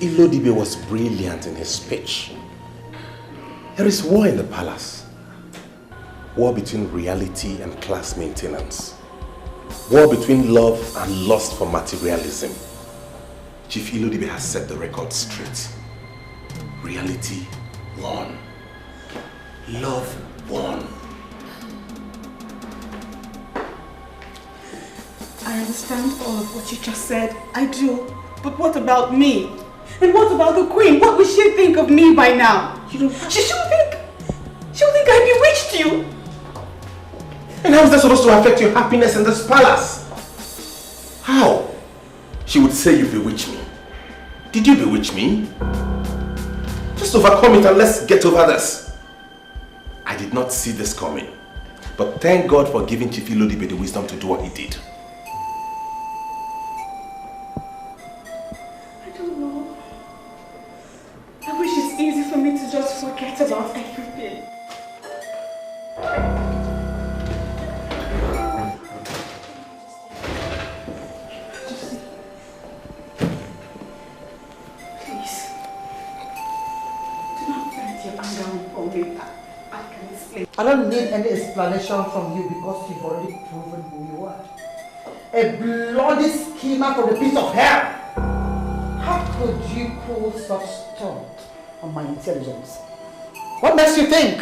Nnabuife was brilliant in his speech. There is war in the palace. War between reality and class maintenance. War between love and lust for materialism. Chief Nnabuife has set the record straight. Reality won. Love won. I understand all of what you just said. I do. But what about me? And what about the queen? What will she think of me by now? She'll think I bewitched you. And how is that supposed to affect your happiness in this palace? How? She would say you bewitched me. Did you bewitch me? Just overcome it and let's get over this. I did not see this coming. But thank God for giving Chief Nnabuife the wisdom to do what he did. Just forget about everything. Please. Do not vent your anger on me. I can explain. I don't need any explanation from you because you've already proven who you are. A bloody schemer from the pit of hell. How could you pull such stunt on my intelligence? What makes you think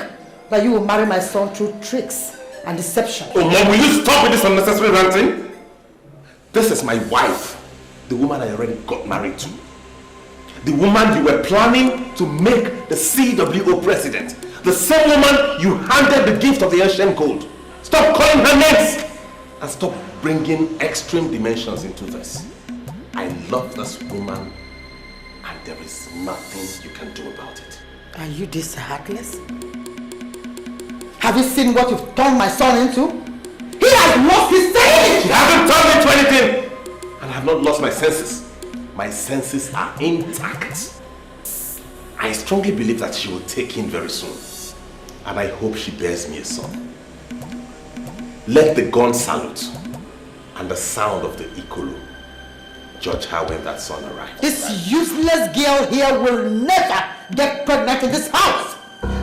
that you will marry my son through tricks and deception? Oh, Mom, will you stop with this unnecessary ranting? This is my wife, the woman I already got married to. The woman you were planning to make the CWO president. The same woman you handed the gift of the ancient gold. Stop calling her names! And stop bringing extreme dimensions into this. I love this woman. And there is nothing you can do about it. Are you this heartless? Have you seen what you've turned my son into? He has lost his senses! She hasn't turned into anything! And I have not lost my senses. My senses are intact. I strongly believe that she will take in very soon. And I hope she bears me a son. Let the gun salute and the sound of the Ikolo judge her when that son arrives. This useless girl here will never get pregnant in this house.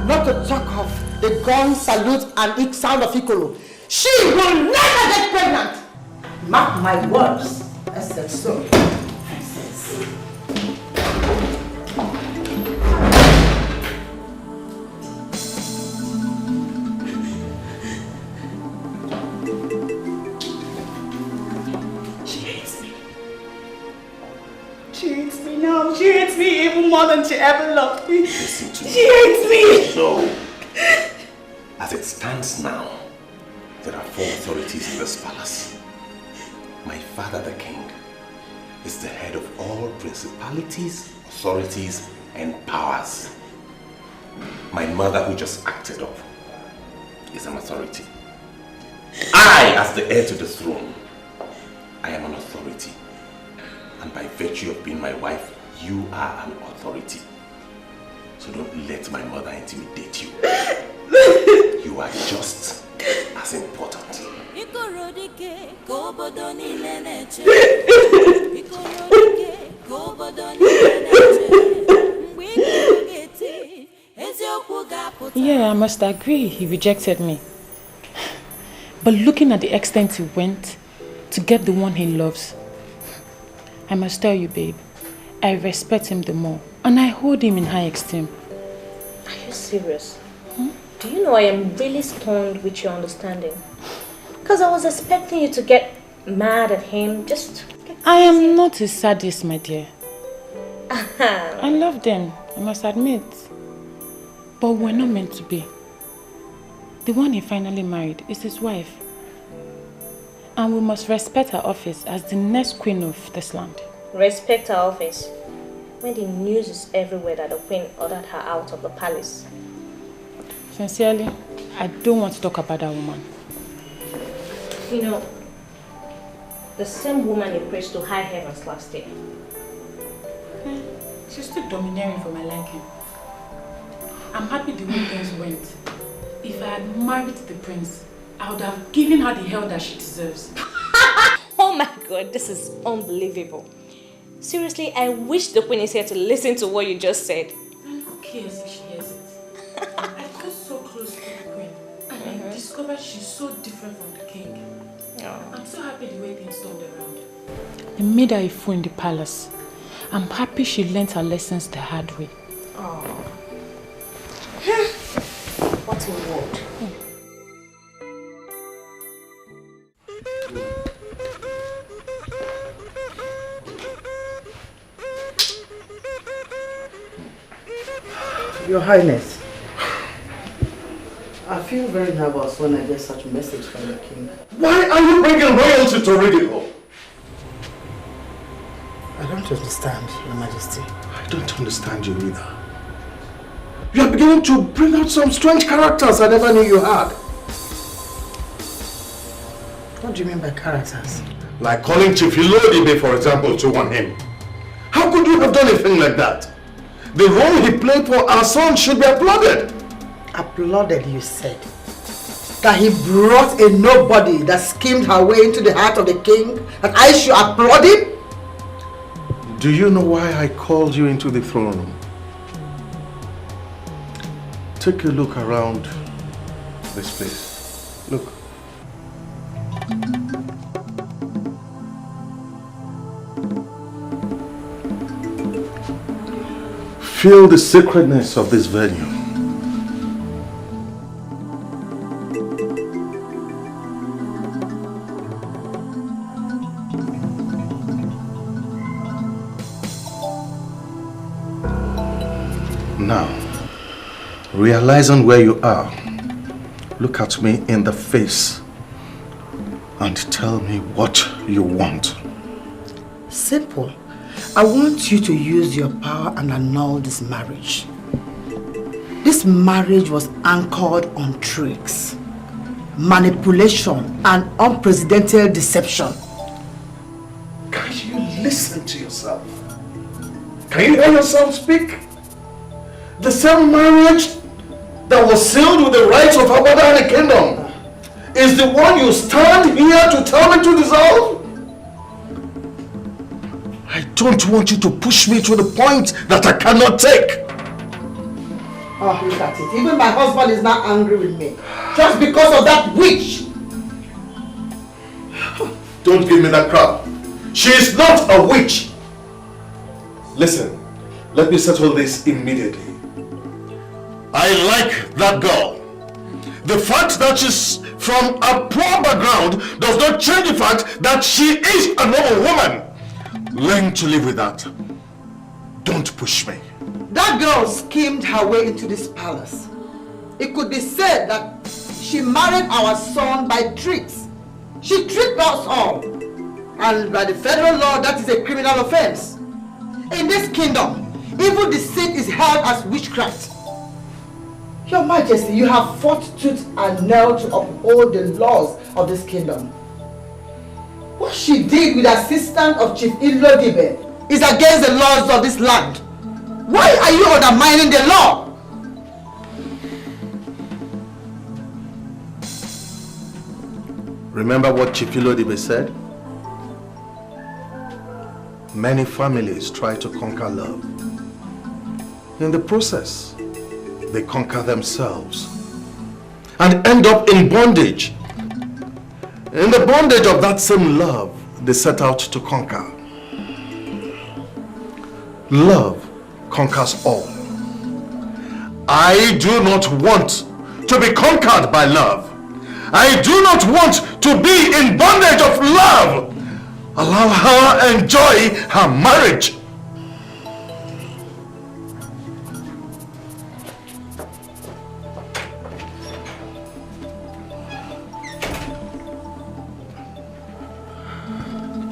Not to talk of the gun salute and sound of Ikolo. She will never get pregnant. Mark my words. I said so. She hates me even more than she ever loved me. Listen to me. She hates me. No. As it stands now, there are 4 authorities in this palace. My father, the king, is the head of all principalities, authorities, and powers. My mother, who just acted up, is an authority. I, as the heir to the throne, I am an authority. And by virtue of being my wife, you are an authority. So don't let my mother intimidate you. You are just as important. Yeah, I must agree, he rejected me. But looking at the extent he went to get the one he loves, I must tell you, babe, I respect him the more, and I hold him in high esteem. Are you serious? Do you know I am really stunned with your understanding? Because I was expecting you to get mad at him, just... I am not a sadist, my dear. I love them, I must admit. But we're not meant to be. The one he finally married is his wife. And we must respect her office as the next queen of this land. Respect her office? When the news is everywhere that the queen ordered her out of the palace. Sincerely, I don't want to talk about that woman. You know, the same woman you preached to high heavens last year. She's still domineering for my liking. I'm happy the way things went. If I had married the prince, I would have given her the hell that she deserves. Oh my god, this is unbelievable. Seriously, I wish the queen is here to listen to what you just said. And who cares if she hears it? I got so close to the queen and I discovered she's so different from the king. I'm so happy the way things turned around. They made her a fool in the palace. I'm happy she learnt her lessons the hard way. Oh. What a word. Your Highness, I feel very nervous when I get such a message from the king. Why are you bringing royalty to ridicule? I don't understand, Your Majesty. I don't understand you either. You are beginning to bring out some strange characters I never knew you had. What do you mean by characters? Like calling Chief Nnabuife, for example, to warn him. How could you have done a thing like that? The role he played for our son should be applauded. Applauded, you said? That he brought a nobody that schemed her way into the heart of the king, and I should applaud him? Do you know why I called you into the throne room? Take a look around this place. Look. Feel the sacredness of this venue. Now, realizing where you are, look at me in the face and tell me what you want. Simple. I want you to use your power and annul this marriage. This marriage was anchored on tricks, manipulation, and unprecedented deception. Can you listen to yourself? Can you hear yourself speak? The same marriage that was sealed with the rights of our mother and the kingdom is the one you stand here to tell me to dissolve? I don't want you to push me to the point that I cannot take. Oh, look at it. Even my husband is not angry with me. Just because of that witch. Don't give me that crap. She is not a witch. Listen, let me settle this immediately. I like that girl. The fact that she's from a poor background does not change the fact that she is a noble woman. Learn to live with that. Don't push me. That girl schemed her way into this palace. It could be said that she married our son by tricks. She tricked us all. And by the federal law, that is a criminal offense. In this kingdom, evil deceit is held as witchcraft. Your Majesty, you have fought tooth and nail to uphold the laws of this kingdom. What she did with the assistance of Chief Nnabuife is against the laws of this land. Why are you undermining the law? Remember what Chief Nnabuife said? Many families try to conquer love. In the process, they conquer themselves and end up in bondage. In the bondage of that same love they set out to conquer. Love conquers all. I do not want to be conquered by love. I do not want to be in bondage of love. Allow her enjoy her marriage.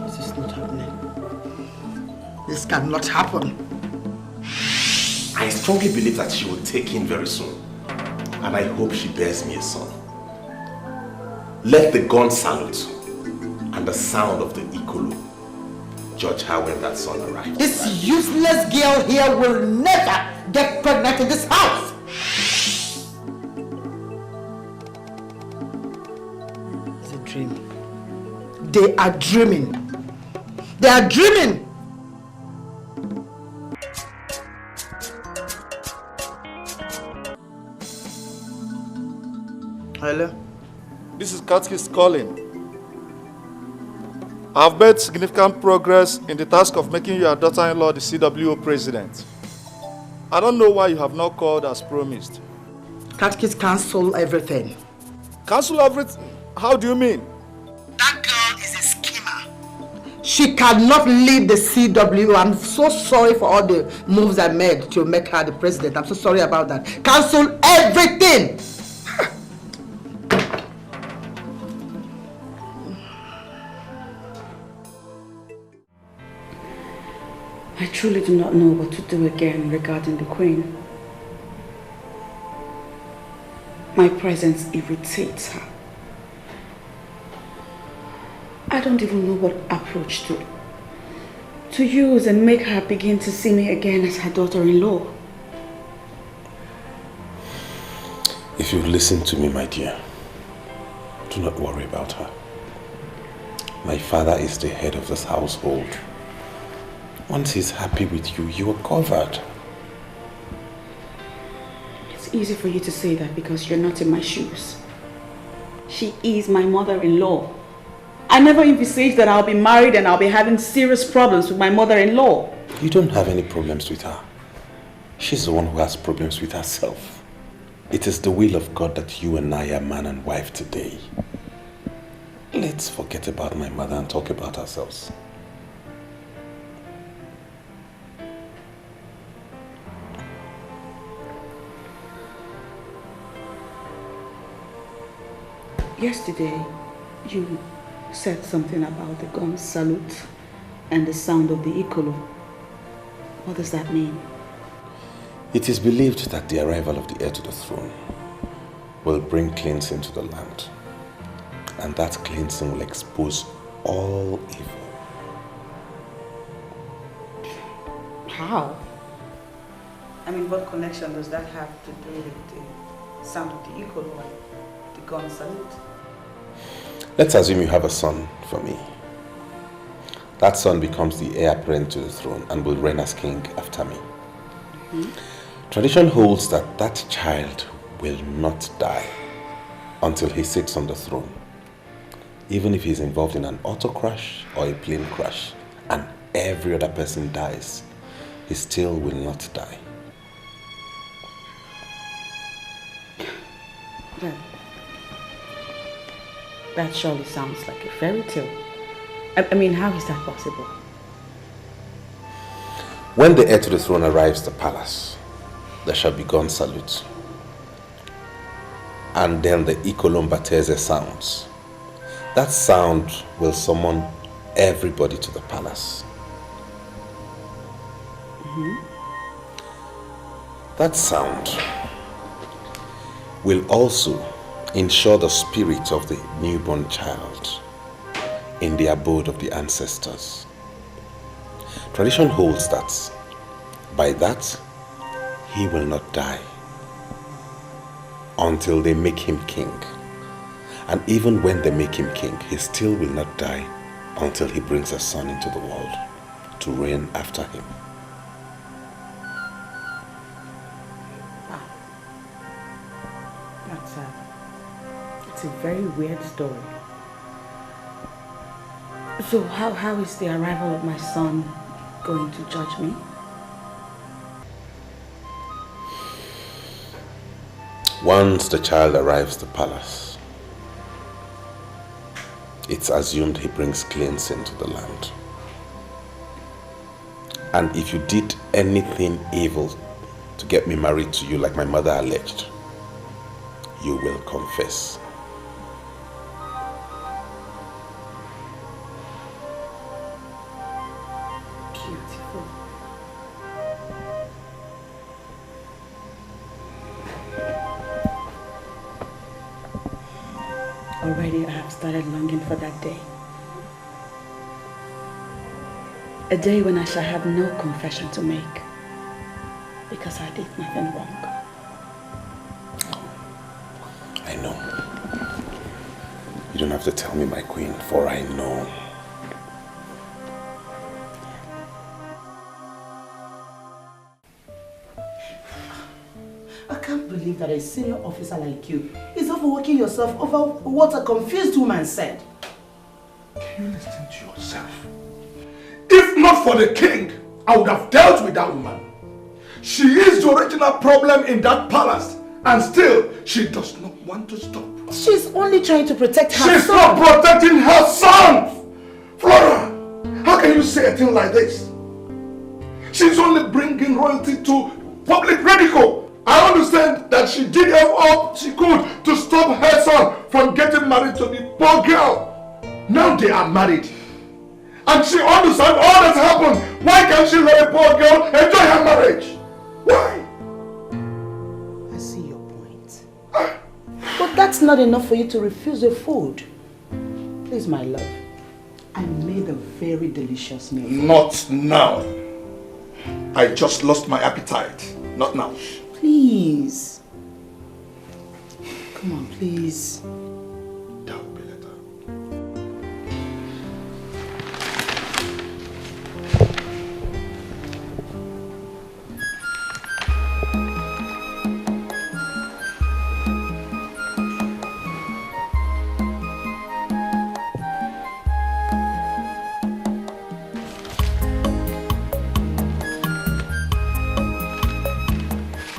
This is not happening. This cannot happen. I strongly believe that she will take in very soon. And I hope she bears me a son. Let the gun salute and the sound of the Ikolo judge her when that son arrives. This useless girl here will never get pregnant in this house. It's a dream. They are dreaming. They are dreaming. Hello? This is Katkis calling. I have made significant progress in the task of making your daughter-in-law the CWO president. I don't know why you have not called as promised. Katkis cancel everything. Cancel everything? How do you mean? That girl is a schemer. She cannot lead the CWO. I'm so sorry for all the moves I made to make her the president. I'm so sorry about that. Cancel everything! I truly do not know what to do again regarding the Queen. My presence irritates her. I don't even know what approach to use and make her begin to see me again as her daughter-in-law. If you listen to me, my dear, do not worry about her. My father is the head of this household. Once he's happy with you, you are covered. It's easy for you to say that because you're not in my shoes. She is my mother-in-law. I never envisaged that I'll be married and I'll be having serious problems with my mother-in-law. You don't have any problems with her. She's the one who has problems with herself. It is the will of God that you and I are man and wife today. Let's forget about my mother and talk about ourselves. Yesterday, you said something about the gun salute and the sound of the Ikolo. What does that mean? It is believed that the arrival of the heir to the throne will bring cleansing to the land. And that cleansing will expose all evil. How? I mean, what connection does that have to do with the sound of the Ikolo and the gun salute? Let's assume you have a son for me. That son becomes the heir apparent to the throne and will reign as king after me. Tradition holds that that child will not die until he sits on the throne. Even if he's involved in an auto crash or a plane crash and every other person dies, he still will not die. That surely sounds like a fairy tale. I mean, how is that possible? When the heir to the throne arrives at the palace, there shall be gun salutes. And then the Ikolombateze sounds. That sound will summon everybody to the palace. That sound will also ensure the spirit of the newborn child in the abode of the ancestors. Tradition holds that by that he will not die until they make him king. And even when they make him king, he still will not die until he brings a son into the world to reign after him. It's a very weird story. So how is the arrival of my son going to judge me? Once the child arrives to Palace, it's assumed he brings cleansing to the land. And if you did anything evil to get me married to you like my mother alleged, you will confess. Beautiful. Already I have started longing for that day. A day when I shall have no confession to make because I did nothing wrong. I know. You don't have to tell me, my queen, for I know. I can't believe that a senior officer like you is overworking yourself over what a confused woman said. Can you listen to yourself? If not for the king, I would have dealt with that woman. She is the original problem in that palace, and still, she does not want to stop. She's only trying to protect her son. She's not protecting her son! Flora, how can you say a thing like this? She's only bringing royalty to public ridicule. I understand that she did all she could to stop her son from getting married to the poor girl. Now they are married. And she understands all that's happened. Why can't she let a poor girl enjoy her marriage? Why? I see your point. But that's not enough for you to refuse the food. Please, my love. I made a very delicious meal. Not now. I just lost my appetite. Not now. Please. Come on, please. That will be later.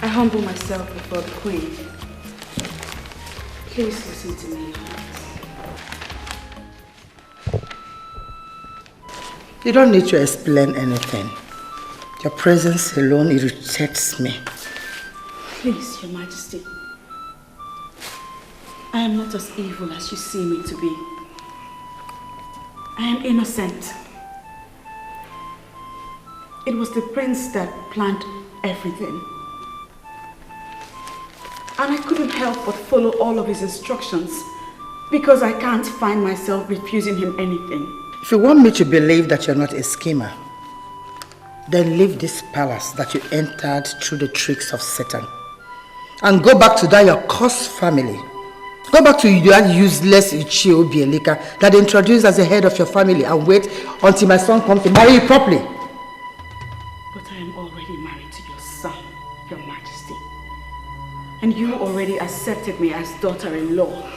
I humble myself before the Queen. Please listen to me. You don't need to explain anything. Your presence alone irritates me. Please, Your Majesty. I am not as evil as you see me to be. I am innocent. It was the prince that planned everything. And I couldn't help but follow all of his instructions because I can't find myself refusing him anything. If you want me to believe that you're not a schemer, then leave this palace that you entered through the tricks of Satan and go back to that your cursed family. Go back to that useless Ichio Bielika that they introduced as the head of your family and wait until my son comes to marry you properly. But I am already married to your son, Your Majesty. And you already accepted me as daughter-in-law.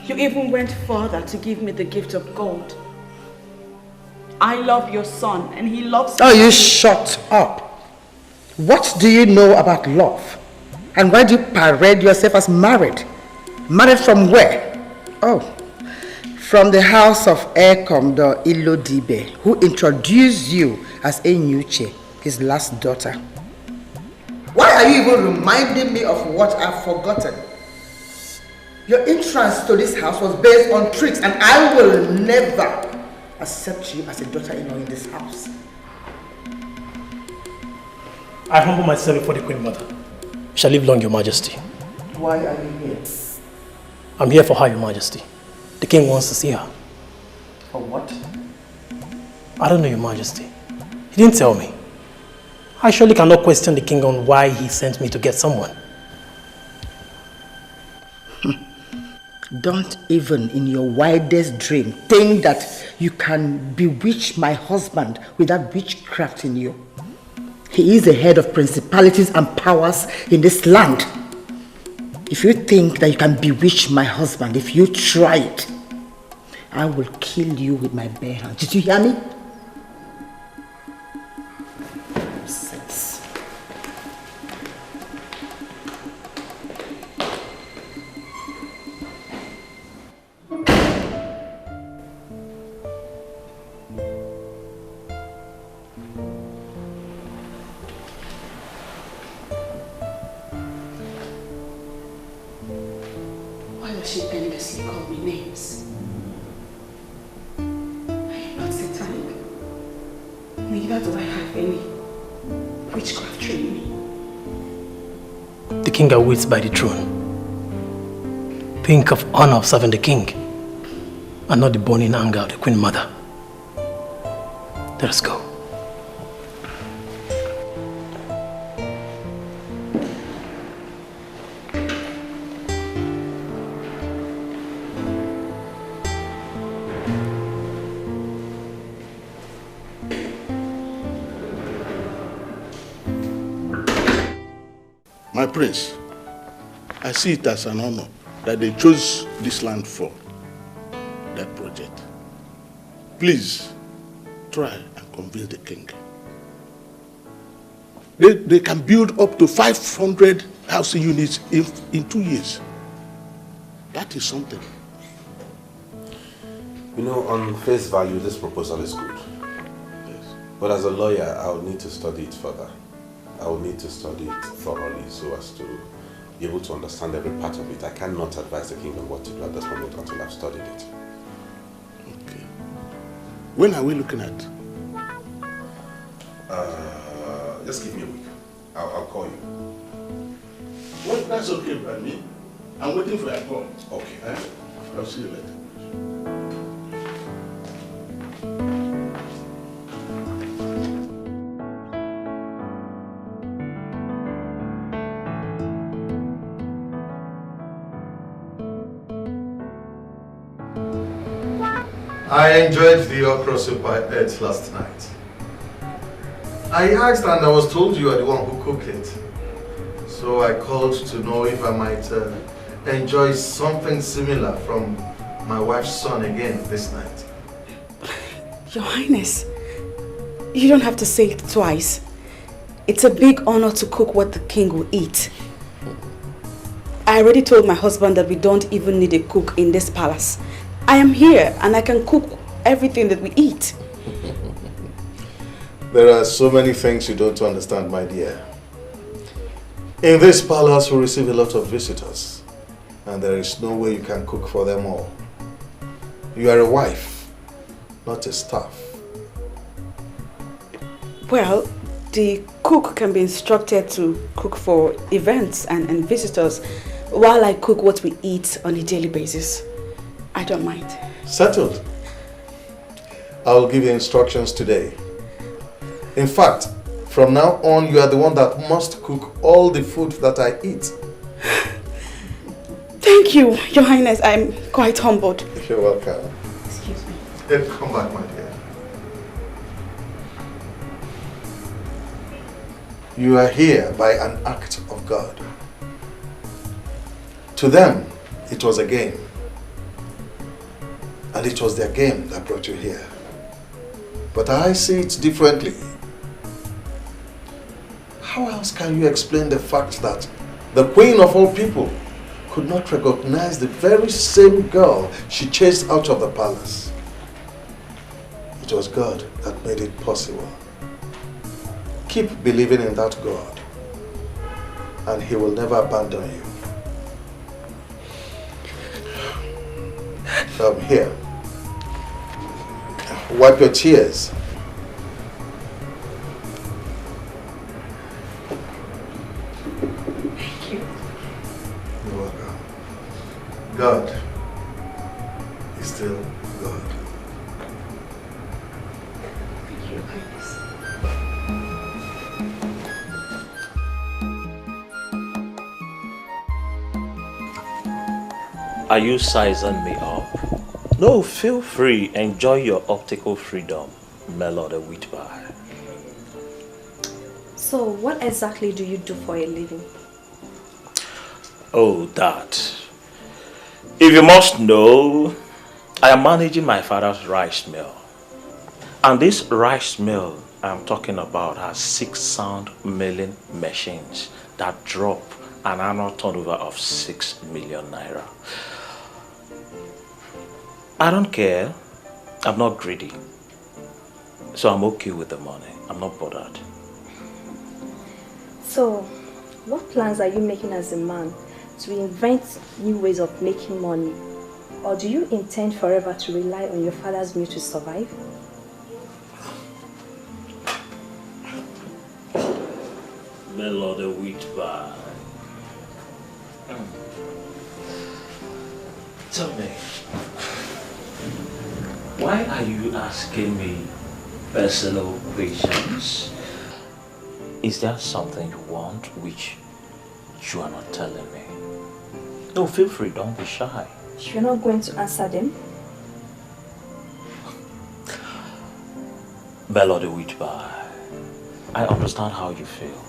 You even went further to give me the gift of gold. I love your son and he loves me. Oh, you shut up. What do you know about love? And why do you parade yourself as married? Married from where? Oh, from the house of Heir Ilodibe, who introduced you as Enyuche, his last daughter. Why are you even reminding me of what I've forgotten? Your entrance to this house was based on tricks, and I will never accept you as a daughter-in-law in this house. I humble myself before the Queen Mother. Shall live long, Your Majesty. Why are you here? I'm here for her, Your Majesty. The King wants to see her. For what? I don't know, Your Majesty. He didn't tell me. I surely cannot question the King on why he sent me to get someone. Don't even in your wildest dream think that you can bewitch my husband with that witchcraft in you. He is the head of principalities and powers in this land. If you think that you can bewitch my husband, if you try it, I will kill you with my bare hands. Did you hear me? Nonsense. does she endlessly call me names? I am not satanic. Neither do I have any witchcraft training. The king awaits by the throne. Think of honor of serving the king, and not the burning anger of the queen mother. Let us go. My prince, I see it as an honor that they chose this land for that project. Please, try and convince the king. They can build up to 500 housing units in 2 years. That is something. You know, on face value, this proposal is good. Yes. But as a lawyer, I will need to study it further. I will need to study it thoroughly so as to be able to understand every part of it. I cannot advise the king on what to do at this moment until I've studied it. Okay. When are we looking at? Just give me a week. I'll call you. Well, that's okay by me. I'm waiting for your call. Okay. I'll see you later. I enjoyed the okra soup I ate last night. I asked and I was told you are the one who cooked it. So I called to know if I might enjoy something similar from my wife's son again this night. Your Highness, you don't have to say it twice. It's a big honor to cook what the king will eat. I already told my husband that we don't even need a cook in this palace. I am here and I can cook everything that we eat. There are so many things you don't understand, my dear. In this palace we receive a lot of visitors and there is no way you can cook for them all. You are a wife, not a staff. Well, the cook can be instructed to cook for events and visitors while I cook what we eat on a daily basis. I don't mind. Settled. I will give you instructions today. In fact, from now on, you are the one that must cook all the food that I eat. Thank you, Your Highness. I'm quite humbled. You're welcome. Excuse me. Come back, my dear. You are here by an act of God. To them, it was a game. And it was their game that brought you here. But I see it differently. How else can you explain the fact that the queen of all people could not recognize the very same girl she chased out of the palace? It was God that made it possible. Keep believing in that God, and He will never abandon you. Here. Wipe your tears. Thank you. You're welcome. God is still God. Thank you, Your Highness. Are you sizing me up? No, feel free. Enjoy your optical freedom, Melody Witchcraft. So, what exactly do you do for a living? Oh, that. If you must know, I am managing my father's rice mill. And this rice mill I'm talking about has 6 sound milling machines that drop an annual turnover of 6 million naira. I don't care. I'm not greedy. So I'm okay with the money. I'm not bothered. So, what plans are you making as a man to invent new ways of making money? Or do you intend forever to rely on your father's mill to survive? Mellow the wheat bar. Tell me, why are you asking me personal questions? Is there something you want which you are not telling me? No, feel free, don't be shy. You're not going to answer them? Mellow the wheat bar. I understand how you feel,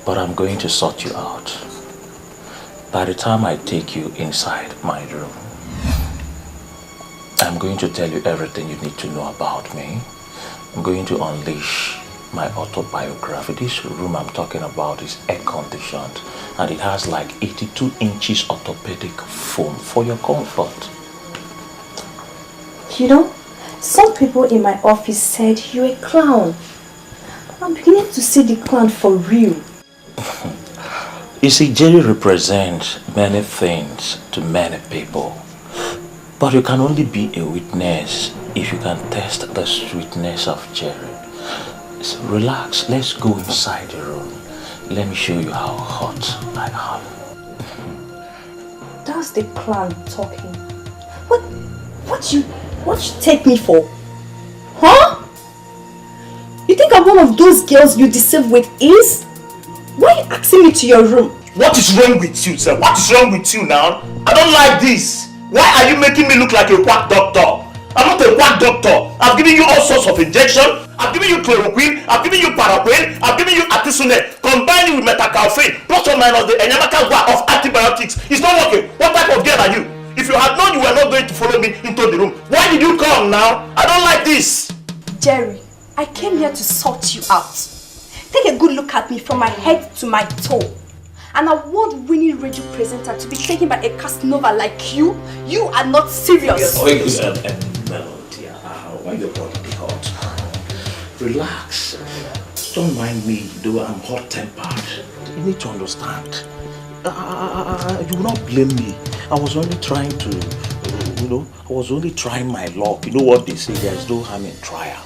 but I'm going to sort you out. By the time I take you inside my room, I'm going to tell you everything you need to know about me. I'm going to unleash my autobiography. This room I'm talking about is air conditioned and it has like 82 inches orthopedic foam for your comfort. You know, some people in my office said you're a clown. I'm beginning to see the clown for real. You see, Jerry represents many things to many people. But you can only be a witness if you can test the sweetness of Jerry. So relax, let's go inside the room. Let me show you how hot I am. That's the clown talking. What you take me for? Huh? You think I'm one of those girls you deceive with ease? Why are you asking me to your room? What is wrong with you, sir? What is wrong with you now? I don't like this. Why are you making me look like a quack doctor? I'm not a quack doctor. I've given you all sorts of injections. I've given you chloroquine. I've given you paraquine. I've given you artesunate. Combining with metacalfane, plus or minus the enyamaka of antibiotics. It's not working. What type of girl are you? If you had known you were not going to follow me into the room, why did you come now? I don't like this. Jerry, I came here to sort you out. Take a good look at me from my head to my toe. An award-winning radio presenter to be taken by a Casanova like you? You are not serious. Melody, why your body hot? Relax. Don't mind me, though I'm hot-tempered. You need to understand. You will not blame me. I was only trying to, I was only trying my luck. You know what they say, there is no harm in trial.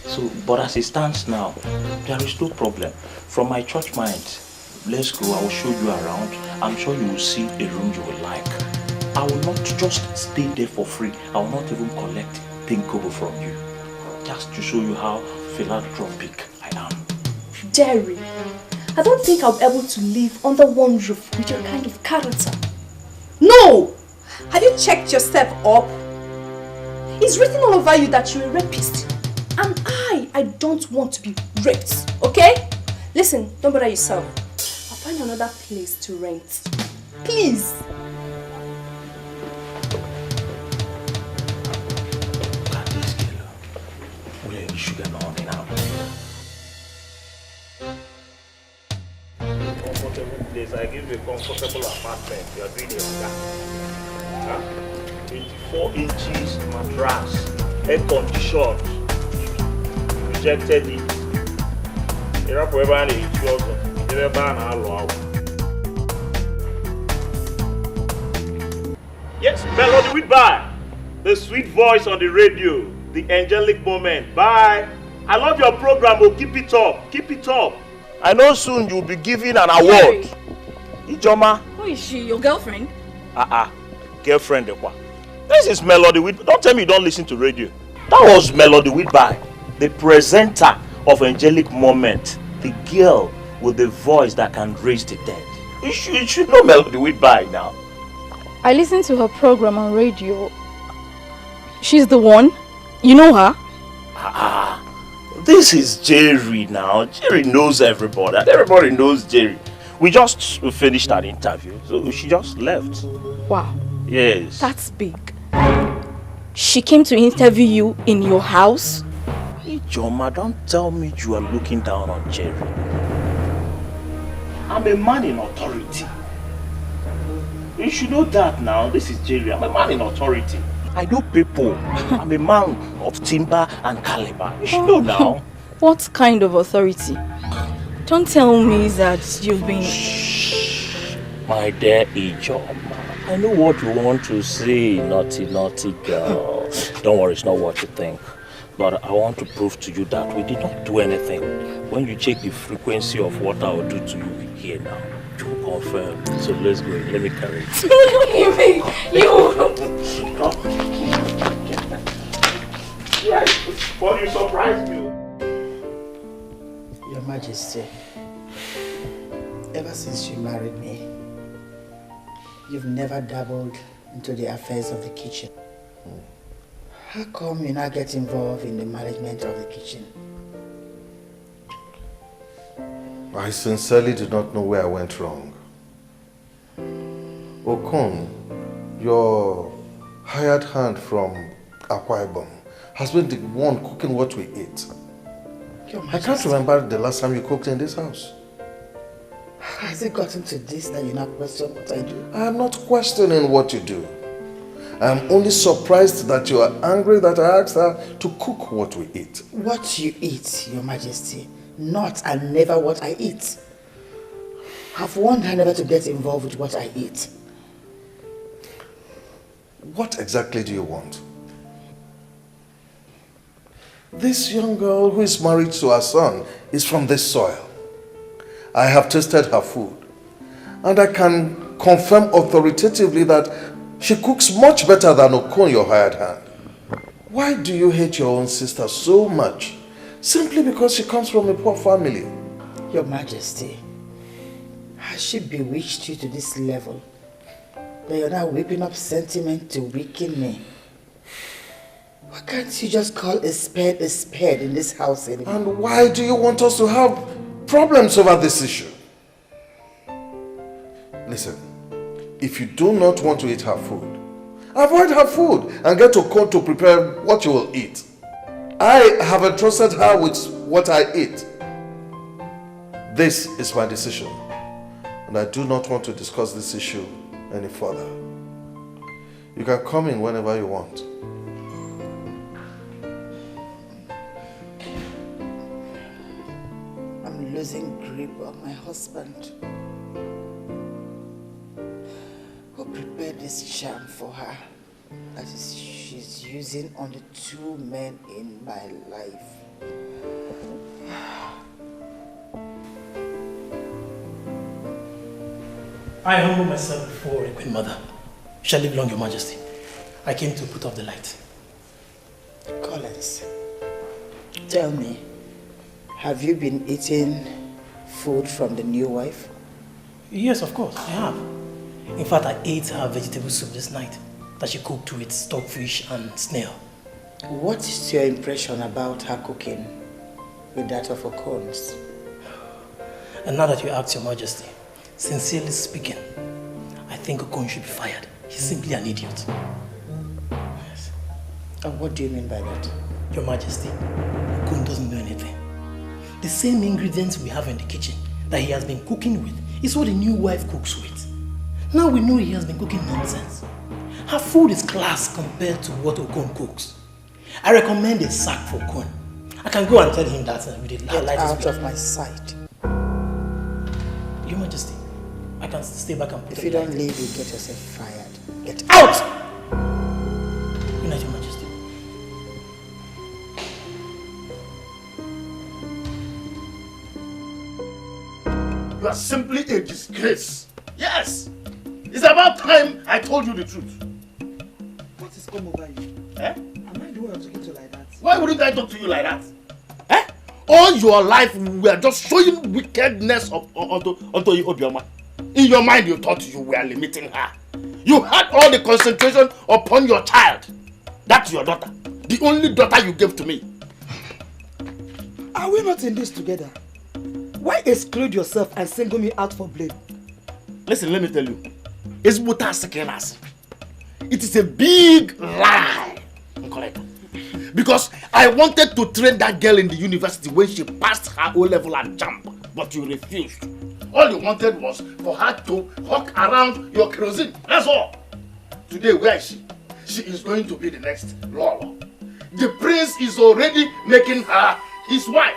So, but as it stands now, there is no problem. From my church mind, let's go, I will show you around. I'm sure you will see a room you will like. I will not just stay there for free. I will not even collect pink kobo from you. Just to show you how philanthropic I am. Jerry, I don't think I'll be able to live under one roof with your kind of character. No! Have you checked yourself up? It's written all over you that you're a rapist. And I don't want to be raped, okay? Listen, don't bother yourself. I'll find another place to rent. Please. Look at this girl. We're in sugar now. Comfortable place. I give you a comfortable apartment. You are doing it like that. 24 inches mattress, air conditioned. Rejected it. You're forever and it's yours. You're yes, Melody with bye. The sweet voice on the radio, the angelic moment. Bye. I love your program. Oh, keep it up. Keep it up. I know soon you'll be given an award. Ijoma. Who is she? Your girlfriend? Girlfriend. This is Melody with. Don't tell me you don't listen to radio. That was Melody with bye. The presenter of Angelic Moment, the girl with the voice that can raise the dead. You should know Melody with by now. I listened to her program on radio. She's the one. You know her? This is Jerry now. Jerry knows everybody. Everybody knows Jerry. We just finished that interview, so she just left. Wow. Yes. That's big. She came to interview you in your house? Ijoma, don't tell me you are looking down on Jerry. I'm a man in authority. You should know that now. This is Jerry. I'm a man in authority. I know people. I'm a man of timber and caliber. You should know now. What kind of authority? Don't tell me that you've been... Shh. My dear Ijoma, I know what you want to say, naughty, naughty girl. Don't worry, it's not what you think. But I want to prove to you that we did not do anything. When you check the frequency of what I will do to you here now, you will confirm. So let's go. Let me carry it. Yes, but you surprised me. Your Majesty, ever since you married me, you've never dabbled into the affairs of the kitchen. How come you now get involved in the management of the kitchen? I sincerely do not know where I went wrong. Okon, your hired hand from Akwa Ibom has been the one cooking what we eat. I can't remember the last time you cooked in this house. Has it gotten to this that you now question what I do? I am not questioning what you do. I am only surprised that you are angry that I asked her to cook what we eat. What you eat, Your Majesty, not and never what I eat. I've warned her never to get involved with what I eat. What exactly do you want? This young girl who is married to her son is from this soil. I have tasted her food, and I can confirm authoritatively that she cooks much better than Okon, your hired hand. Why do you hate your own sister so much? Simply because she comes from a poor family. Your Majesty, has she bewitched you to this level that you're now whipping up sentiment to weaken me? Why can't you just call a spade in this house anymore? And why do you want us to have problems over this issue? Listen, if you do not want to eat her food, avoid her food and get Okon to prepare what you will eat. I have entrusted her with what I eat. This is my decision, and I do not want to discuss this issue any further. You can come in whenever you want. I'm losing grip on my husband. Who prepared this charm for her that she's using on the two men in my life? I humble myself before the Queen Mother. Shall live long, Your Majesty. I came to put off the light. Collins, tell me, have you been eating food from the new wife? Yes, of course, I have. In fact, I ate her vegetable soup this night that she cooked with stockfish and snail. What is your impression about her cooking with that of Okon's? And now that you ask, Your Majesty, sincerely speaking, I think Okon should be fired. He's simply an idiot. Yes. And what do you mean by that? Your Majesty, Okon doesn't know anything. The same ingredients we have in the kitchen that he has been cooking with is what the new wife cooks with. Now we know he has been cooking nonsense. Her food is class compared to what Okon cooks. I recommend a sack for Okon. I can go and tell him that with the light. Get out of my sight. Your Majesty, I can stay back and put If you don't leave, you get yourself fired. Get out! Good night, Your Majesty. You are simply a disgrace. Yes! It's about time I told you the truth. What is come over you? Eh? Am I the one I'm talking to like that? Why wouldn't I talk to you like that? Eh? All your life we are just showing wickedness onto Obioma. In your mind you thought you were limiting her. You had all the concentration upon your child. That's your daughter. The only daughter you gave to me. Are we not in this together? Why exclude yourself and single me out for blame? Listen, let me tell you. It's Buta Sekenas. It is a big lie. Because I wanted to train that girl in the university when she passed her O-level and jump, but you refused. All you wanted was for her to hawk around your kerosene. That's all. Today, where is she? She is going to be the next Lolo. The prince is already making her his wife.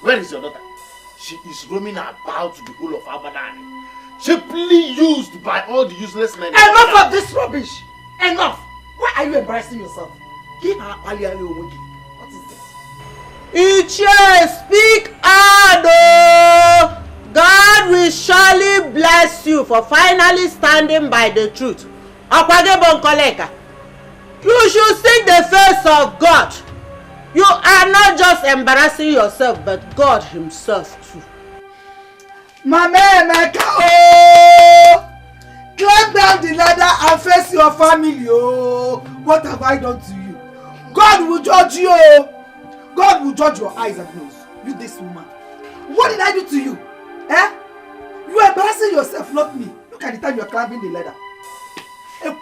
Where is your daughter? She is roaming about the whole of Abadan, cheaply used by all the useless men. Enough of this rubbish! Enough! Why are you embarrassing yourself? What is this? Iche, speak out! God will surely bless you for finally standing by the truth. You should seek the face of God. You are not just embarrassing yourself, but God himself too. Mama Emeka, oh! Climb down the ladder and face your family, oh! What have I done to you? God will judge you, oh! God will judge your eyes and nose. You this woman. What did I do to you? Eh? You are embarrassing yourself, not me. Look at the time you are climbing the ladder. You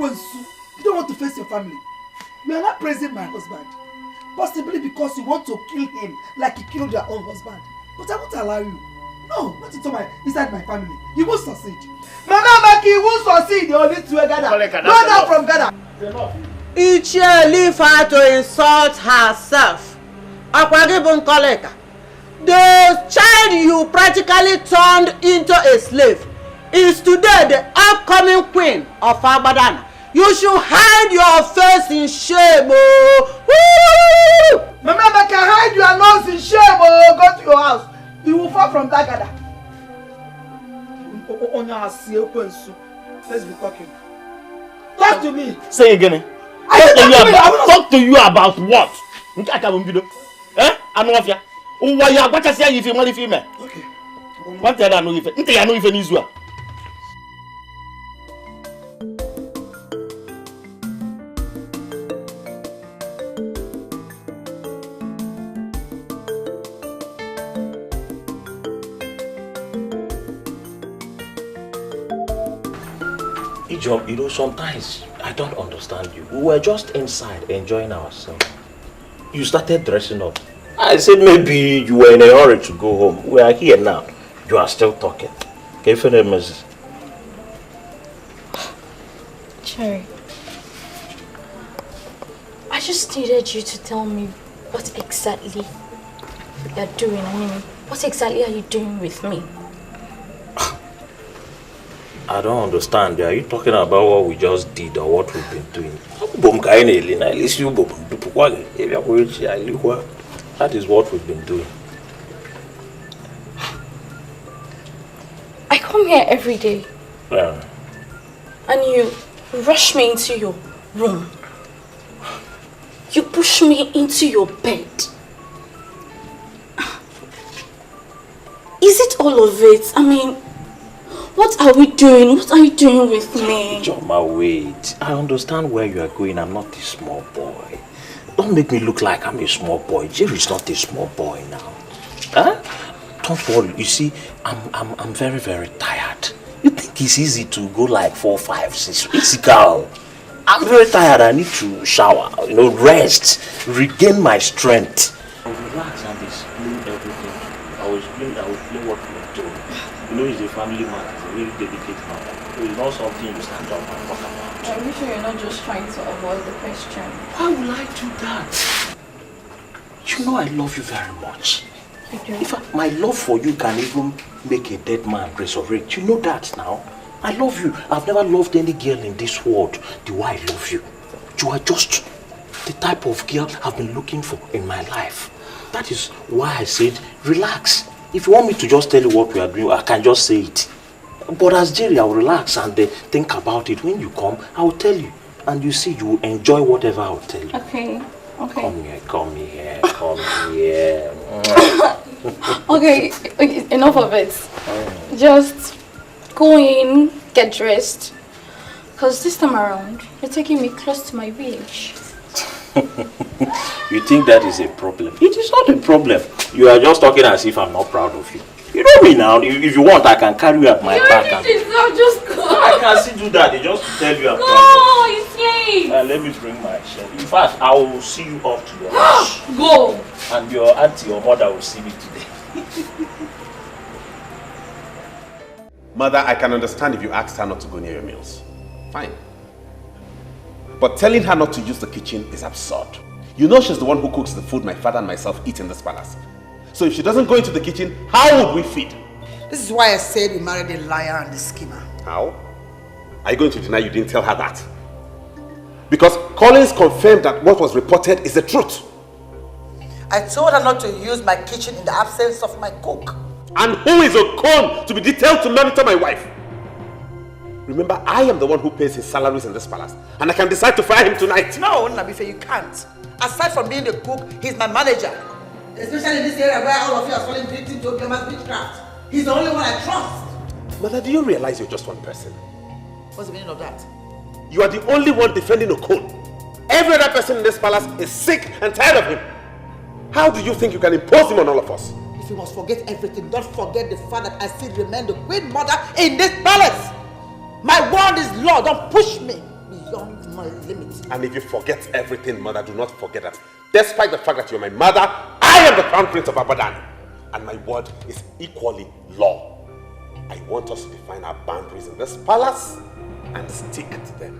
don't want to face your family. You are not praising my husband. Possibly because you want to kill him like you killed your own husband. But I won't allow you. No, not inside my family. You won't succeed. Mama Maki, you won't succeed. You only two Ghana. Go down from Ghana. Ichie leave her to insult herself. The child you practically turned into a slave is today the upcoming queen of Abadan. You should hide your face in shame, oh! Woo! Mama Maki, hide your nose in shame, oh! Go to your house. You will fall from that gather. Let's be talking. Talk to me. Say again. Talk to you about what? Eh? Anofia. Why you what say if you want female? Okay. What tell I know if I know if Israel. You know, sometimes I don't understand you. We were just inside enjoying ourselves. You started dressing up. I said maybe you were in a hurry to go home. We are here now. You are still talking. Can you finish, Mrs.? Cherry, I just needed you to tell me what exactly you're doing. I mean, what exactly are you doing with me? I don't understand. Are you talking about what we just did or what we've been doing? That is what we've been doing. I come here every day. Yeah. And you rush me into your room. You push me into your bed. Is it all of it? I mean, what are we doing? What are you doing with me? Joma, wait. I understand where you are going. I'm not a small boy. Don't make me look like I'm a small boy. Jerry's not a small boy now. Huh? Don't worry. You see, I'm very, very tired. You think it's easy to go like 4, 5, 6 physical? I'm very tired. I need to shower, rest, regain my strength. Relax and explain everything. I will explain what we're doing. It's a family matter. It's a really delicate matter. It's not something you stand up and talk about. Are you sure you're not just trying to avoid the question? Why would I do that? You know I love you very much. I do. In fact, my love for you can even make a dead man resurrect. You know that now. I love you. I've never loved any girl in this world the way I love you. You are just the type of girl I've been looking for in my life. That is why I said, relax. If you want me to just tell you what we are doing, I can just say it. But as Jerry, I will relax and think about it. When you come, I will tell you. And you see, you will enjoy whatever I will tell you. Okay. Come here. Okay, enough of it. Just go in, get dressed. Because this time around, you're taking me close to my village. You think that is a problem? It is not a problem. You are just talking as if I'm not proud of you. You know me now. If you want, I can carry you at my back. Just go. I can still do that. They just tell you I'm proud. No, it's late. Let me bring my shirt. In fact, I will see you off to your house. Go. And your auntie or mother will see me today. Mother, I can understand if you asked her not to go near your meals. Fine. But telling her not to use the kitchen is absurd. You know she's the one who cooks the food my father and myself eat in this palace. So if she doesn't go into the kitchen, how would we feed? This is why I said you married a liar and a schemer. How? Are you going to deny you didn't tell her that? Because Collins confirmed that what was reported is the truth. I told her not to use my kitchen in the absence of my cook. And who is Okon to be detailed to monitor my wife? Remember, I am the one who pays his salaries in this palace, and I can decide to fire him tonight. No, Nnabuife, you can't. Aside from being the cook, he's my manager. Especially in this area where all of you are falling victim to Obiama's witchcraft. He's the only one I trust. Mother, do you realize you're just one person? What's the meaning of that? You are the only one defending Okon. Every other person in this palace is sick and tired of him. How do you think you can impose him on all of us? If you must forget everything, don't forget the fact that I still remain the queen mother in this palace. My word is law. Don't push me beyond my limits. And if you forget everything, Mother, do not forget that despite the fact that you're my mother, I am the crown prince of Abadan. And my word is equally law. I want us to define our boundaries in this palace and stick to them.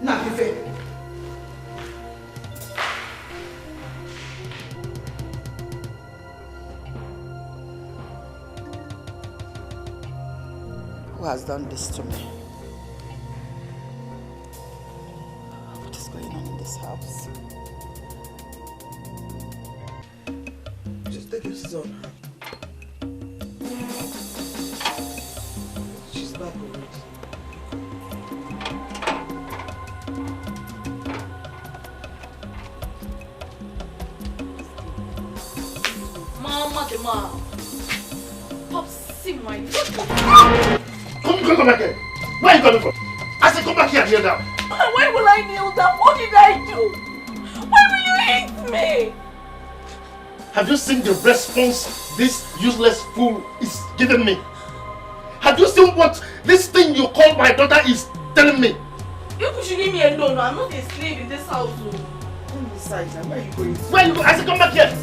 Nnabuife. Who has done this to me? What is going on in this house? Just take your son. She's back already. Mama, the mom. Pop, see my Come back here. Where are you coming from? I said come back here and kneel down. Why will I kneel down? What did I do? Why will you hate me? Have you seen the response this useless fool is giving me? Have you seen what this thing you call my daughter is telling me? You should leave me alone. I'm not a slave in this house. Come inside. Where are you going? Where are you going? I said come back here.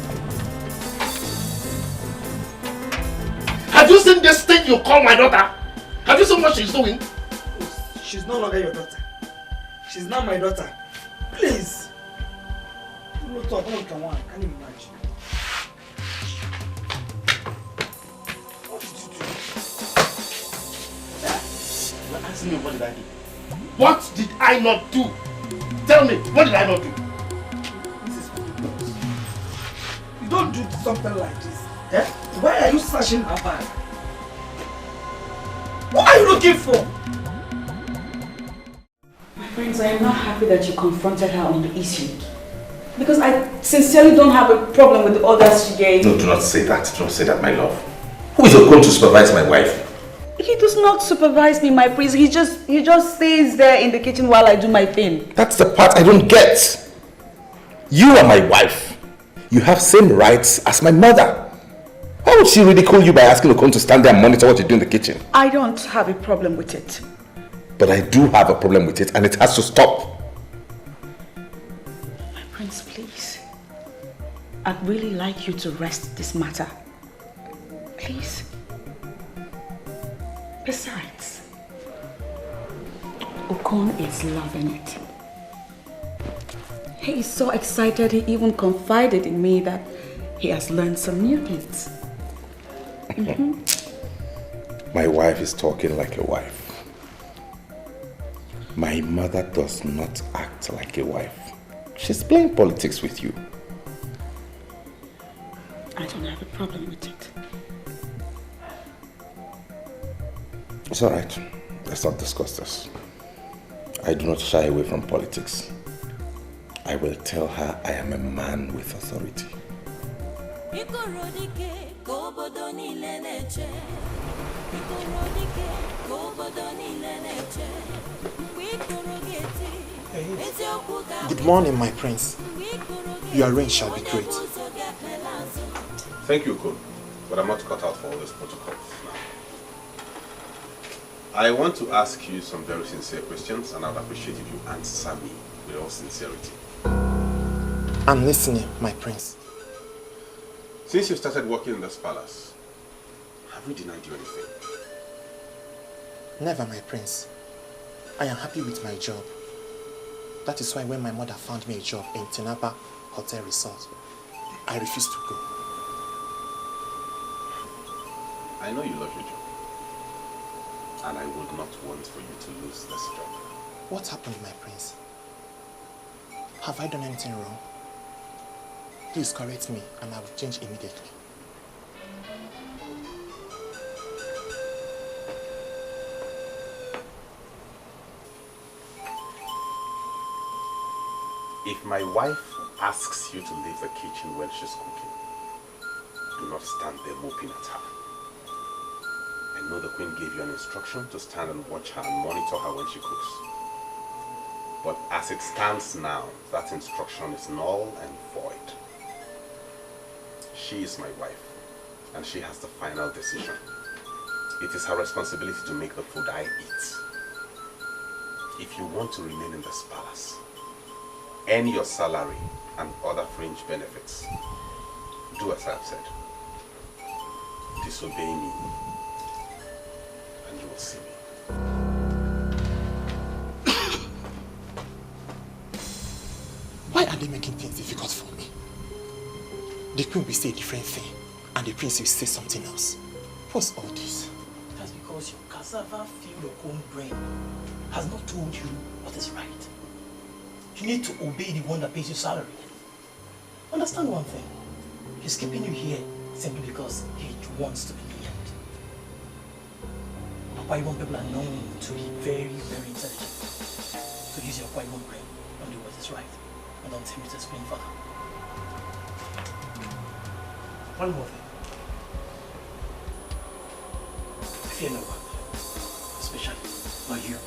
Have you seen this thing you call my daughter? Have you seen what she's doing? She's no longer your daughter. She's not my daughter. Please. Can you imagine? What did you do? You're asking me what did I do? What did I not do? Tell me, what did I not do? This is ridiculous. You don't do something like this. Eh? Why are you searching her bag? What are you looking for? My friends, I am not happy that you confronted her on the issue. Because I sincerely don't have a problem with the orders she gave. No, do not say that. Do not say that, my love. Who is going to supervise my wife? He does not supervise me, my prince. He just stays there in the kitchen while I do my thing. That's the part I don't get. You are my wife. You have same rights as my mother. Why would she ridicule you by asking Okon to stand there and monitor what you do in the kitchen? I don't have a problem with it. But I do have a problem with it, and it has to stop. My prince, please. I'd really like you to rest this matter. Please. Besides, Okon is loving it. He is so excited he even confided in me that he has learned some new things. My wife is talking like a wife. My mother does not act like a wife. She's playing politics with you. I don't have a problem with it. It's alright. Let's not discuss this. I do not shy away from politics. I will tell her I am a man with authority. Good morning, my prince. Your reign shall be great. Thank you, Okon, but I'm not cut out for all these protocols now. I want to ask you some very sincere questions, and I would appreciate if you answer me with all sincerity. I'm listening, my prince. Since you started working in this palace, have we denied you anything? Never, my prince. I am happy with my job. That is why when my mother found me a job in Nnabuife Hotel Resort, I refused to go. I know you love your job. And I would not want for you to lose this job. What happened, my prince? Have I done anything wrong? Please correct me and I will change immediately. If my wife asks you to leave the kitchen when she's cooking, do not stand there moping at her. I know the queen gave you an instruction to stand and watch her and monitor her when she cooks. But as it stands now, that instruction is null and void. She is my wife, and she has the final decision. It is her responsibility to make the food I eat. If you want to remain in this palace, earn your salary and other fringe benefits, do as I've said. Disobey me, and you will see me. Why are they making things difficult for me? The queen will say a different thing, and the prince will say something else. What's all this? That's because your cassava filled your own brain has not told you what is right. You need to obey the one that pays your salary. Understand one thing. He's keeping you here simply because he wants to be lenient. Akwa Ibom people are known to be very, very intelligent. So use your Akwa Ibom brain and do what is right. And don't tell me to explain further. One more thing. Fear no one, especially by you.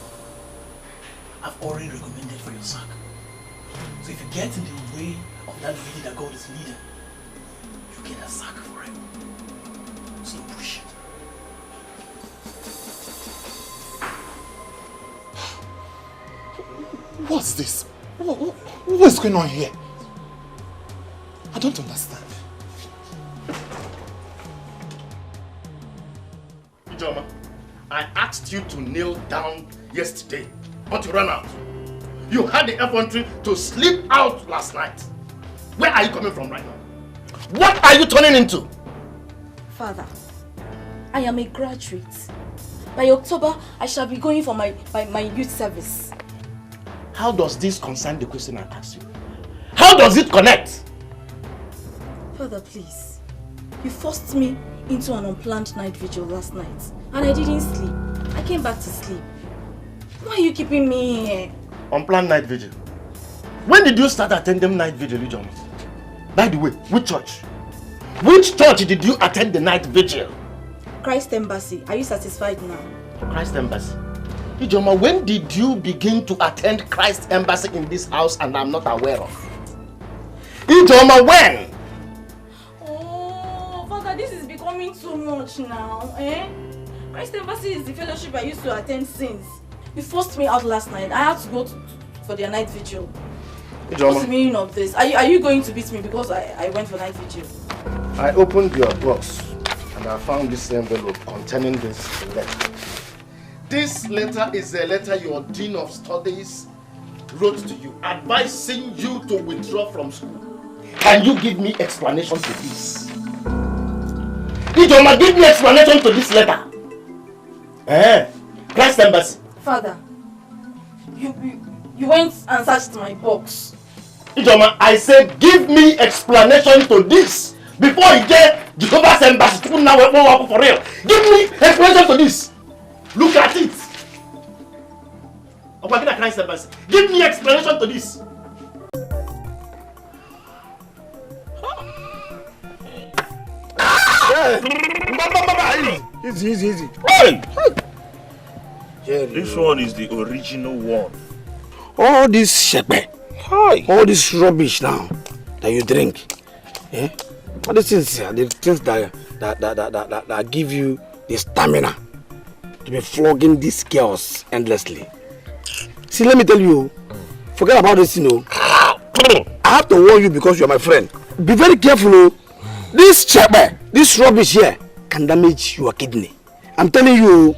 I've already recommended for your sack. So if you get in the way of that lady that God is leading, you get a sack for him. So push it. What's this? What's going on here? I don't understand. Ijoma, I asked you to kneel down yesterday, but you ran out. You had the effrontery to sleep out last night. Where are you coming from right now? What are you turning into? Father, I am a graduate. By October, I shall be going for my youth service. How does this concern the question I asked you? How does it connect? Father, please. You forced me into an unplanned night vigil last night, and I didn't sleep. I came back to sleep. Why are you keeping me here? Unplanned night vigil. When did you start attending night vigil, Ijoma? By the way, which church? Which church did you attend the night vigil? Christ Embassy. Are you satisfied now? Christ Embassy. Ijoma, when did you begin to attend Christ Embassy in this house and I'm not aware of? Ijoma, when? Oh, Father, this is becoming too much now, eh? Christ Embassy is the fellowship I used to attend since. You forced me out last night. I had to go for their night vigil. Ijoma. What's the meaning of this? Are you going to beat me because I went for night vigil? I opened your box and I found this envelope containing this letter. This letter is a letter your Dean of Studies wrote to you, advising you to withdraw from school. Can you give me explanation to this? Ijoma, give me explanation to this letter. Christ Embassy. Father, you went and searched my box. Ijoma, I said give me explanation to this before you get Jehovah's Embassy to now for real. Give me explanation to this. Look at it. Christ Embassy. Give me explanation to this. Easy. Hey! This one is the original one. All this shepe, all this rubbish now that you drink, all these things are the things that give you the stamina to be flogging these girls endlessly. See, let me tell you, forget about this, I have to warn you because you're my friend. Be very careful, This shepe, this rubbish here can damage your kidney. I'm telling you.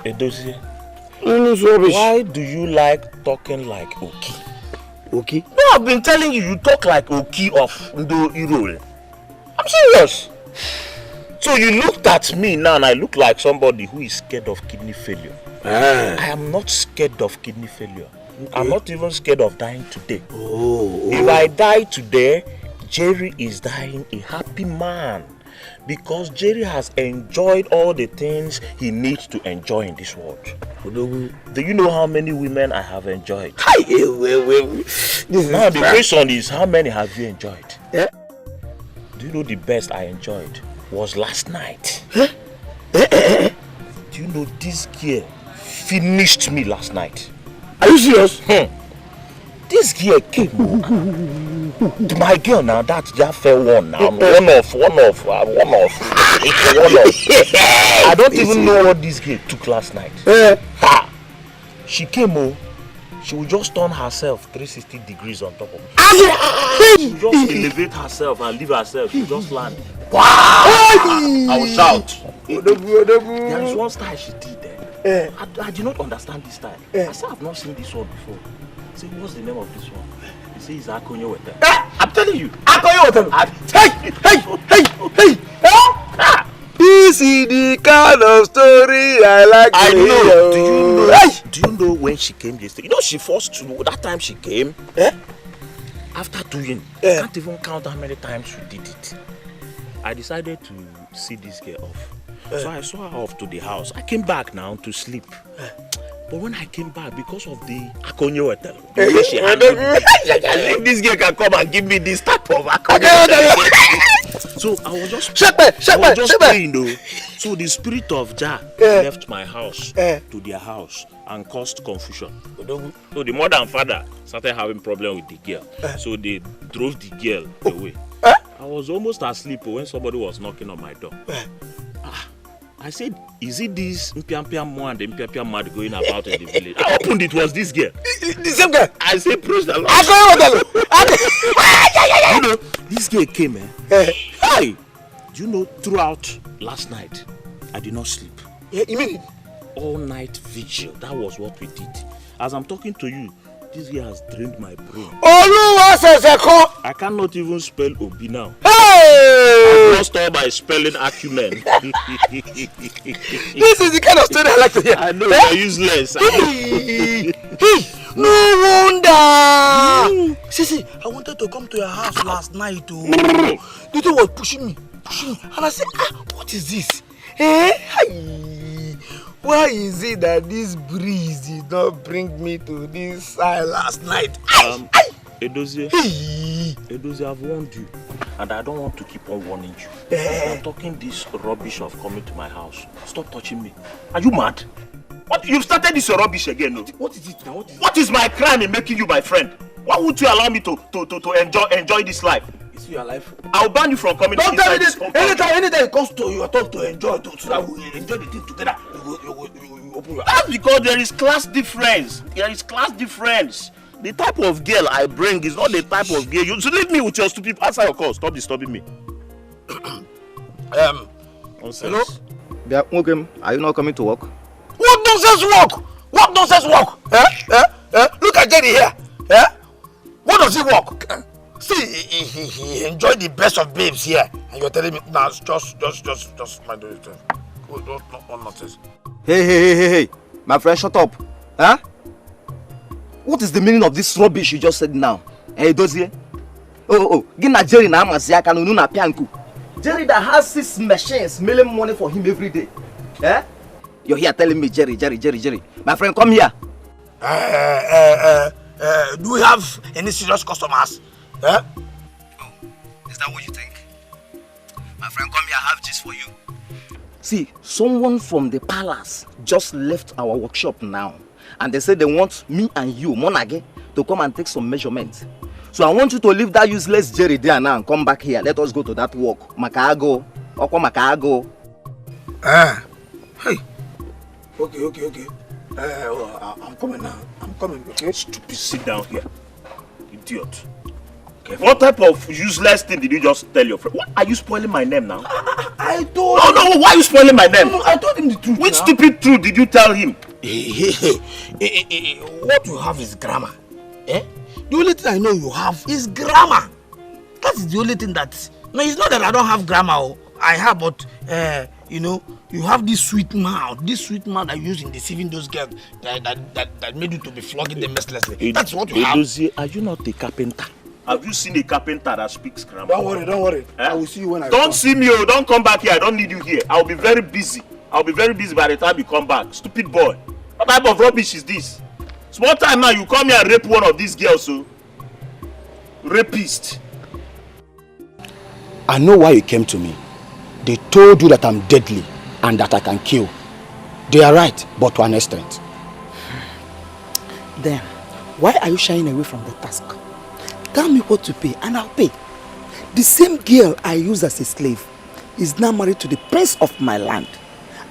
Edozie, Rubbish. why do you like talking like Oki? Oki? No, I've been telling you, you talk like Oki of Ndo Irole. I'm serious. So you looked at me now and I look like somebody who is scared of kidney failure. I am not scared of kidney failure. Okay. I'm not even scared of dying today. If I die today, Jerry is dying a happy man. Because Jerry has enjoyed all the things he needs to enjoy in this world. Do you know how many women I have enjoyed? Now the question is, how many have you enjoyed? Yeah. Do you know the best I enjoyed was last night? Do you know this girl finished me last night? Are you serious? This girl came. My girl now, that's just fair one now. One off. I don't even know what this girl took last night. She came she would just turn herself 360 degrees on top of me. She would just elevate herself and leave herself. She would just land. Wow! I will shout. There is one style she did there. I did not understand this style. I said I've not seen this one before. I said, what's the name of this one? He said it's Akonye Water. I'm telling you. Akonye Water. Hey! This is the kind of story I like to hear. Do you know when she came yesterday? You know she forced to know that time she came. After doing, I can't even count how many times we did it. I decided to see this girl off. So I saw her off to the house. I came back now to sleep. But when I came back, because of the Akonye Water, the way she handled me, I think this girl can come and give me this type of Akonye Water. So I was just praying though. So the spirit of Jah left my house to their house and caused confusion. So the mother and father started having problem with the girl. So they drove the girl away. I was almost asleep when somebody was knocking on my door. I said, is it this Mpiampiam and the Mpiampiam mad going about in the village? I opened it, was this girl. The same girl? I said, praise the Lord. You know, this girl came, Hi! Do you know, throughout last night, I did not sleep. You mean? All night vigil, that was what we did. As I'm talking to you, this girl has drained my brain. I cannot even spell Obi now. I've lost all my spelling acumen. This is the kind of story I like to hear. I know, you're useless. No wonder. See, I wanted to come to your house last night. The thing was pushing me. And I said, what is this? Why is it that this breeze did not bring me to this side last night? Edozie, I've warned you, and I don't want to keep on warning you. You're talking this rubbish of coming to my house. Stop touching me. Are you mad? What? You've started this rubbish again, no? What is it now? What is my crime in making you my friend? Why would you allow me to enjoy this life? Is it your life? I'll ban you from coming. Don't tell me this. Anytime it comes to you, talk to enjoy, so that we enjoy the thing together. You open your. That's because there is class difference. The type of girl I bring is not the type of girl. You leave me with your stupid answer your call. Stop disturbing me. Nonsense. Hello? Are you not coming to work? What nonsense work? Look at Jerry here. What does he work? See, he enjoyed the best of babes here. And you're telling me, nah, just mind your thing. Not nonsense. Hey. My friend, shut up. What is the meaning of this rubbish you just said now? Dozie? Gina Jerry na amaziaka no na pianku. Jerry that has 6 machines making money for him every day. You're here telling me Jerry. My friend, come here. Do we have any serious customers? Is that what you think? My friend, come here, I have this for you. See, someone from the palace just left our workshop now. And they said they want me and you, Monage, to come and take some measurements. So I want you to leave that useless Jerry there now and come back here. Let us go to that work. Makago. Makago. Hey. Okay. I'm coming now. Okay? Stupid, sit down here. Idiot. Okay. What type of useless thing did you just tell your friend? What are you spoiling my name now? I told him. No, why are you spoiling my name? No, I told him the truth. Which stupid truth did you tell him? What you have is grammar. The only thing I know you have is grammar. That is the only thing that... No, it's not that I don't have grammar. I have, but you know, you have this sweet mouth that you use in deceiving those girls that made you to be flogging them mercilessly. That's what you have. Are you not a carpenter? Have you seen a carpenter that speaks grammar? Don't worry. Eh? I will see you when I Don't come. see me, oh, don't come back here. I don't need you here. I'll be very busy. I'll be very busy by the time you come back. Stupid boy. What type of rubbish is this? Small time now, you come here and rape one of these girls, so. Rapist. I know why you came to me. They told you that I'm deadly and that I can kill. They are right, but to an extent. Then, why are you shying away from the task? Tell me what to pay and I'll pay. The same girl I used as a slave is now married to the prince of my land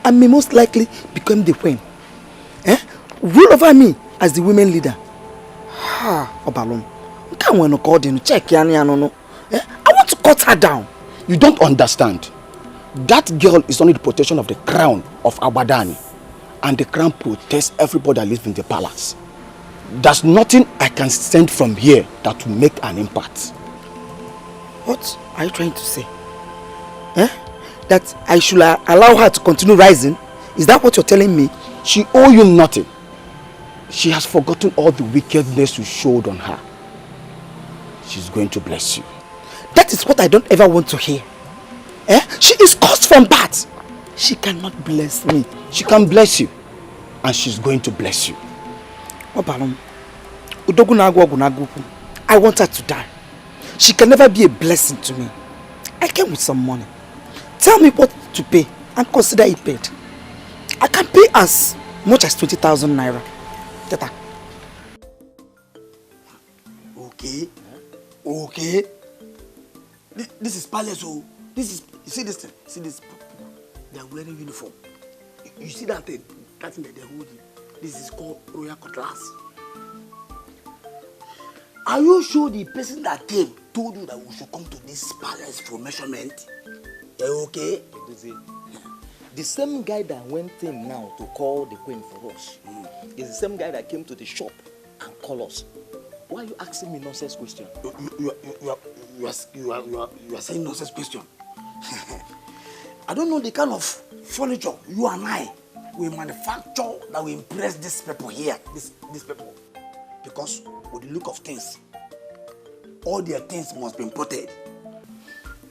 and may most likely become the queen. Rule over me as the women leader. Obalom. I want to cut her down. You don't understand. That girl is under the protection of the crown of Abadani. And the crown protects everybody that lives in the palace. There's nothing I can send from here that will make an impact. What are you trying to say? That I should allow her to continue rising? Is that what you're telling me? She owes you nothing. She has forgotten all the wickedness you showed on her. She's going to bless you. That is what I don't ever want to hear. She is cursed from birth. She cannot bless me. She can bless you. And she's going to bless you. I want her to die. She can never be a blessing to me. I came with some money. Tell me what to pay and consider it paid. I can pay as much as 20,000 naira. Teta. Okay. This is palace, oh. This is, you see this thing? See this? They are wearing uniform. You see that thing? That thing that they're holding? This is called royal cutlass. Are you sure the person that came told you that we should come to this palace for measurement? Are you okay? The same guy that went in now to call the queen for us is the same guy that came to the shop and called us. Why are you asking me nonsense question? You are saying nonsense question. I don't know the kind of furniture you and I will manufacture that will impress these people here. These people. Because with the look of things, all their things must be imported.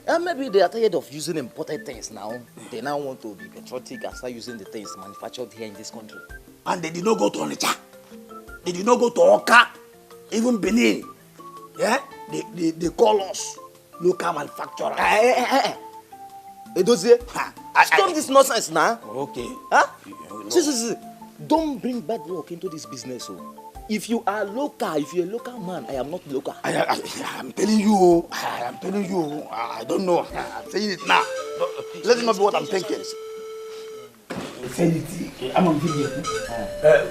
And maybe they are tired of using imported things now. They now want to be patriotic and start using the things manufactured here in this country. And they did not go to Onitsha. They did not go to Oka. Even Benin. Yeah? They call us local manufacturers. Edozie, stop this nonsense now. Okay. Huh? See. Don't bring bad luck into this business. Oh. If you are local, if you're a local man, I am not local. I'm telling you. I don't know. I'm saying it now. Let it not be what I'm thinking. I'm on video.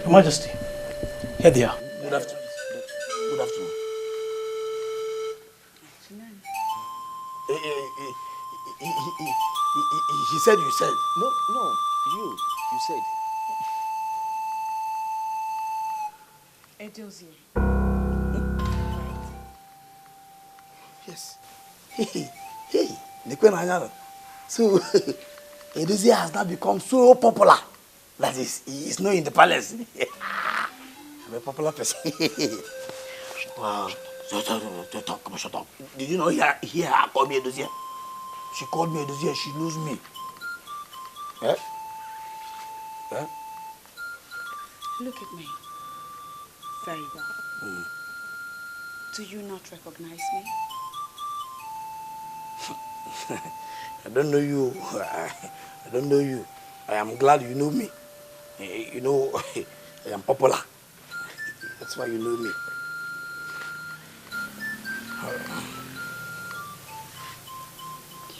Your Majesty, here they are. Good afternoon. Good afternoon. He said you said. No, you said. Edozie. Yes. Hey, the Queen Anyano. So, Edozie has now become so popular that he is known in the palace. I'm a popular person. Wow. Shut up. Did you know here her call me Edozie? She called me Edozie, she knows me. Eh? Look at me. Very well. Do you not recognize me? I don't know you. I don't know you. I am glad you know me. You know, I am popular. That's why you know me.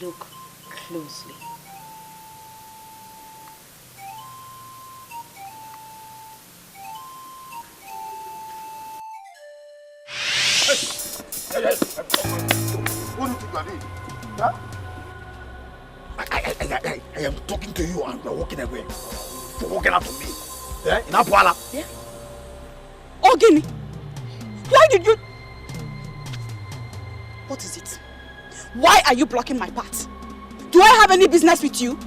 Look closely. What do you think you are doing? Huh? I am talking to you and you are walking away. You're walking out to me. Yeah? In Apuala. Yeah? Ogini! Why did you... What is it? Why are you blocking my path? Do I have any business with you? You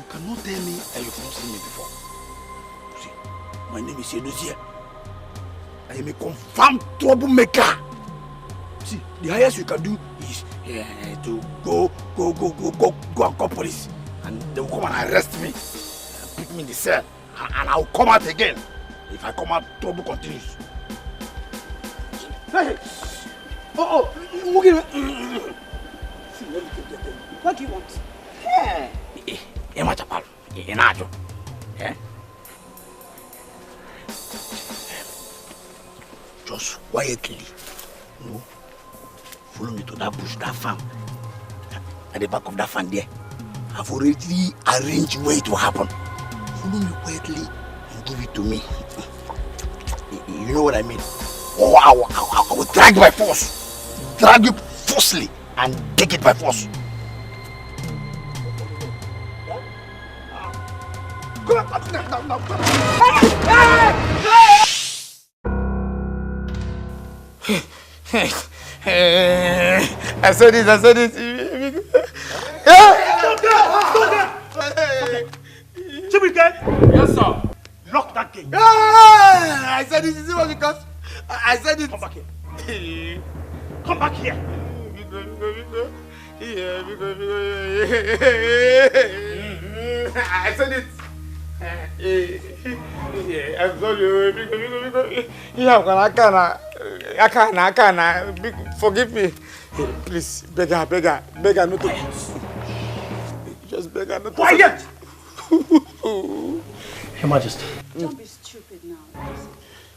cannot tell me that you've not seen me before. See, my name is Edozie. I am a confirmed troublemaker. See, the highest you can do is to go and call police. And they will come and arrest me. And put me in the cell. And I will come out again. If I come out, trouble continues. Hey! Oh, look at me. What do you want? Hey! Just quietly, no. Follow me to that bush, that farm. At the back of that farm there. I've already arranged where it will happen. Follow me quietly and give it to me. You know what I mean? Oh, I will drag by force. Drag you forcefully and take it by force. I said it. Yes, sir. Lock that gate. I said this is what because I said it. Come back here. Come back here. I said it. I'm sorry. I can't. Forgive me. Please, beggar, not to. Just beggar, not to. Quiet! Your Majesty. Don't be stupid now.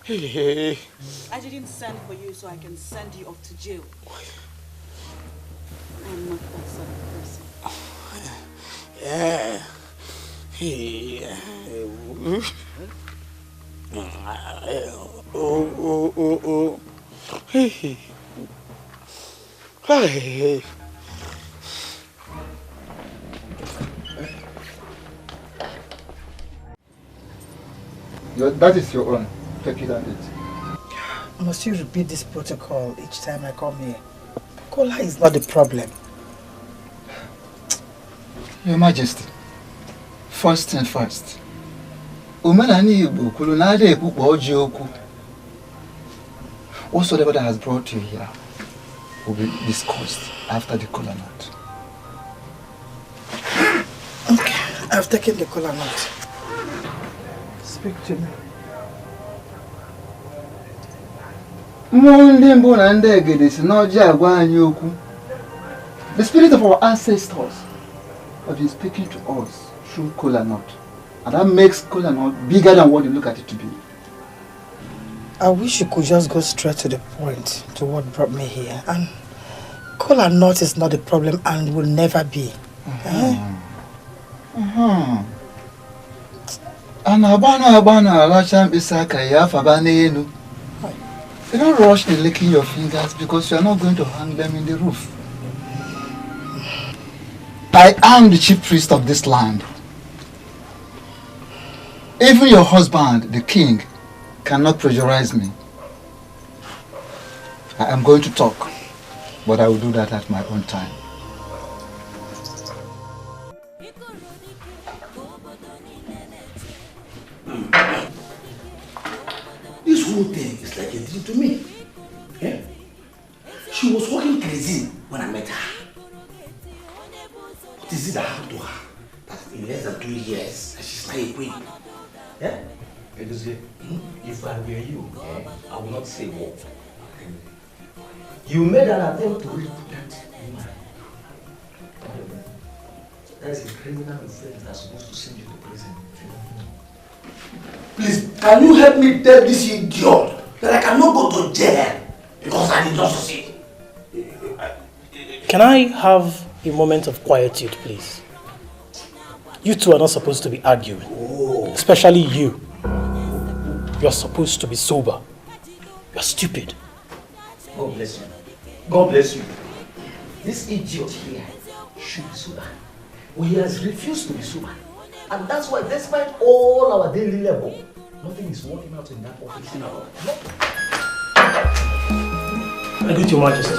Hey. I didn't send for you so I can send you off to jail. I'm not that sort of person. Yeah. Oh. Hey. That is your own. Take it and eat. Must you repeat this protocol each time I come here? Cola is not the problem. Your Majesty, first and first, whatsoever that has brought you here will be discussed after the kola nut. Okay, I've taken the kola nut. Speak to me. The spirit of our ancestors have been speaking to us through kola nut, and that makes kola nut bigger than what you look at it to be. I wish you could just go straight to the point, to what brought me here. And kola nut is not the problem and will never be. You don't rush in licking your fingers because you are not going to hang them in the roof. I am the chief priest of this land. Even your husband, the king, cannot pressurize me. I am going to talk, but I will do that at my own time. This whole thing is like a dream to me. Yeah? She was walking crazy when I met her. What is it that happened to her? That in less than 2 years, she's not a queen. Yeah? If I were you, I would not say more. You made an attempt to rape that woman. That is a criminal offense that's supposed to send you to prison. Please, can you help me tell this idiot that I cannot go to jail because I did not succeed? Can I have a moment of quietude, please? You two are not supposed to be arguing. Especially you. You're supposed to be sober. You're stupid. God bless you. God bless you. This idiot here should be sober. Well, he has refused to be sober. And that's why, despite all our daily labor, nothing is working out in that office now. I greet your Majesty.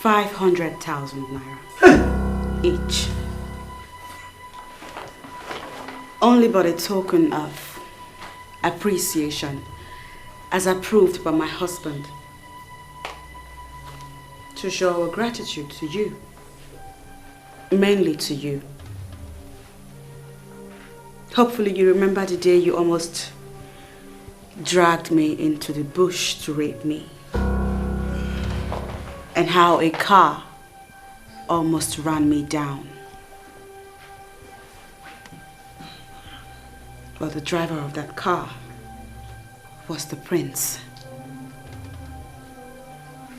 500,000 naira each. Only but a token of appreciation as approved by my husband to show our gratitude to you, mainly to you. Hopefully you remember the day you almost dragged me into the bush to rape me, and how a car almost ran me down. But the driver of that car was the prince.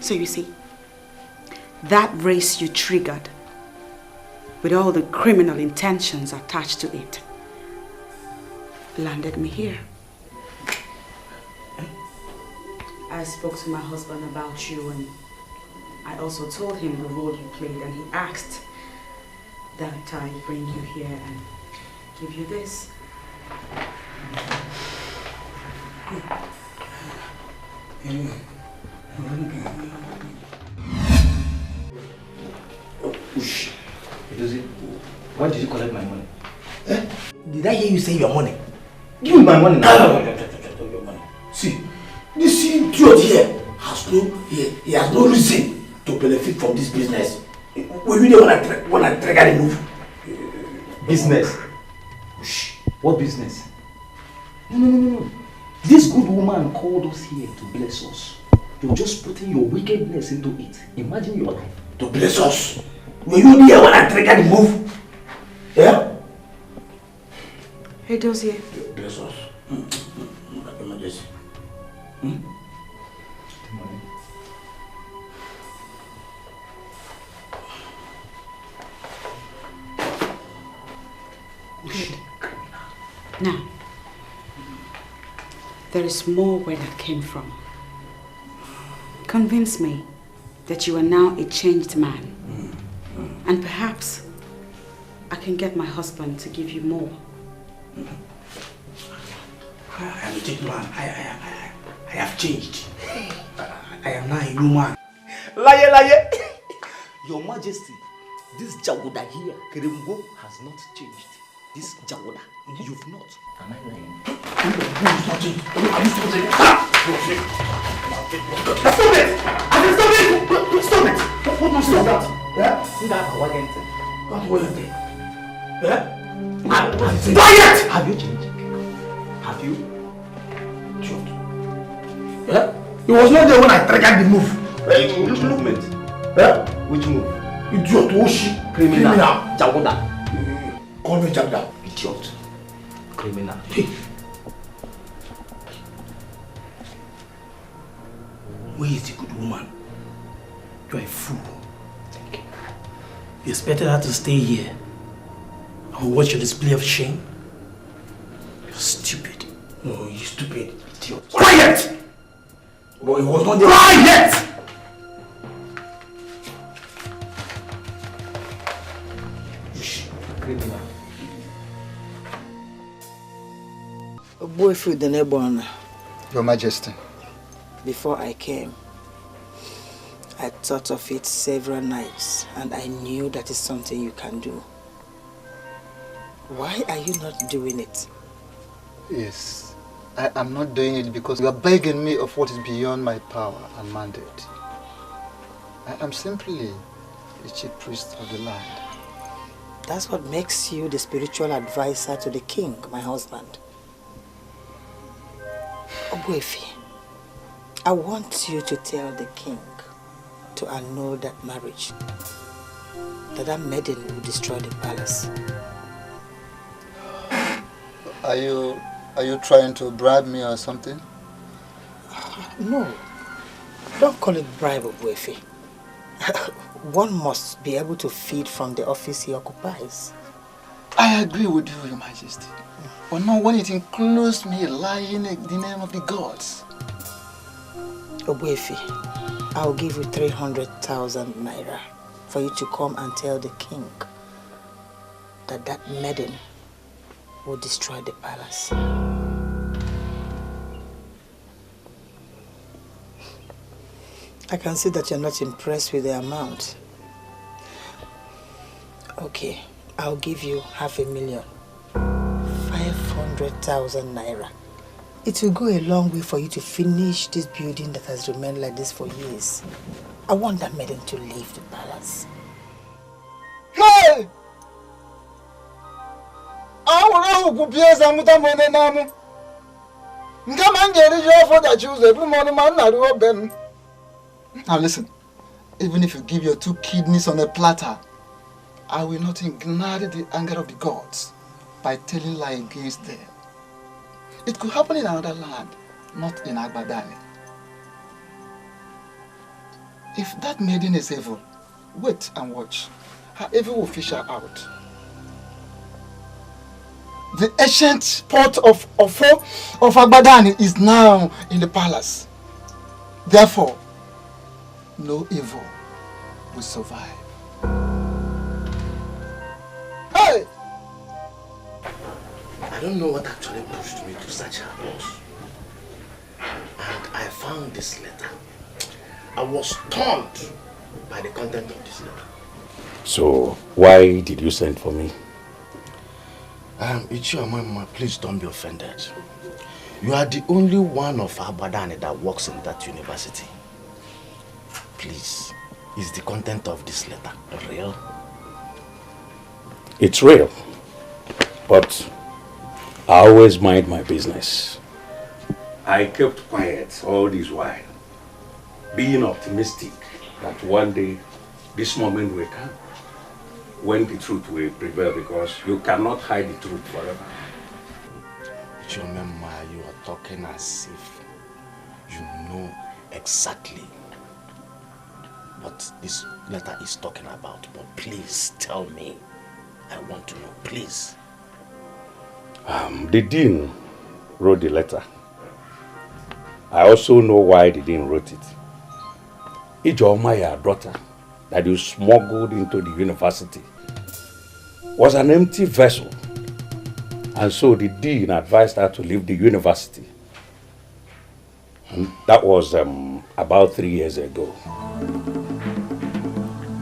So you see, that race you triggered with all the criminal intentions attached to it landed me here. I spoke to my husband about you, and I also told him the role you played, and he asked that I bring you here and give you this. Ush. Why did you collect my money? Eh? Did I hear you say your money? Give me my money now. Your money. See, this idiot here he has no reason to benefit from this business. We really want to trigger the move. Business? Ush. What business? No. This good woman called us here to bless us. You're just putting your wickedness into it. Imagine your life. To bless us? Were you there when I triggered the move? Yeah? Hey, Dozier. Bless us. Emergency. Good. Now, there is more where that came from. Convince me that you are now a changed man. And perhaps I can get my husband to give you more. I am a changed man. I have changed. I am now a new man. Liar! Your Majesty, this Jagoda here, Keremgo, has not changed. This Jagoda, you've not. Am I lying? You've not changed. Have you stopped it? Stop it! What must you that? Yeah? What was it? Yeah? Quiet! Have you changed? Have you? Yeah? It was not there when I triggered the move. Which movement? Yeah? Which move? Idiot, Oshi. Criminal. Jagoda. Call me Jagoda. Idiot. Criminal. Where is the good woman? You are a fool. Thank you. You expected her to stay here and watch your display of shame? You're stupid. No, you're stupid. Idiot. Quiet! Well, it was not there. Quiet! Criminal. Boyfriend the neighbor. Your Majesty. Before I came, I thought of it several nights, and I knew that is something you can do. Why are you not doing it? Yes, I am not doing it because you are begging me of what is beyond my power and mandate. I am simply the chief priest of the land. That's what makes you the spiritual advisor to the king, my husband. Nnabuife, I want you to tell the king to annul that marriage, that maiden will destroy the palace. Are you trying to bribe me or something? No, don't call it bribe, Nnabuife. One must be able to feed from the office he occupies. I agree with you, Your Majesty. But not when it includes me lying in the name of the gods. Nnabuife, I'll give you 300,000 naira for you to come and tell the king that maiden will destroy the palace. I can see that you're not impressed with the amount. Okay, I'll give you 500,000. 500,000 naira. It will go a long way for you to finish this building that has remained like this for years. I want that maiden to leave the palace. Hey! Now listen, even if you give your 2 kidneys on a platter, I will not ignite the anger of the gods by telling lie against them. It could happen in another land, not in Agbadani. If that maiden is evil, wait and watch. Her evil will fish her out. The ancient port of Agbadani is now in the palace. Therefore, no evil will survive. Hey! I don't know what actually pushed me to search her house. And I found this letter. I was stunned by the content of this letter. So, why did you send for me? Ichiomama, please don't be offended. You are the only one of Abadani that works in that university. Please, is the content of this letter real? It's real. But I always mind my business. I kept quiet all this while, being optimistic that one day this moment will come when the truth will prevail, because you cannot hide the truth forever. Chomema, you are talking as if you know exactly what this letter is talking about. But please tell me. I want to know, please. The dean wrote the letter. I also know why the dean wrote it. Ijeoma, your daughter, that you smuggled into the university, was an empty vessel. And so the dean advised her to leave the university. And that was about 3 years ago.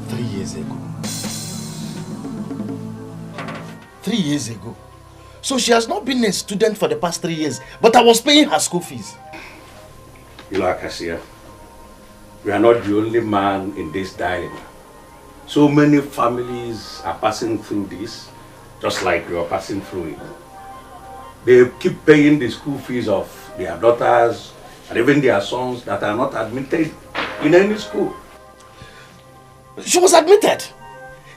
3 years ago? 3 years ago? So she has not been a student for the past 3 years, but I was paying her school fees. Ilakasia, we are not the only man in this dilemma. So many families are passing through this, just like you are passing through it. They keep paying the school fees of their daughters and even their sons that are not admitted in any school. She was admitted.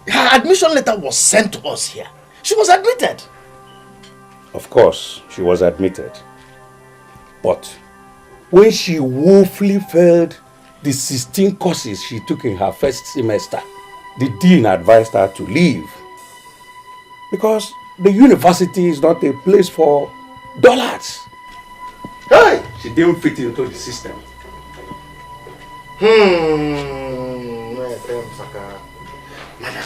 Her admission letter was sent to us here. She was admitted. Of course, she was admitted. But when she woefully failed the 16 courses she took in her first semester, the dean advised her to leave. Because the university is not a place for dullards. Hey! She didn't fit into the system. Madam,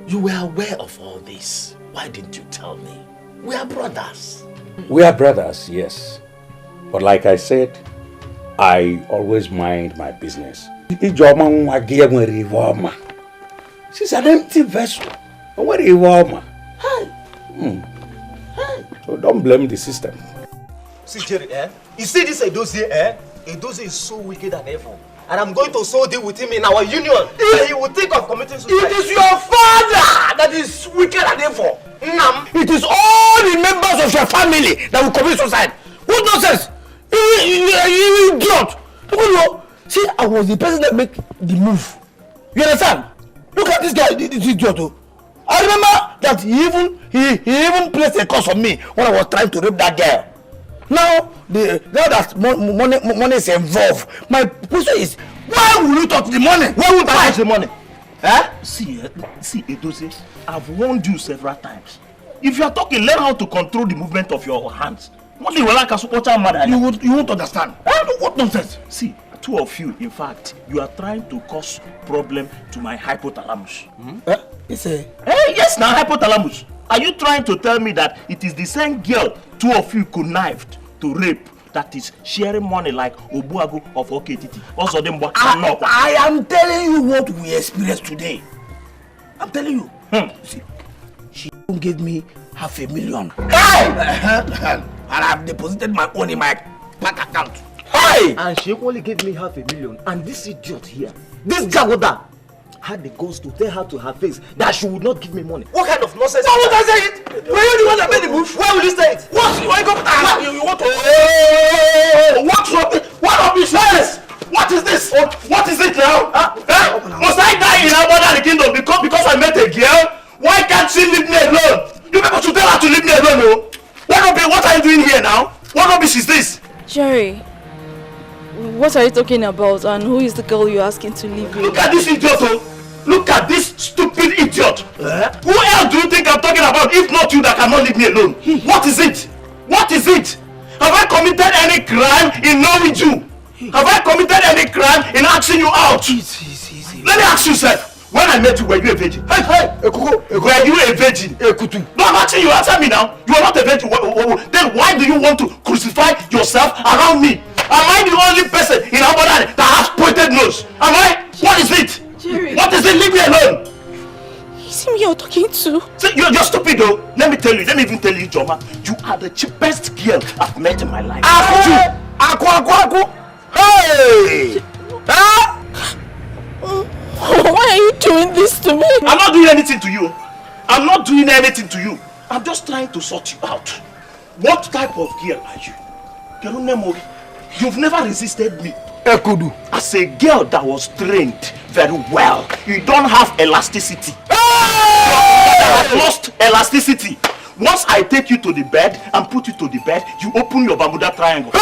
you were aware of all this. Why didn't you tell me? We are brothers. We are brothers, yes. But like I said, I always mind my business. She's an empty vessel. So don't blame the system. See, Jerry, you see this Edozie, Edozie is so wicked and evil. And I'm going to so deal with him in our union. And he will think of committing suicide. It is your father that is wicked and evil. It is all the members of your family that will commit suicide. What nonsense? You idiot! See, I was the person that made the move. You understand? Look at this guy, this idiot. I remember that he even placed a curse on me when I was trying to rape that girl. Now that money is involved, my question is, why will you touch the money? Why would I touch the money? See, Edozie, I've warned you several times. If you are talking, learn how to control the movement of your hands. You won't understand. What nonsense? See, two of you, in fact, you are trying to cause problem to my hypothalamus. Yes, now hypothalamus. Are you trying to tell me that it is the same girl two of you connived to rape that is sharing money like Obuagu of Oketiti. Also, I am telling you what we experienced today. I'm telling you. See, she gave me $500,000. And I've deposited my own in my bank account. Hey! And she only gave me $500,000. And this idiot here, this Jagoda, had the guts to tell her to her face that she would not give me money. What kind of nonsense? Why would I say it? Were you the one that made the move? Why will you say it? What? You want to? What rubbish is this? What is this? What is it now? Must I die in Abada the kingdom because I met a girl? Why can't she leave me alone? You people should tell her to leave me alone, no? What are you doing here now? What rubbish is this? Jerry, what are you talking about, and who is the girl you're asking to leave you? Look at this idiot, oh! Look at this stupid idiot! Who else do you think I'm talking about if not you that cannot leave me alone? What is it? What is it? Have I committed any crime in knowing you? Have I committed any crime in asking you out? Let me ask you, sir. When I met you, were you a virgin? Hey, were you a virgin? No, I'm asking you, answer me now. You are not a virgin. Then why do you want to crucify yourself around me? Am I the only person in Abada that has pointed nose? Am I? What is it? Jerry. What is it? Leave me alone. Is him you're talking to? See, you're stupid though. Let me even tell you, Joma, you are the cheapest girl I've met in my life. Aku. Hey! Huh? Why are you doing this to me? I'm not doing anything to you. I'm not doing anything to you. I'm just trying to sort you out. What type of girl are you? You've never resisted me. As a girl that was trained very well, you don't have elasticity. You have lost elasticity. Once I take you to the bed and put you to the bed, you open your Bermuda triangle.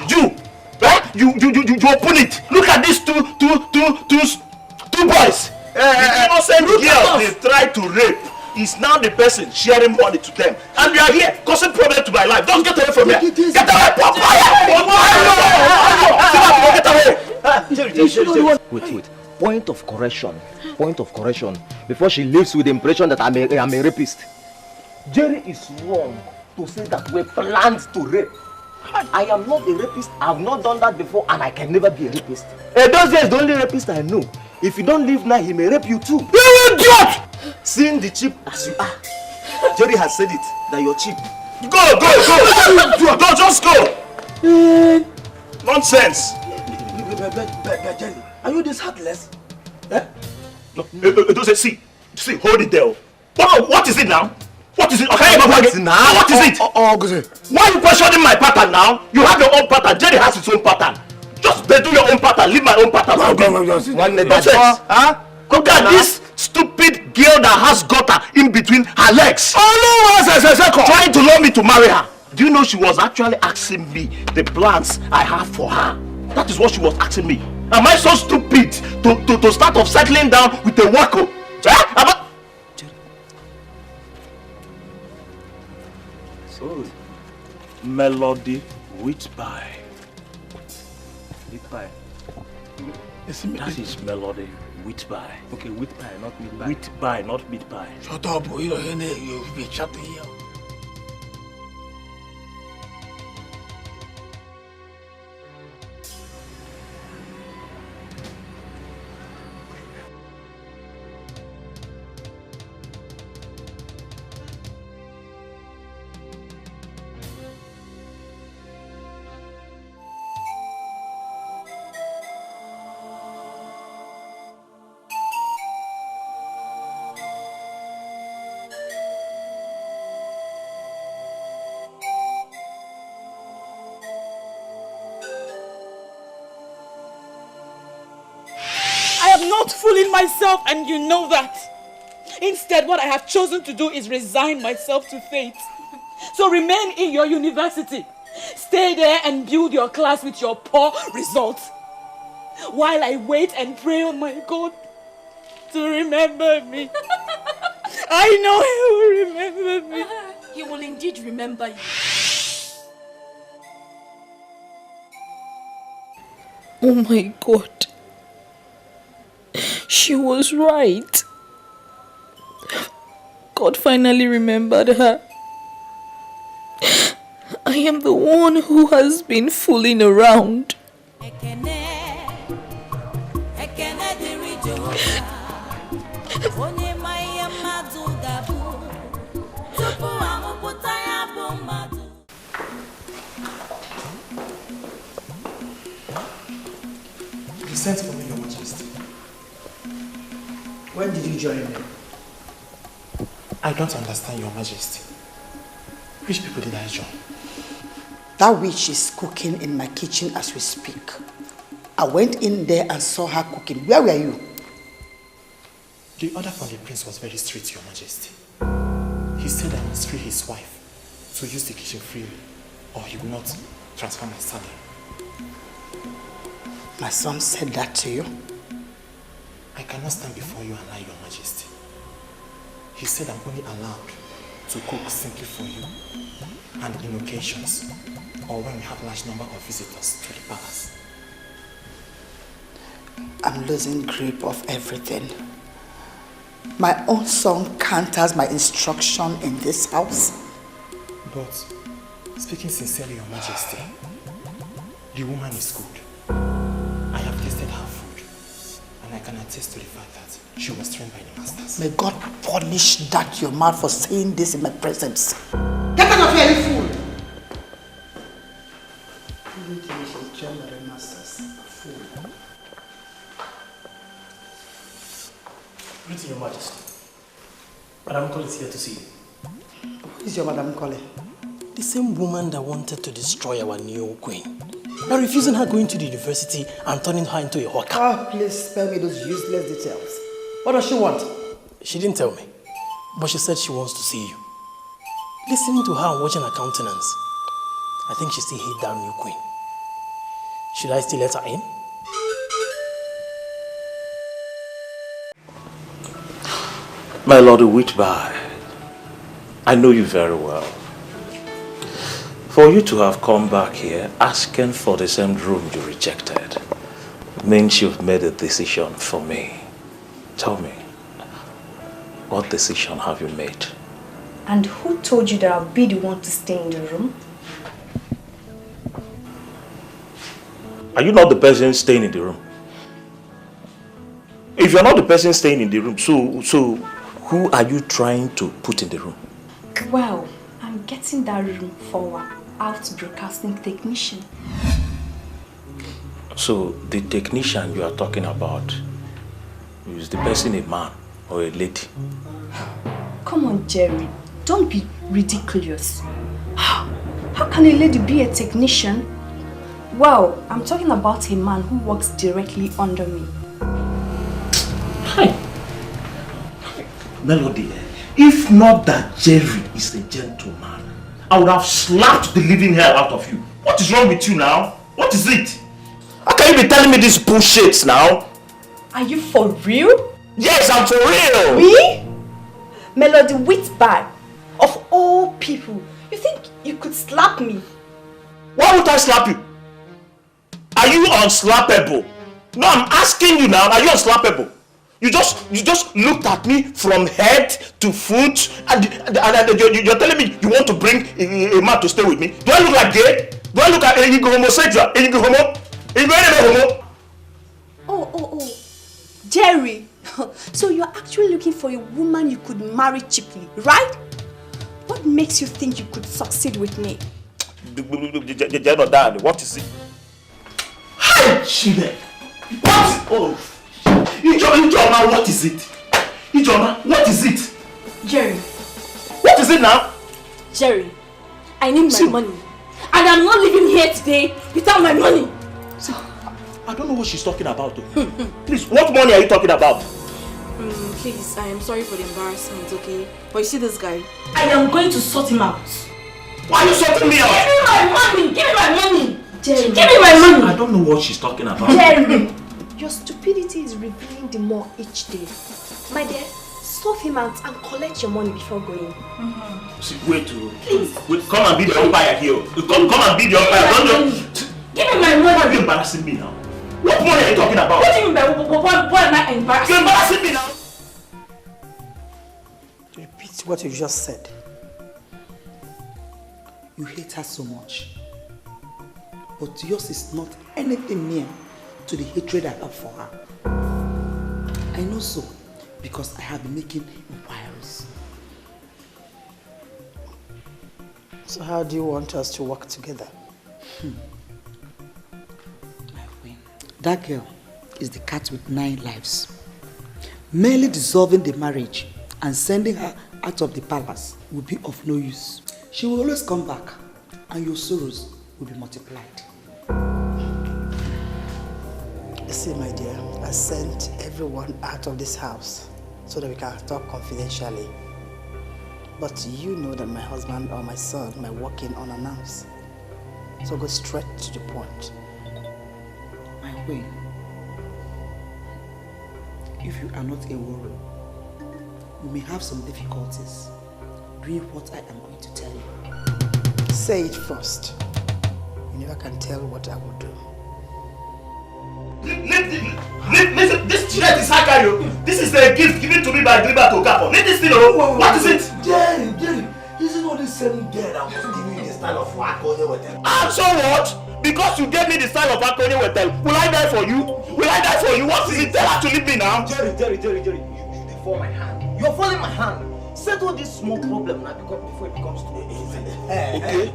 You open it. Look at these two boys. The innocent girl they tried to rape is now the person sharing money to them. And you are here causing problem to my life. Don't get away from here. Get away, Papa! Wait. Point of correction. Before she leaves with the impression that I'm a rapist. Jerry is wrong to say that we planned to rape. I am not a rapist. I have not done that before, and I can never be a rapist. Those days, the only rapist I know. If you don't leave now, he may rape you too. You idiot! Seeing the cheap as you are, Jerry has said it that you're cheap. Go! Just go! Nonsense! Jerry, are you this heartless? See, hold it there. What is it now? What is it? Okay, what is it? Why are you questioning my pattern now? You have your own pattern. Jerry has his own pattern. Just do your own pattern. Leave my own pattern. Look at this stupid girl that has got her in between her legs. Trying to lure me to marry her. Do you know she was actually asking me the plans I have for her? That is what she was asking me. Am I so stupid to start off settling down with a wacko? So, Melody Whitby. Whitby. That is Melody Whitby. Okay, Whitby, not Whitby. Whitby, not Whitby. Shut up, you'll be chatting here. Not fooling myself, and you know that. Instead, what I have chosen to do is resign myself to fate. So remain in your university. Stay there and build your class with your poor results. While I wait and pray on my God to remember me. I know He will remember me. He will indeed remember you. Oh my God. She was right. God finally remembered her. I am the one who has been fooling around. You sent for me, Your Majesty. When did you join me? I don't understand, Your Majesty. Which people did I join? That witch is cooking in my kitchen as we speak. I went in there and saw her cooking. Where were you? The order from the prince was very strict, Your Majesty. He said I must free his wife to use the kitchen freely, or he will not transfer my salary. My son said that to you? I cannot stand before you and lie, Your Majesty. He said I'm only allowed to cook simply for you and in occasions, or when we have large number of visitors to the palace. I'm losing grip of everything. My own son counters my instruction in this house. But, speaking sincerely, Your Majesty, the woman is good. I have tasted her food, and I can attest to the fact that she was trained by the masters. May God punish that your mouth for saying this in my presence. Get out of here, you fool! She's trained by the masters. Fool. Greeting, Your Majesty. Madam Cole is here to see you. Who is your Madam Cole? The same woman that wanted to destroy our new queen. By refusing her going to the university and turning her into a hawker. Oh, please spare me those useless details. What does she want? She didn't tell me, but she said she wants to see you. Listening to her and watching her countenance, I think she still hates that new queen. Should I still let her in? My Lord Whitby, I know you very well. For you to have come back here asking for the same room you rejected means you've made a decision for me. Tell me, what decision have you made? And who told you that I'll be the one to stay in the room? Are you not the person staying in the room? If you're not the person staying in the room, so who are you trying to put in the room? Well, I'm getting that room for an out broadcasting technician. So the technician you are talking about, is the person a man or a lady? Come on, Jerry. Don't be ridiculous. How can a lady be a technician? Well, I'm talking about a man who works directly under me. Hi. Melody, if not that Jerry is a gentleman, I would have slapped the living hell out of you. What is wrong with you now? What is it? How can you be telling me these bullshits now? Are you for real? Yes, I'm for real! Me? Melody Whitby, of all people, you think you could slap me? Why would I slap you? Are you unslappable? No, I'm asking you now, are you unslappable? You just looked at me from head to foot and you're telling me you want to bring a man to stay with me. Do I look like gay? Do I look like a homosexual? A homo? Oh. Jerry, so you're actually looking for a woman you could marry cheaply, right? What makes you think you could succeed with me? What is it? Hi, Chile. What? Oh. Ijoma, what is it? Ijoma, what is it? Jerry. What is it now? Jerry, I need my money. And I'm not leaving here today without my money. See, I don't know what she's talking about. Please, what money are you talking about? Please, I am sorry for the embarrassment, okay? But you see this guy? I am going to sort him out. Why are you sorting me out? Give me my money! Give me my money! Jerry, give me my money! I don't know what she's talking about. Jerry! Your stupidity is revealing the more each day. My dear, sort him out and collect your money before going. See, wait, come and be the umpire here. Come and be the umpire. Give me my money! Why are you embarrassing me now? What money are you talking about? What do you mean by what am I embarrassing? You're embarrassing me now! Repeat what you just said. You hate her so much. But yours is not anything near to the hatred I have for her. I know so because I have been making inquiries. So how do you want us to work together? My queen, that girl is the cat with 9 lives. Merely dissolving the marriage and sending her out of the palace will be of no use. She will always come back and your sorrows will be multiplied. You see, my dear, I sent everyone out of this house so that we can talk confidentially. But you know that my husband or my son might walk in unannounced. So go straight to the point. My queen, if you are not a warrior, you may have some difficulties doing what I am going to tell you. Say it first. You never can tell what I will do. Listen, this shirt is Hakayo. This is the gift given to me by Gliba to Kapo. Let this thing know. What is it? Jerry, isn't all this same girl that was giving you the style of Akonye Wetel? And so what? Because you gave me the style of Akonye Wetel, will I die for you? Will I die for you? What is it? Tell her to leave me now. Jerry, you fall my hand. You're falling my hand. Settle this small problem now before it becomes too easy. Okay?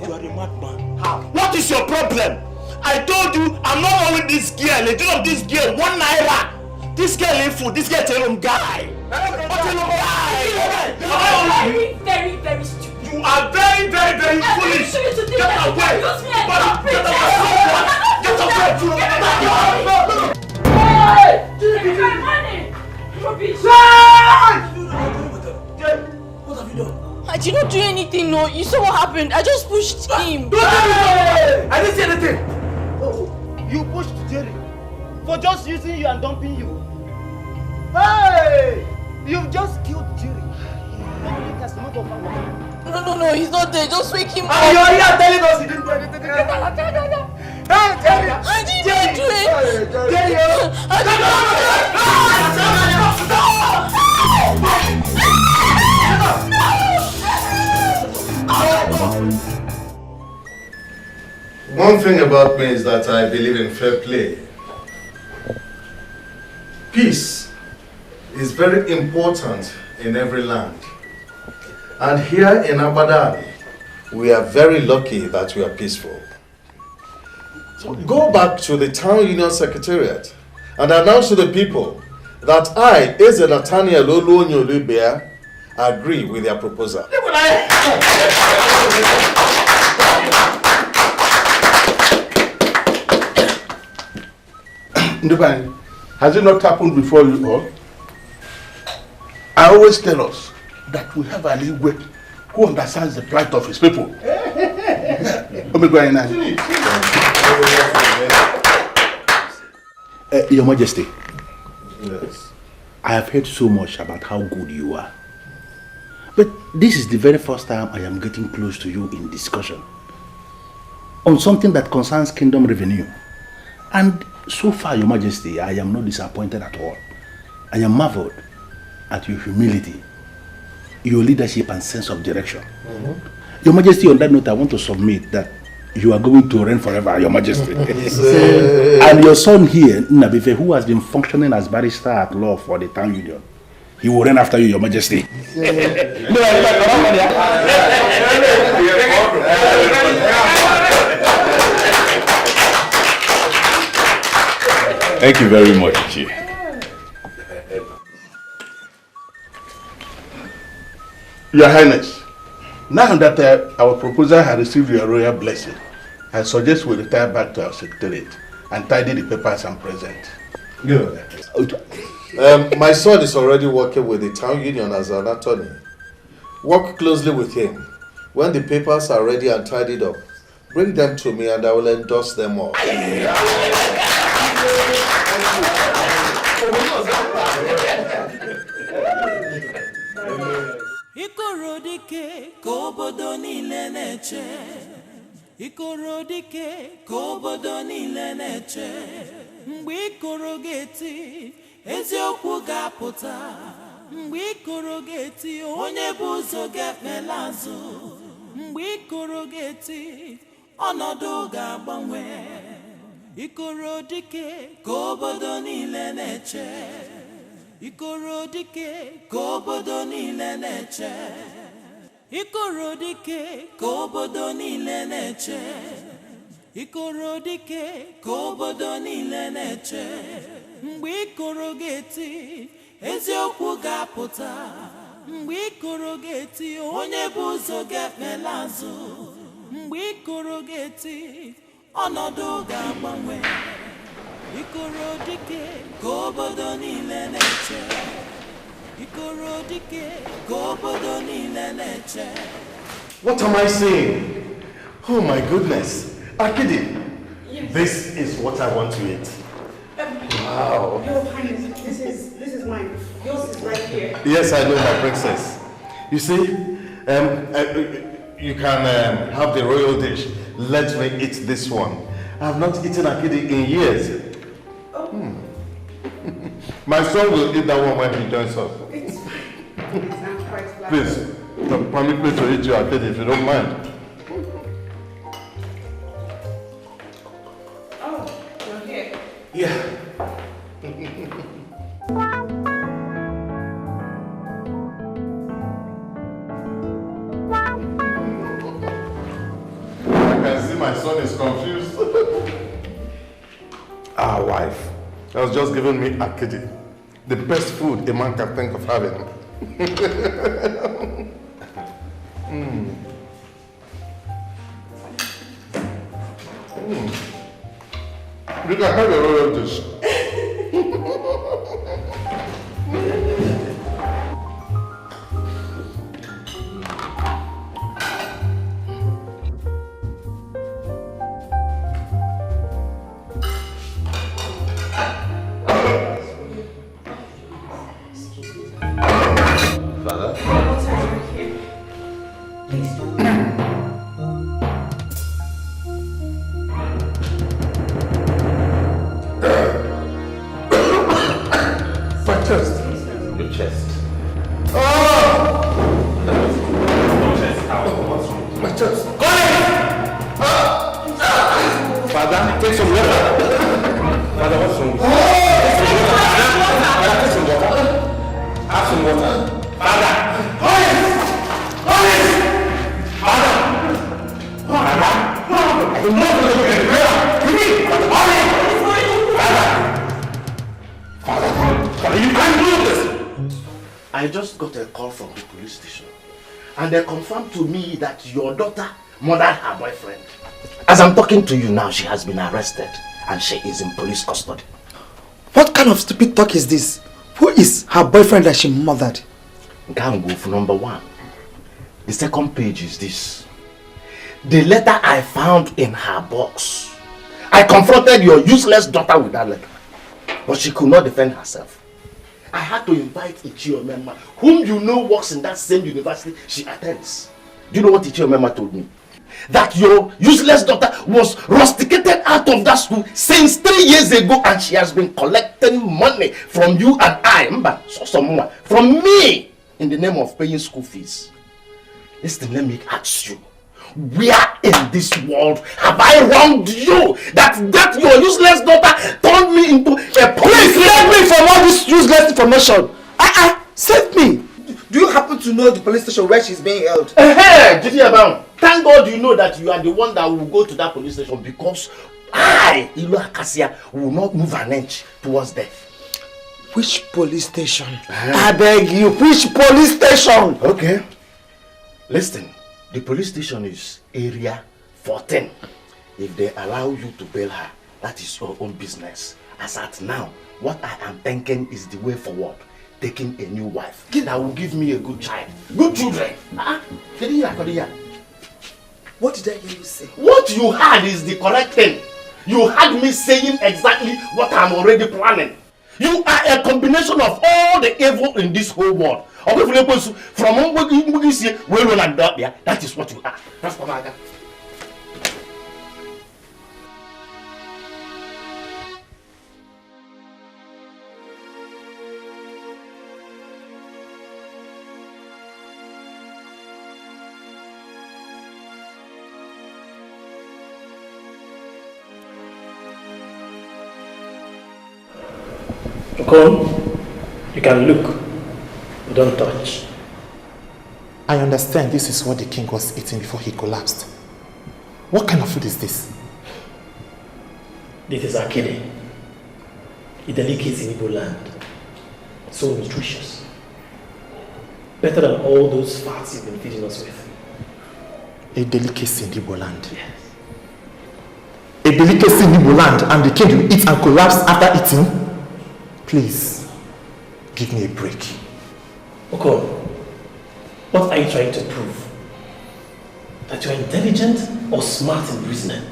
You are a madman. How? What is your problem? I told you I'm not owing this girl. A deal of this girl, 1 naira. This girl ain't food. This girl tell him guy. What tell him guy? Very, very stupid. You are very, very, very foolish. Get away. Get away. Take my money. Rubbish. What have you done? I did not do anything, no. You saw what happened. I just pushed him. I didn't see anything. You pushed Jerry for just using you and dumping you. Hey! You've just killed Jerry. No, he's not there. Just wake him up. And you're here telling us he didn't do anything. Hey, Jerry! I didn't do it. Jerry! One thing about me is that I believe in fair play. Peace is very important in every land. And here in Abadan, we are very lucky that we are peaceful. So go back to the town union secretariat and announce to the people that I, Eze Nathaniel Olonyolibea, agree with their proposal. Nnabuife, has it not happened before you all? I always tell us that we have an Igwe who understands the plight of his people. Your Majesty. Yes. I have heard so much about how good you are. But this is the very first time I am getting close to you in discussion on something that concerns kingdom revenue. And so far, Your Majesty, I am not disappointed at all. I am marveled at your humility, your leadership and sense of direction. Your Majesty, on that note, I want to submit that you are going to reign forever, Your Majesty. And your son here, Nnabuife, who has been functioning as barrister at law for the town union, he will reign after you, Your Majesty. Thank you very much, Chi. Your Highness, now that our proposal has received your royal blessing, I suggest we retire back to our secretariat and tidy the papers and present. Good. My son is already working with the town union as an attorney. Work closely with him. When the papers are ready and tidied up, bring them to me and I will endorse them all. Ikorodike kobodo niile na-eche. Ikorodike kobodo niile na-eche. Mgbe ikoro ga-eti eziokwu ga-apụta. Mgbe ikoro ga-eti onye bụ ụzọ ga-ekpela azụ. mgbe ikoro ga-eti ọnọdụ ga-agbanwe ikoro dike ka obodo niile na-eche ikoro dike ka obodo niile na-eche ikoro dike ka obodo niile na-eche ikoro dike ka obodo niile na-eche mgbe ikoro ga-eti eziokwu ga-apụta mgbe ikoro ga-eti onye bụ ụzọ ga-ekpela azụ mgbe ikoro ga-eti ọnọdụ ga-agbanwe ikoro dike ka obodo niile na-eche ikoro dike ka obodo niile na-eche. What am I saying? Oh my goodness. Akidi, yes. This is what I want to eat. Wow. Your Highness, this is mine. Yours is right here. Yes, I know, my princess. You see, you can have the royal dish. Let me eat this one. I have not eaten akidi in years. Oh. My son will eat that one when he joins us. It's fine. I'm quite glad. Please, permit me to eat your akidi if you don't mind. Oh, you're here. Yeah. My son is confused. Our wife has just given me akidi, the best food a man can think of having. You can have a royal dish. I just got a call from the police station and they confirmed to me that your daughter murdered her boyfriend. As I'm talking to you now, she has been arrested and she is in police custody. What kind of stupid talk is this? Who is her boyfriend that she murdered? Gangoof number 1. The second page is this. The letter I found in her box. I confronted your useless daughter with that letter, but she could not defend herself. I had to invite Ichiomema, whom you know works in that same university she attends. Do you know what Ichiomema told me? That your useless daughter was rusticated out of that school since 3 years ago and she has been collecting money from you and I, from me, in the name of paying school fees. Listen, let me ask you. Where in this world have I wronged you that your useless daughter turned me into a police? Please save me from all this useless information. Save me. Do you happen to know the police station where she's being held? Hey, thank God you know that you are the one that will go to that police station, because I, Ilu Akasia, will not move an inch towards death. Which police station? I beg you, which police station? Okay. Listen, the police station is area 14. If they allow you to bail her, that is your own business. As at now, what I am thinking is the way forward. Taking a new wife that will give me a good child. Good children. What did I hear you say? What you heard is the correct thing. You heard me saying exactly what I'm already planning. You are a combination of all the evil in this whole world. From that is what you are. That's what I got. Okon, you can look, don't touch. I understand this is what the king was eating before he collapsed. What kind of food is this? This is akide. It delicates in Igbo land. So nutritious. Better than all those fats you've been feeding us with. A delicacy in Igbo land? Yes. A delicacy in Igbo land and the king will eat and collapse after eating? Please, give me a break. Okon, what are you trying to prove? That you're intelligent or smart in reasoning?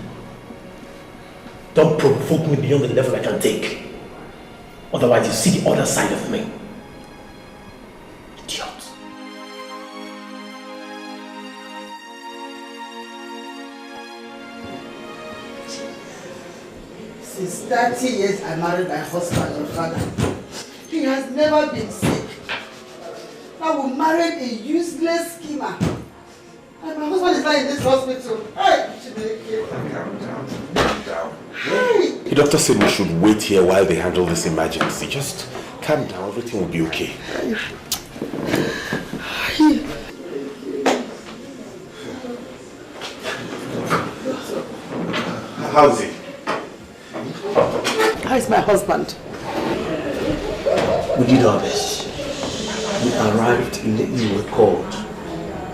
Don't provoke me beyond the level I can take. Otherwise you see the other side of me. Idiot. Since 30 years I married my husband and father. He has never been sick. Now we married a useless schemer. And my husband is lying in this hospital. Hey, Calm down. The doctor said we should wait here while they handle this emergency. Just calm down, everything will be okay. How's he? How is my husband? We did our best. We arrived immediately we were called.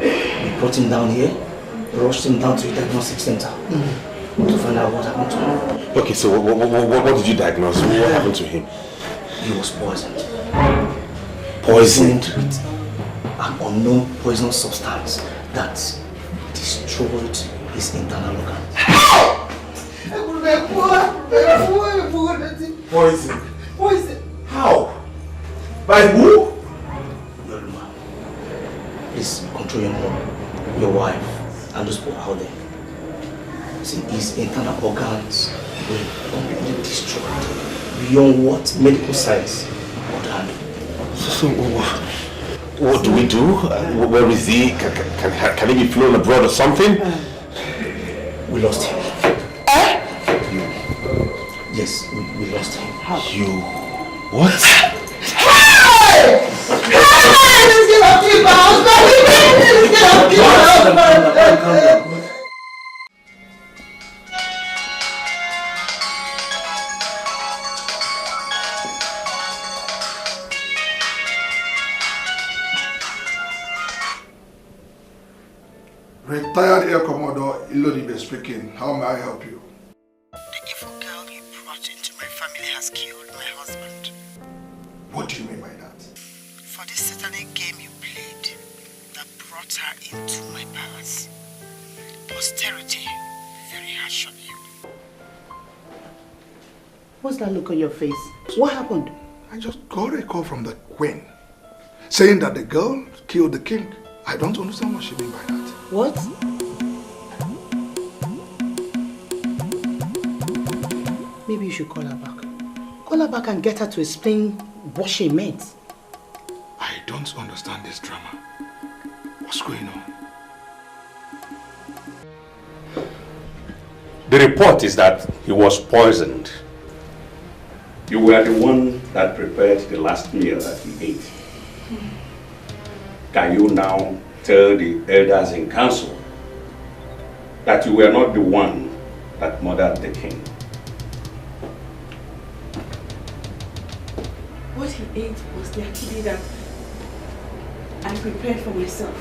We brought him down here, rushed him down to the diagnostic center to find out what happened to him. Okay, so what did you diagnose? What happened to him? He was poisoned. Poisoned? With an unknown poisonous substance that destroyed his internal organs. Poison? Poison? How? By who? Please control your mom, your wife, and those people out there. See, his internal organs were completely destroyed beyond what medical science could handle. So what do we do? Where is he? Can he be flown abroad or something? We lost him. Yes, we lost him. How? You... What? Hey! Let's get up to your house! Let's get up to your house! Retired Air Commodore Ilodibe speaking. How may I help you? The evil girl you brought into my family has killed my husband. What do you mean by that? For this satanic game you played that brought her into my palace. Posterity very harsh on you. What's that look on your face? What happened? I just got a call from the queen saying that the girl killed the king. I don't understand what she means by that. What? Maybe you should call her back. Call her back and get her to explain what she meant. I don't understand this drama. What's going on? The report is that he was poisoned. You were the one that prepared the last meal that he ate. Can you now tell the elders in council that you were not the one that murdered the king? What he ate was the akidi that I prepared for myself,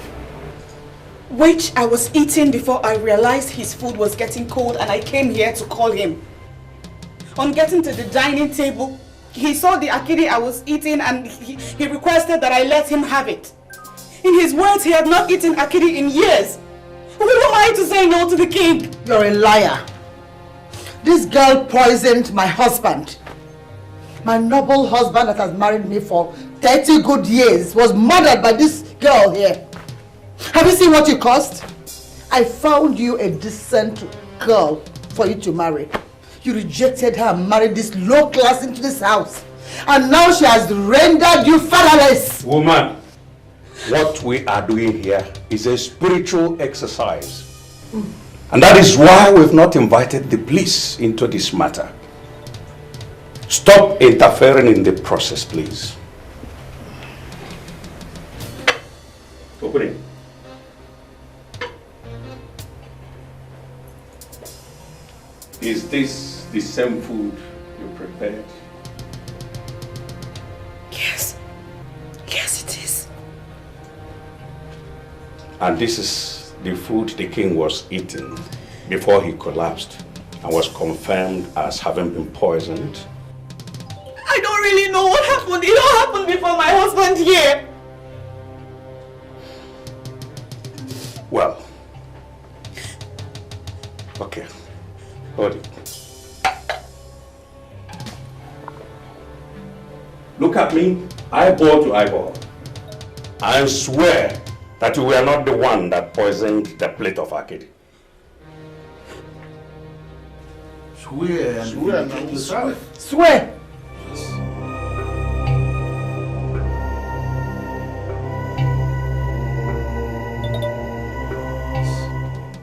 which I was eating before I realized his food was getting cold and I came here to call him. On getting to the dining table, he saw the akidi I was eating and he requested that I let him have it. In his words, he had not eaten akidi in years. Who am I to say no to the king? You're a liar. This girl poisoned my husband. My noble husband that has married me for 30 good years was murdered by this girl here. Have you seen what you cost? I found you a decent girl for you to marry. You rejected her and married this low class into this house. And now she has rendered you fatherless. Woman, what we are doing here is a spiritual exercise. And that is why we've not invited the police into this matter. Stop interfering in the process, please. Open it. Is this the same food you prepared? Yes. Yes, it is. And this is the food the king was eating before he collapsed and was confirmed as having been poisoned? I don't really know what happened. It all happened before my husband here. Well, okay, hold it. Look at me, eyeball to eyeball. I swear that you were not the one that poisoned the plate of Akedi. Swear and swear. Swear.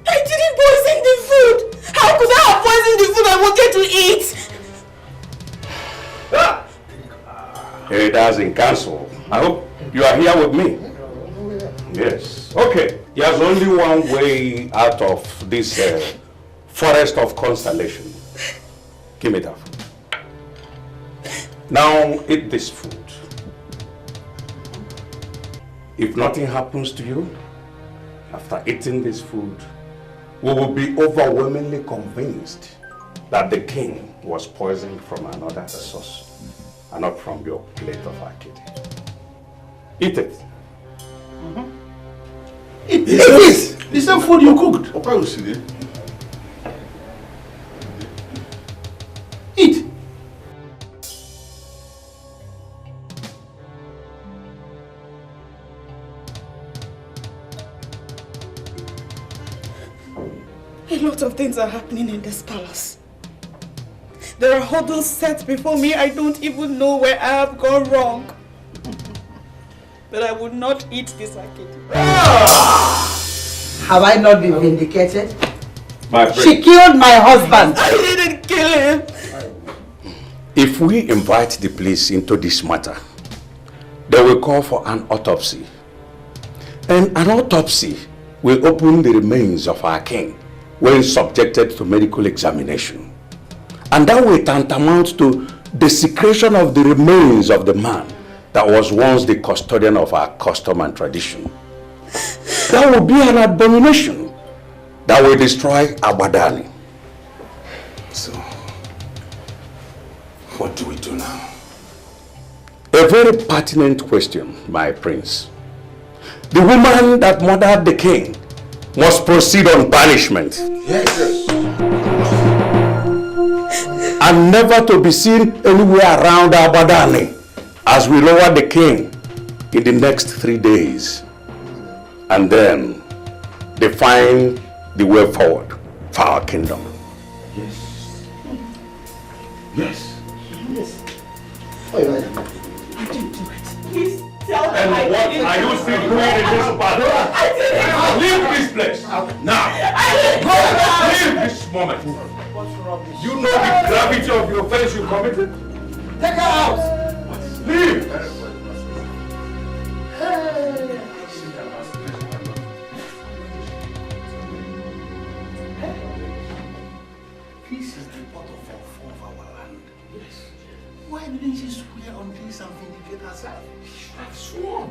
I didn't poison the food. How could I have poisoned the food I wanted to eat? It doesn't cancel. I hope you are here with me. Yes. Okay. There's only one way out of this forest of constellation. Give me that food. Now eat this food. If nothing happens to you, after eating this food, we will be overwhelmingly convinced that the king was poisoned from another source and not from your plate of Akedi. Eat it. Eat it! The same food you cooked. Eat. A lot of things are happening in this palace. There are hurdles set before me. I don't even know where I have gone wrong. But I would not eat this Akedi. Have I not been vindicated? My She killed my husband. I didn't kill him. If we invite the police into this matter, they will call for an autopsy. And an autopsy will open the remains of our king when subjected to medical examination. And that will tantamount to desecration of the remains of the man that was once the custodian of our custom and tradition. That will be an abomination that will destroy Abadani. So, what do we do now? A very pertinent question, my prince. The woman that murdered the king must proceed on banishment. Yes. And never to be seen anywhere around Abadani as we lower the king in the next 3 days. And then define the way forward for our kingdom. Yes. Yes. Yes. I didn't do it. Please tell them I what didn't are do you it. still doing in this battle? I didn't. Leave this place. Now. Leave this moment. You know the gravity of the offense you committed? Take her out. Leave. This is the bottom of our land. Yes. Why didn't she swear on this and vindicate herself? She should have sworn.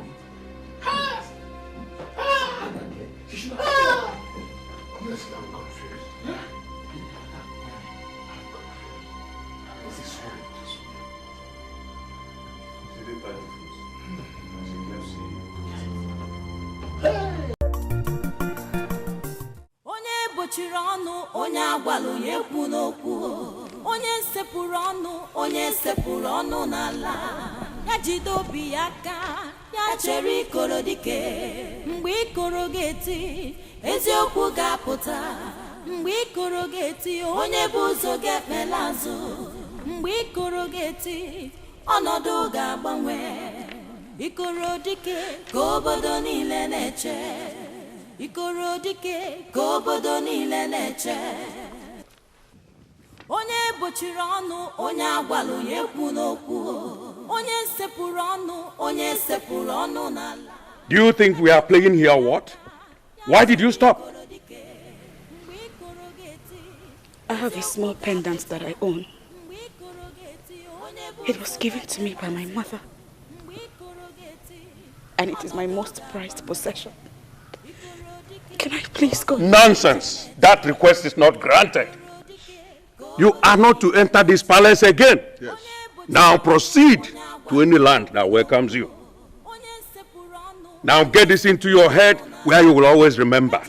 She should have. Honestly, I'm confused. This is swearing. Onye bochiri ọnụ onye agwalụ ya ekwu n'okwu, onye sepụrụ ọnụ onye sepụrụ ọnụ n'ala, ya jide obi ya aka ya chere ikoro dike. Mgbe ikoro ga-eti eziokwu ga-apụta, mgbe ikoro ga-eti onye bụ ụzọ ga-ekpela azụ, mgbe ikoro ga-eti ọnọdụ ga-agbanwe. Ikoro dike ka obodo niile na-eche, ikoro dike ka obodo niile na-eche. Do you think we are playing here or what? Why did you stop? I have a small pendant that I own. It was given to me by my mother. And it is my most prized possession. Can I please go? Nonsense! That request is not granted. You are not to enter this palace again. Yes. Now proceed to any land that welcomes you. Now get this into your head where you will always remember.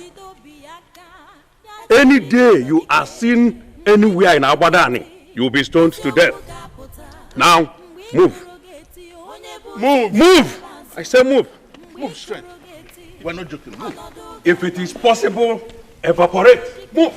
Any day you are seen anywhere in Abadani, you will be stoned to death. Now, move. Move! Move! I say move. Move straight. We're not joking. Move. If it is possible, evaporate. Move.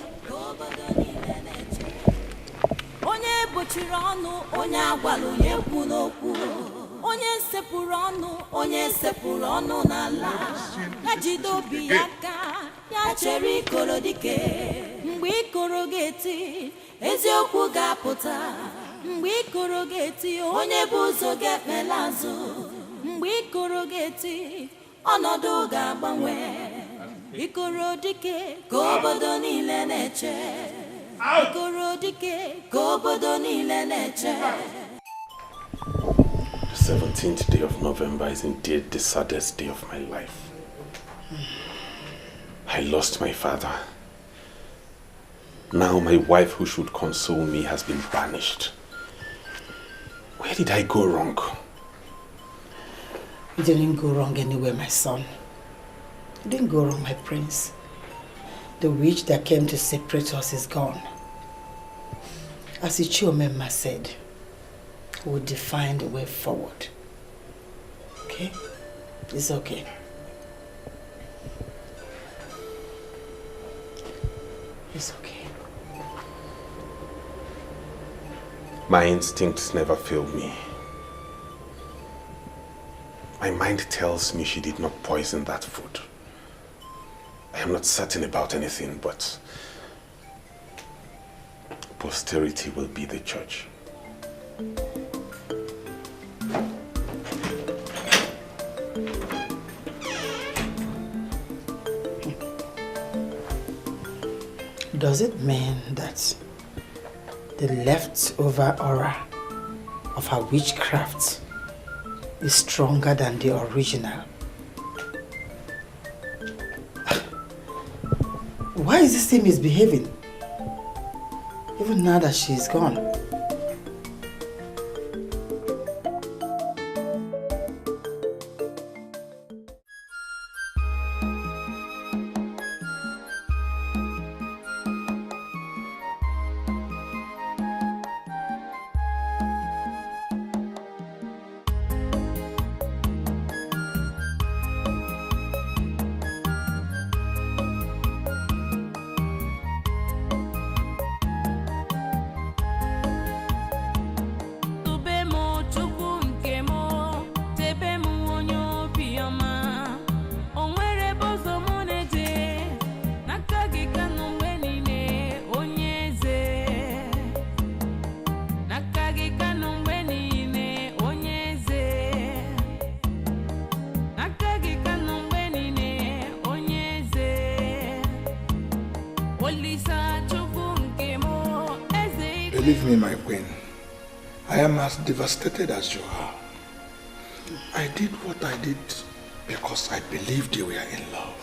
The 17th day of November is indeed the saddest day of my life. I lost my father. Now my wife who should console me has been banished. Where did I go wrong? You didn't go wrong anywhere, my son. You didn't go wrong, my prince. The witch that came to separate us is gone. As Ichiomema said, we'll define the way forward. Okay? It's okay. It's okay. My instincts never failed me. My mind tells me she did not poison that food. I am not certain about anything, but posterity will be the judge. Does it mean that the leftover aura of her witchcraft is stronger than the original? Why is this thing misbehaving? Even now that she's gone. Believe me, my queen, I am as devastated as you are. I did what I did because I believed you were in love.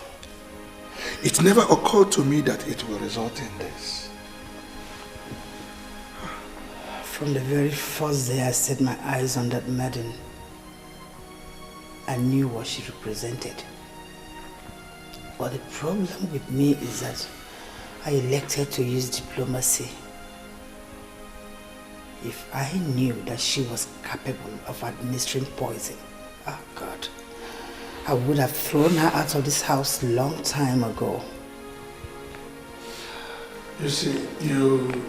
It never occurred to me that it will result in this. From the very first day I set my eyes on that maiden, I knew what she represented. But the problem with me is that I elected to use diplomacy. If I knew that she was capable of administering poison, oh God, I would have thrown her out of this house long time ago. You see, you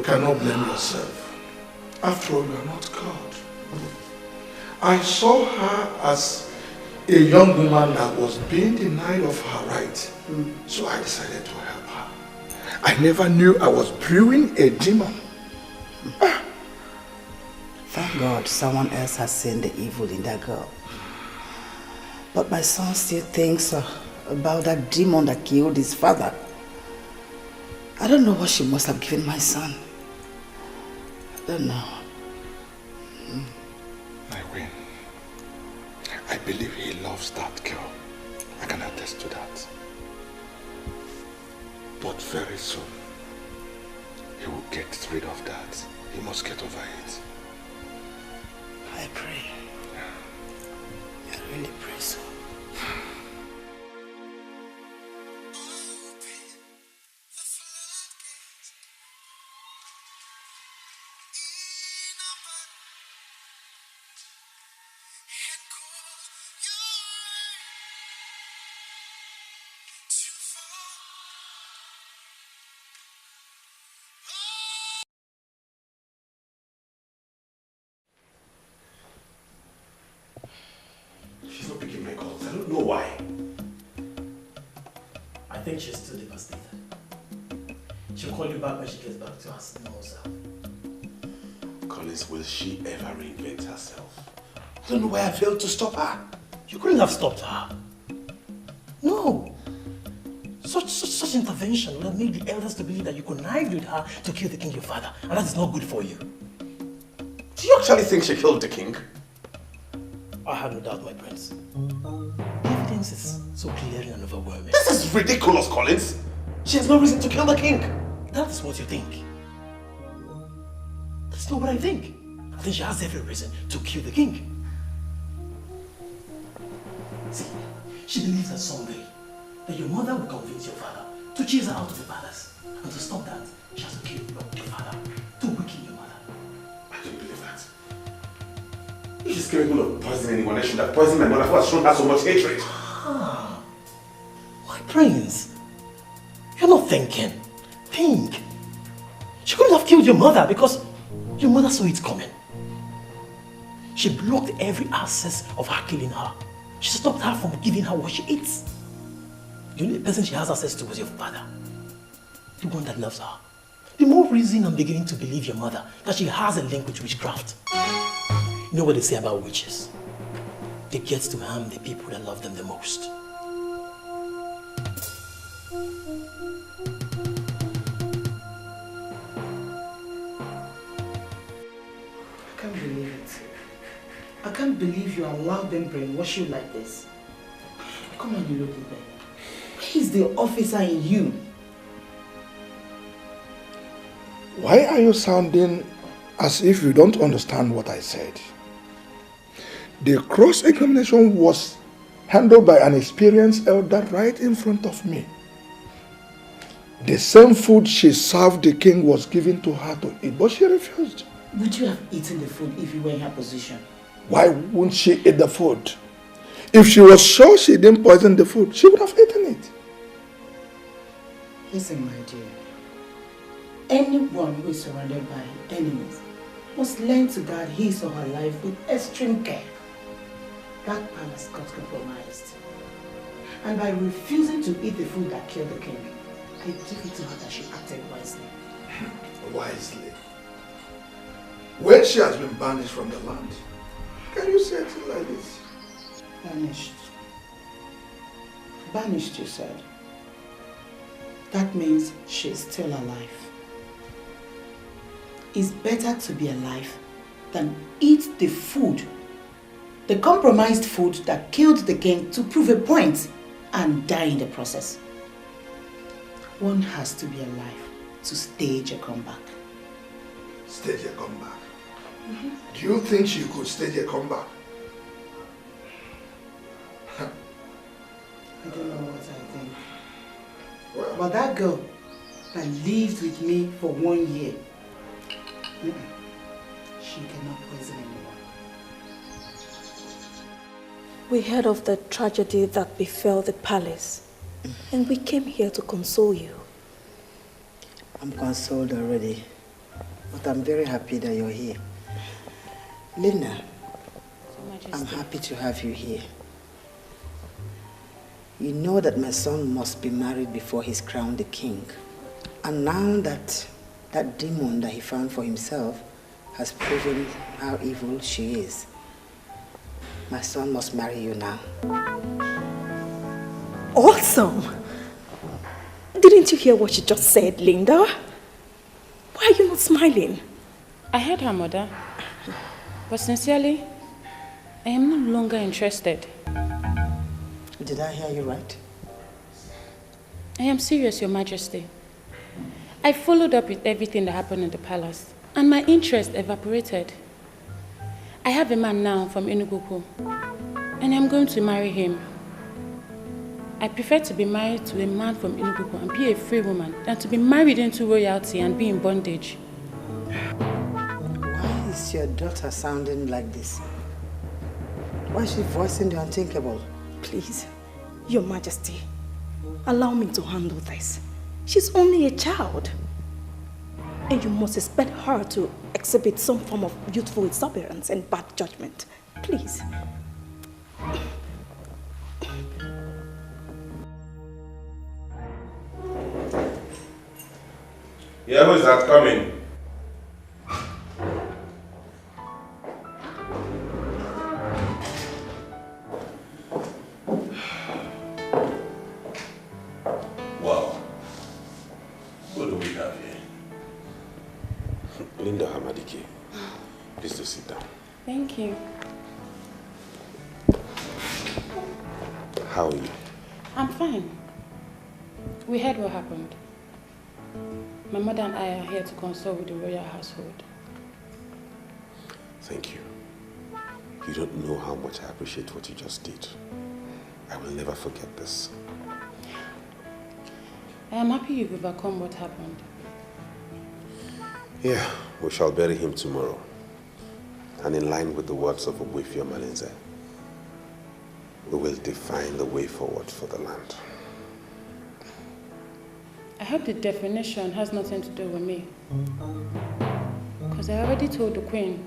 cannot blame yourself. After all, you are not God. I saw her as a young woman that was being denied of her right. So I decided to help her. I never knew I was brewing a demon Thank God someone else has seen the evil in that girl. But my son still thinks about that demon that killed his father. I don't know what she must have given my son. I don't know. My queen, I believe he loves that girl. I can attest to that. But very soon, he will get rid of that. He must get over it. I pray. I really pray so. She's not picking my calls. I don't know why. I think she's still devastated. She'll call you back when she gets back to her normal self. Collins, will she ever reinvent herself? I don't know why I failed to stop her. You couldn't have stopped her. No. Such intervention would have made the elders to believe that you connived with her to kill the king your father, and that is not good for you. Do you actually think she killed the king? I have no doubt, my prince. The evidence is so clear and overwhelming. This is ridiculous, Collins. She has no reason to kill the king. That is what you think. That's not what I think. I think she has every reason to kill the king. See, she believes that someday that your mother will convince your father to chase her out of the palace. And to stop that, she has to kill your father to weaken your mother. I don't believe that. If she's capable of poisoning anyone, I should have poisoned my mother who has shown her so much hatred. Ah, my prince, you're not thinking. Think. She couldn't have killed your mother because your mother saw it coming. She blocked every access of her killing her. She stopped her from giving her what she eats. The only person she has access to was your father. The one that loves her. The more reason I'm beginning to believe your mother that she has a link with witchcraft. You know what they say about witches? They get to harm the people that love them the most. I can't believe it. I can't believe you allowed them brainwash you like this. Come on, you look at me. Where is the officer in you? Why are you sounding as if you don't understand what I said? The cross-examination was handled by an experienced elder right in front of me. The same food she served the king was given to her to eat, but she refused. Would you have eaten the food if you were in her position? Why wouldn't she eat the food? If she was sure she didn't poison the food, she would have eaten it. Listen, my dear. Anyone who is surrounded by enemies must learn to guard his or her life with extreme care. That palace got compromised. And by refusing to eat the food that killed the king, I give it to her that she acted wisely. Wisely? When she has been banished from the land, can you say it like this? Banished. Banished, you said. That means she's still alive. It's better to be alive than eat the food, the compromised food that killed the king to prove a point and die in the process. One has to be alive to stage a comeback. Stage a comeback? Do you think she could stage a comeback? I don't know what I think. Well, but that girl that lived with me for 1 year, she cannot poison anyone. We heard of the tragedy that befell the palace, and we came here to console you. I'm consoled already, but I'm very happy that you're here. Linda, I'm happy to have you here. You know that my son must be married before he's crowned the king. And now that That demon that he found for himself has proven how evil she is. My son must marry you now. Awesome! Didn't you hear what she just said, Linda? Why are you not smiling? I heard her, Mother. But sincerely, I am no longer interested. Did I hear you right? I am serious, Your Majesty. I followed up with everything that happened in the palace, and my interest evaporated. I have a man now from Nnabuife, and I'm going to marry him. I prefer to be married to a man from Nnabuife and be a free woman than to be married into royalty and be in bondage. Why is your daughter sounding like this? Why is she voicing the unthinkable? Please, Your Majesty, allow me to handle this. She's only a child. And you must expect her to exhibit some form of youthful exuberance and bad judgment. Please. Yeah, who is that coming? Wow. What do we have here? Linda Hamadike, please to sit down. Thank you. How are you? I'm fine. We heard what happened. My mother and I are here to consult with the royal household. Thank you. You don't know how much I appreciate what you just did. I will never forget this. I am happy you've overcome what happened. Yeah, we shall bury him tomorrow. And in line with the words of Nnabuife Malinze, we will define the way forward for the land. I hope the definition has nothing to do with me. Because I already told the Queen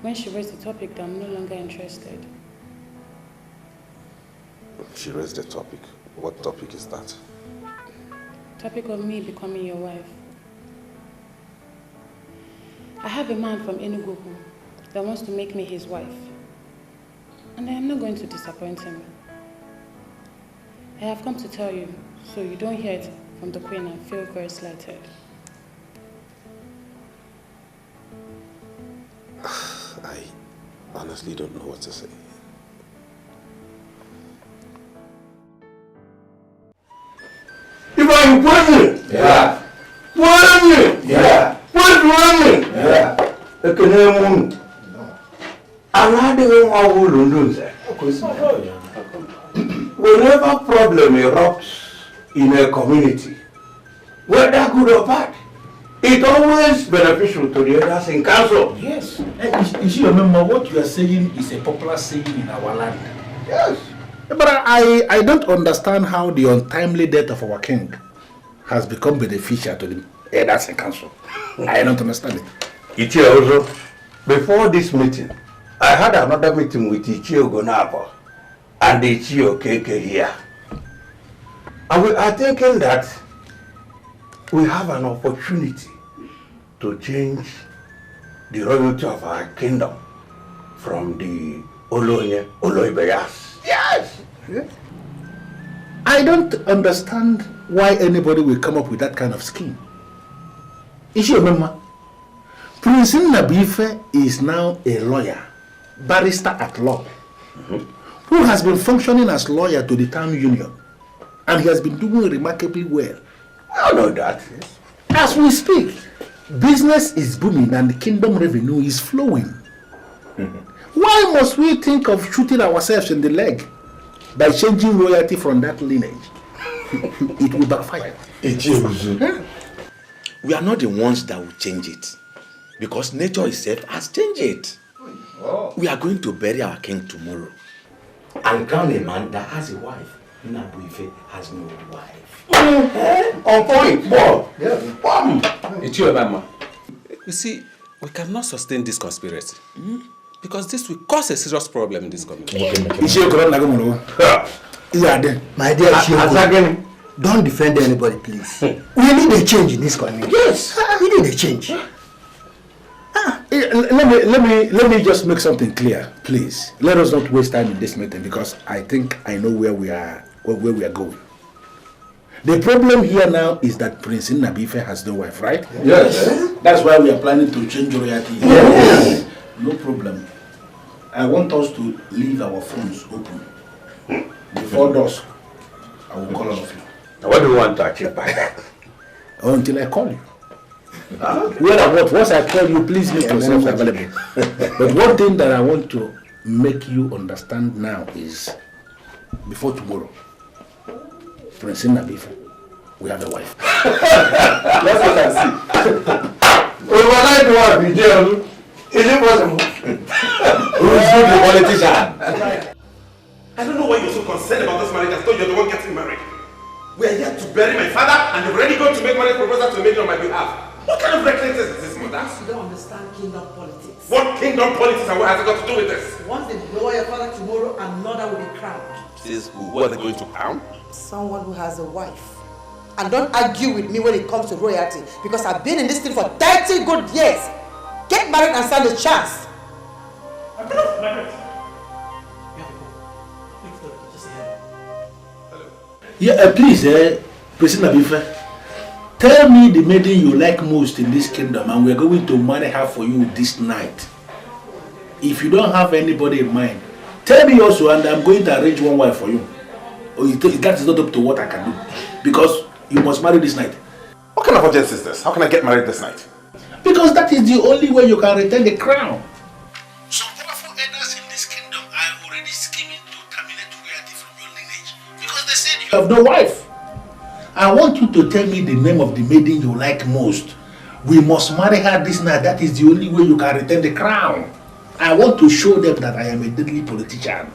when she raised the topic that I'm no longer interested. She raised the topic. What topic is that? Topic of me becoming your wife. I have a man from Nnabuife that wants to make me his wife. And I am not going to disappoint him. I have come to tell you, so you don't hear it from the Queen and feel very slighted. I honestly don't know what to say. If I'm pregnant, Yeah. pregnant, Yeah. what's pregnant? Yeah. Ekene another one will lose. Whenever problem erupts in a community, whether good or bad, it's always beneficial to the others in council. Yes. You should remember what you are saying is a popular saying in our land. Yes. But I don't understand how the untimely death of our king has become beneficial to the elders in council. I don't understand it. Ichie also, before this meeting, I had another meeting with Ichie Ogonabo and Ichie Ekeke here. And we are thinking that we have an opportunity to change the royalty of our kingdom from the Oloibeyas. Yes! I don't understand why anybody will come up with that kind of scheme. Ishi remember, Prince Nnabuife is now a lawyer, barrister at law, who has been functioning as lawyer to the town union, and he has been doing remarkably well. I know that. As we speak, business is booming and the kingdom revenue is flowing. Why must we think of shooting ourselves in the leg by changing royalty from that lineage? It will backfire. We are not the ones that will change it, because nature itself has changed it. We are going to bury our king tomorrow and crown a man that has a wife. Nnabuife has no wife. On point, boy. It's your mama. You see, we cannot sustain this conspiracy. Because this will cause a serious problem in this community. My dear, Don't defend anybody, please. We need a change in this community. Yes. We need a change. Let me just make something clear, please. Let us not waste time in this meeting because I think I know where we are going. The problem here now is that Prince Nnabuife has no wife, right? Yes. That's why we are planning to change royalty. Yes. No problem. I want us to leave our phones open. Before dusk, I will call all of you. What do you want to achieve by that? Until I call you. Once I call you, please make yourself available. But one thing that I want to make you understand now is, before tomorrow, Prince Nnabuife, we have a wife. Let's wait and see. Overnight wife in jail. Is it possible? Who's the politician? I don't know why you're so concerned about this marriage as though you're the one getting married. We are here to bury my father and you've already gone to make marriage proposal to the maiden on my behalf. What kind of recklessness is this, mother? You don't understand kingdom politics. What kingdom politics and what has it got to do with this? Once they blow your father tomorrow, another will be crowned. Who are they going to crown? Someone who has a wife. And don't argue with me when it comes to royalty, because I've been in this thing for 30 good years. Get married and stand a chance. Yeah, please, Prince Nnabuife, tell me the maiden you like most in this kingdom and we're going to marry her for you this night. If you don't have anybody in mind, tell me also and I'm going to arrange one wife for you. Or that is not up to what I can do. Because you must marry this night. What kind of urgency is this? How can I get married this night? Because that is the only way you can retain the crown. Some powerful elders in this kingdom are already scheming to terminate royalty from your lineage. Because they said you have no wife. I want you to tell me the name of the maiden you like most. We must marry her this night. That is the only way you can retain the crown. I want to show them that I am a deadly politician.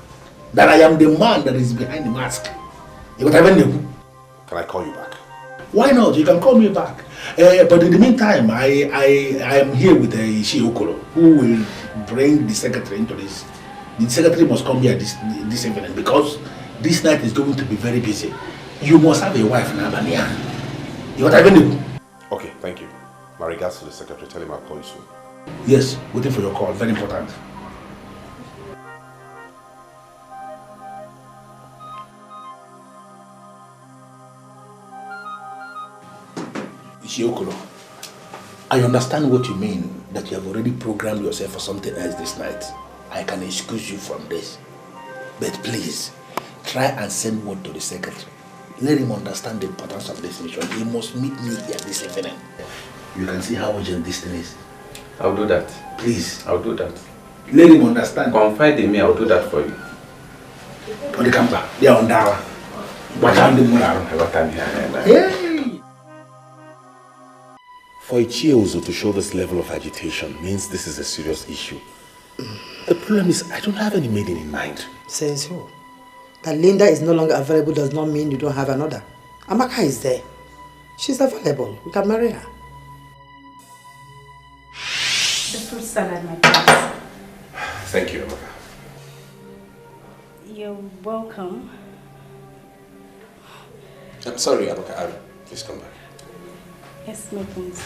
That I am the man that is behind the mask. Can I call you back? Why not? You can call me back. But in the meantime, I am here with Ishi Okoro, who will bring the secretary into this. The secretary must come here this evening because this night is going to be very busy. You must have a wife now, Bania. You want to have Okay, thank you. My regards to the secretary. Tell him I'll call you soon. Yes, waiting for your call. Very important. Ishiokolo, I understand what you mean, that you have already programmed yourself for something else this night. I can excuse you from this. But please, try and send word to the secretary. Let him understand the importance of this mission. He must meet me here this evening. You can see how urgent this thing is. I'll do that. Please. I'll do that. Let him understand. Confide in me, I'll do that for you. On the camper, they are on Dawa. What time the morning? I got time here. Hey! For Ichiozo to show this level of agitation means this is a serious issue. The problem is, I don't have any maiden in mind. Says who? That Linda is no longer available does not mean you don't have another. Amaka is there. She's available. We can marry her. The fruit salad, my prince. Thank you, Amaka. You're welcome. I'm sorry, Amaka. Please come back. Yes, my prince.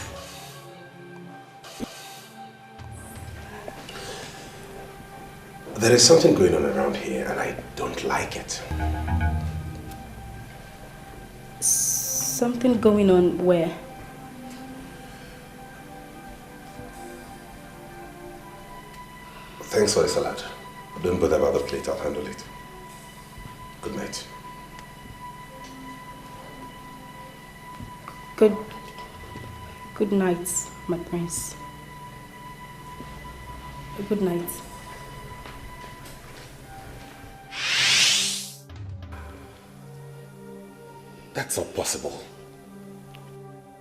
There is something going on around here and I don't like it. Something going on where? Thanks for the salad. Don't bother about the plate, I'll handle it. Good night. Good night, my prince. Good night. That's not possible.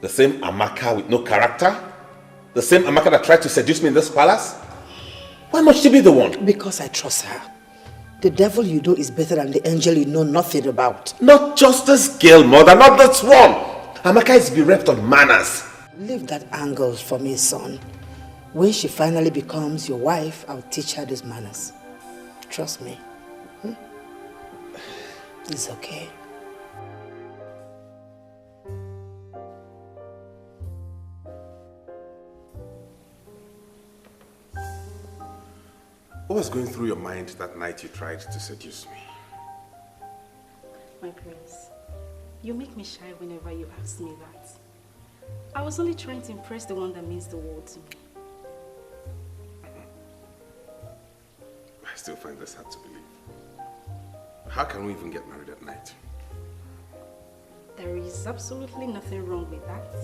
The same Amaka with no character? The same Amaka that tried to seduce me in this palace? Why must she be the one? Because I trust her. The devil you know is better than the angel you know nothing about. Not just this girl, mother, not this one. Amaka is bereft of manners. Leave that angle for me, son. When she finally becomes your wife, I'll teach her these manners. Trust me. It's okay. What was going through your mind that night you tried to seduce me? My prince, you make me shy whenever you ask me that. I was only trying to impress the one that means the world to me. I still find this hard to believe. How can we even get married at night? There is absolutely nothing wrong with that.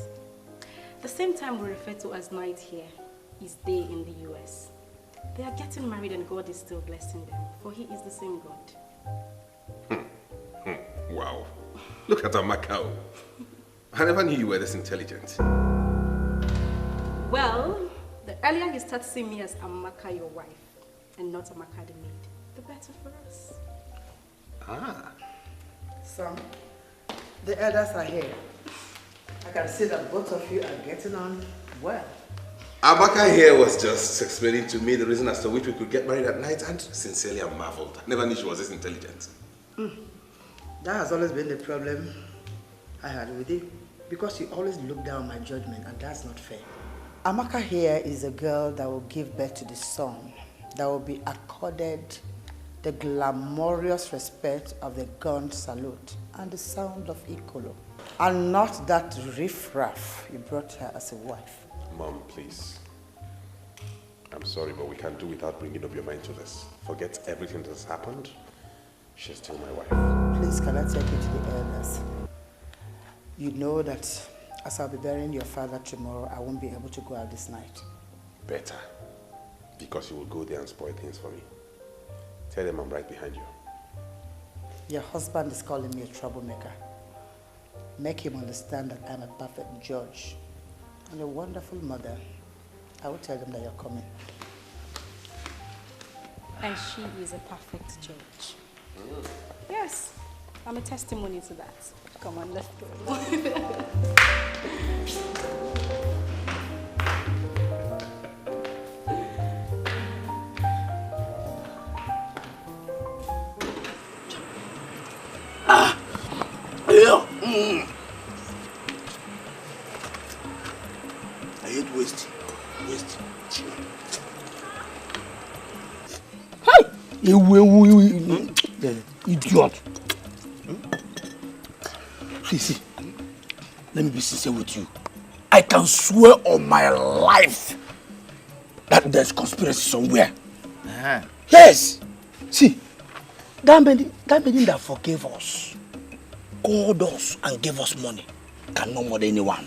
The same time we refer to as night here is day in the US. They are getting married and God is still blessing them, for He is the same God. Wow. Look at Amaka. I never knew you were this intelligent. Well, the earlier you start seeing me as Amaka, your wife, and not Amaka the maid, the better for us. Ah. Son, the elders are here. I can see that both of you are getting on well. Amaka here was just explaining to me the reason as to which we could get married at night, and sincerely I marveled. I never knew she was this intelligent. That has always been the problem I had with you, because you always look down my judgment, and that's not fair. Amaka here is a girl that will give birth to the son, that will be accorded the glamorous respect of the gun salute and the sound of Ikolo, and not that riffraff you brought her as a wife. Mom, please. I'm sorry, but we can't do without bringing up your mind to this. Forget everything that has happened. She's still my wife. Please, can I take you to the elders? You know that as I'll be burying your father tomorrow, I won't be able to go out this night. Better. Because you will go there and spoil things for me. Tell them I'm right behind you. Your husband is calling me a troublemaker. Make him understand that I'm a perfect judge and a wonderful mother. I will tell them that you're coming. And she is a perfect judge. Yes, I'm a testimony to that. Come on, let's go. I hate waste. Hey! Idiot. See, let me be sincere with you. I can swear on my life that there's conspiracy somewhere. Yes! See, that man that forgave us, called us and gave us money, cannot murder anyone.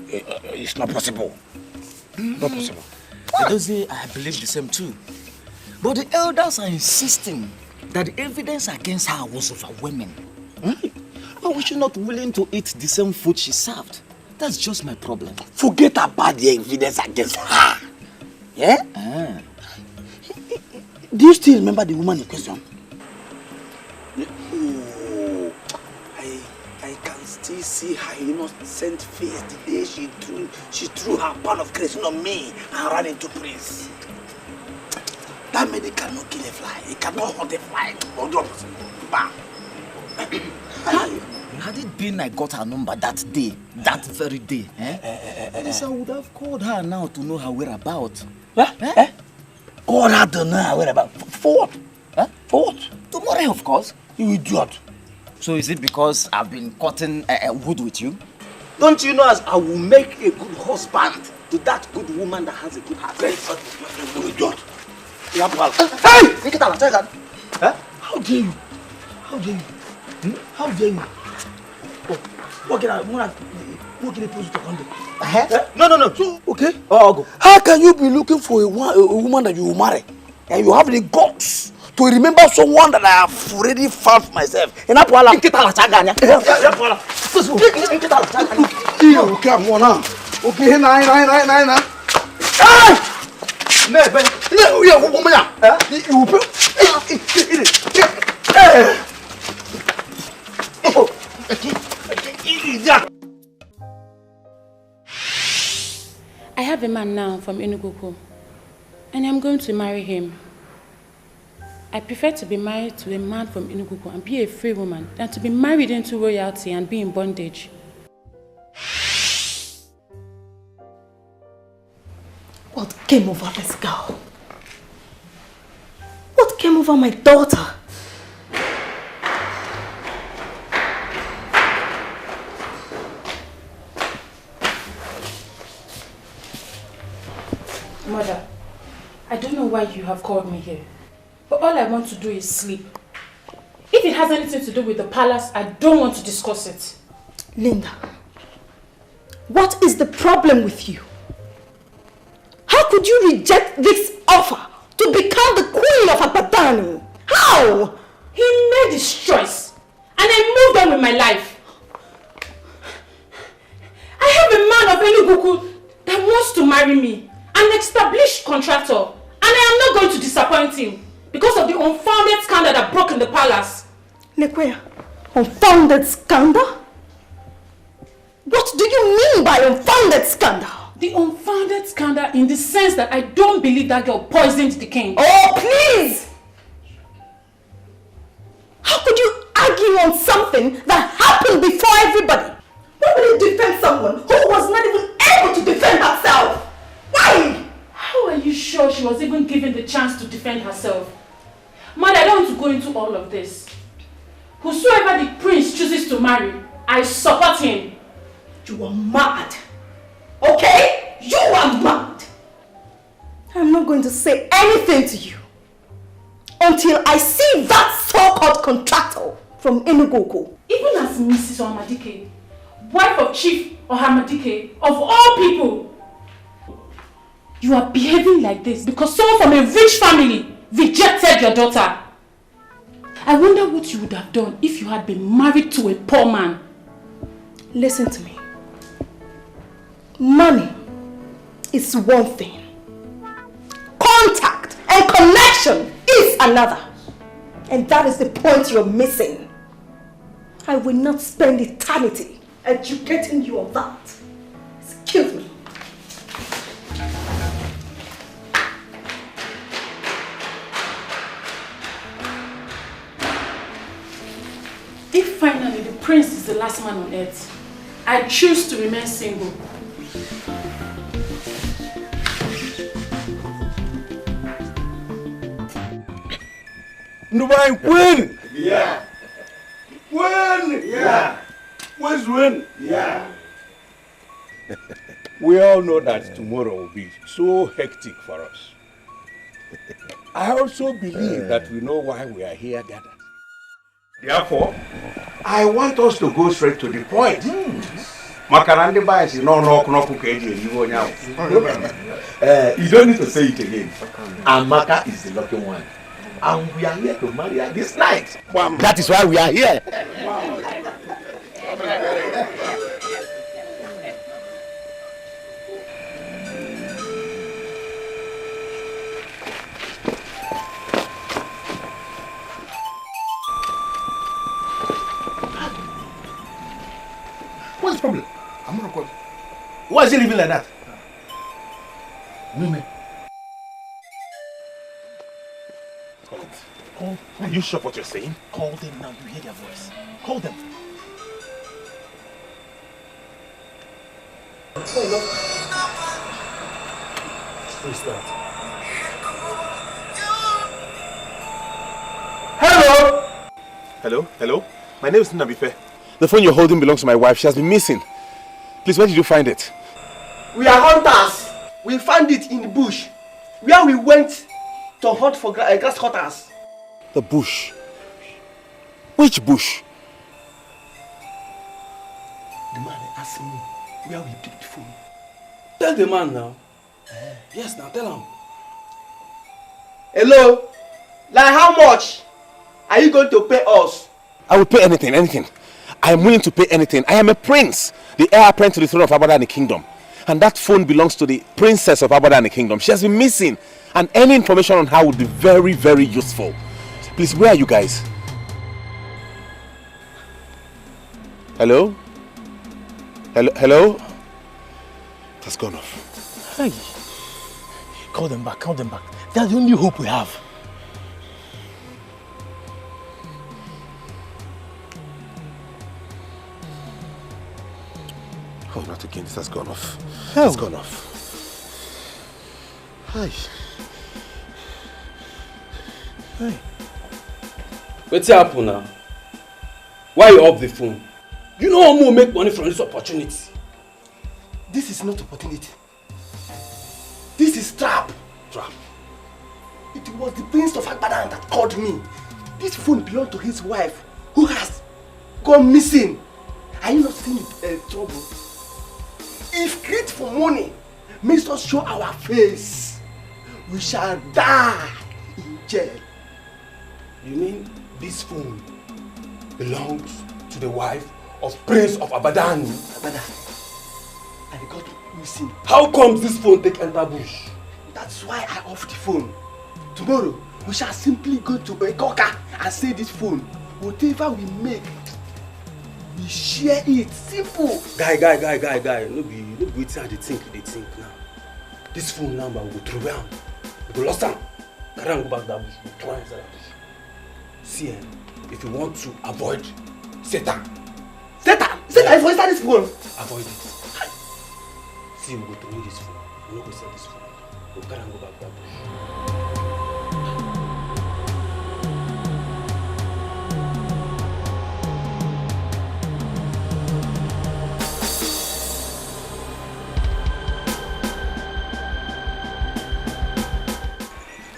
It's not possible. Not possible. Those days, I believe the same too. But the elders are insisting that the evidence against her was overwhelming. But we should not willing to eat the same food she served. That's just my problem. Forget about the evidence against her. Yeah? Do you still remember the woman in question? Oh, I can still see her innocent face the day she threw her pan of creation on me and ran into Prince. That man, he cannot kill a fly. He cannot hunt a fly. Bam. Had it been I got her number that day, that very day, I would have called her now to know her whereabouts. Call her to know her whereabouts? For what? For what? Tomorrow, of course. You idiot. So is it because I've been cutting wood with you? Don't you know as I will make a good husband to that good woman that has a good heart? You idiot. Hey! How dare you? How dare you? How dare you? What can I pose to Conde? No. So, okay. I'll go. How can you be looking for a woman that you will marry and you have the guts to remember someone that I have already found for myself? In Apala. Okay, I'm one now. Okay, nine. Hey! I have a man now from Enugu, and I'm going to marry him. I prefer to be married to a man from Enugu and be a free woman than to be married into royalty and be in bondage. What came over this girl? over my daughter. Mother, I don't know why you have called me here, but all I want to do is sleep. If it has anything to do with the palace, I don't want to discuss it. Linda, what is the problem with you? How could you reject this offer to become the queen of Abatani? How? He made his choice, and I moved on with my life. I have a man of Enuguku that wants to marry me, an established contractor, and I am not going to disappoint him because of the unfounded scandal that broke in the palace. Lekweya, unfounded scandal? What do you mean by unfounded scandal? The unfounded scandal in the sense that I don't believe that girl poisoned the king. Oh, please! How could you argue on something that happened before everybody? Why would you defend someone who was not even able to defend herself? Why? How are you sure she was even given the chance to defend herself? Mother, I don't want to go into all of this. Whosoever the prince chooses to marry, I support him. You are mad. Okay? You are mad. I'm not going to say anything to you until I see that so-called contractor from Enugogo. Even as Mrs. Ohamadike, wife of Chief Ohamadike, of all people, you are behaving like this because someone from a rich family rejected your daughter. I wonder what you would have done if you had been married to a poor man. Listen to me. Money is one thing. Contact and connection is another. And that is the point you're missing. I will not spend eternity educating you on that. Excuse me. If finally the prince is the last man on earth, I choose to remain single. Nnabuife, win! Yeah. Win! Yeah. Where's win? Yeah. We all know that tomorrow will be so hectic for us. I also believe that we know why we are here gathered. Therefore, I want us to go straight to the point. Makarandi bias is no you don't need to say it again. Amaka is the lucky one. And we are here to marry her this night. That is why we are here. What's the problem? I'm not recording. Why is he living like that? Women. Call. Are you sure what you're saying? Call them now, you hear their voice. Call them. Who is that? Hello? Hello? Hello? My name is Nnabuife. The phone you're holding belongs to my wife. She has been missing. Please, where did you find it? We are hunters. We found it in the bush, where we went to hunt for grasscutters. The bush. Which bush? The man asked me where we picked the phone. Tell the man now. Yes, now tell him. Hello? Like how much are you going to pay us? I will pay anything, anything. I am willing to pay anything. I am a prince, the heir apparent to the throne of Abadani Kingdom. And that phone belongs to the princess of Abadani Kingdom. She has been missing. And any information on her would be very, very useful. Please, where are you guys? Hello? Hello? Hello? It has gone off. Hey. Call them back, call them back. That's the only hope we have. Oh, not again. This has gone off. Hell. It's gone off. Hi. Hey. What's happening now? Why you off the phone? You know how to make money from this opportunity. This is not opportunity. This is trap. Trap. It was the prince of Agbadan that called me. This phone belonged to his wife, who has gone missing. Are you not seeing trouble? If greed for money makes us show our face, we shall die in jail. You mean this phone belongs to the wife of Prince of Abadan? Abadan. And he got missing. How comes this phone take enter bush? That's why I off the phone. Tomorrow, we shall simply go to Bcox and say this phone. Whatever we make, we share it. Simple. Guy. No be waiting at the think now. This phone number will go through am. We go lost am. Carry am go back that bush. We throw am inside that bush. See, if you want to avoid Satan is for inside this phone. Avoid it. See, we go throw this phone. We no go sell this phone. We carry am go back that bush.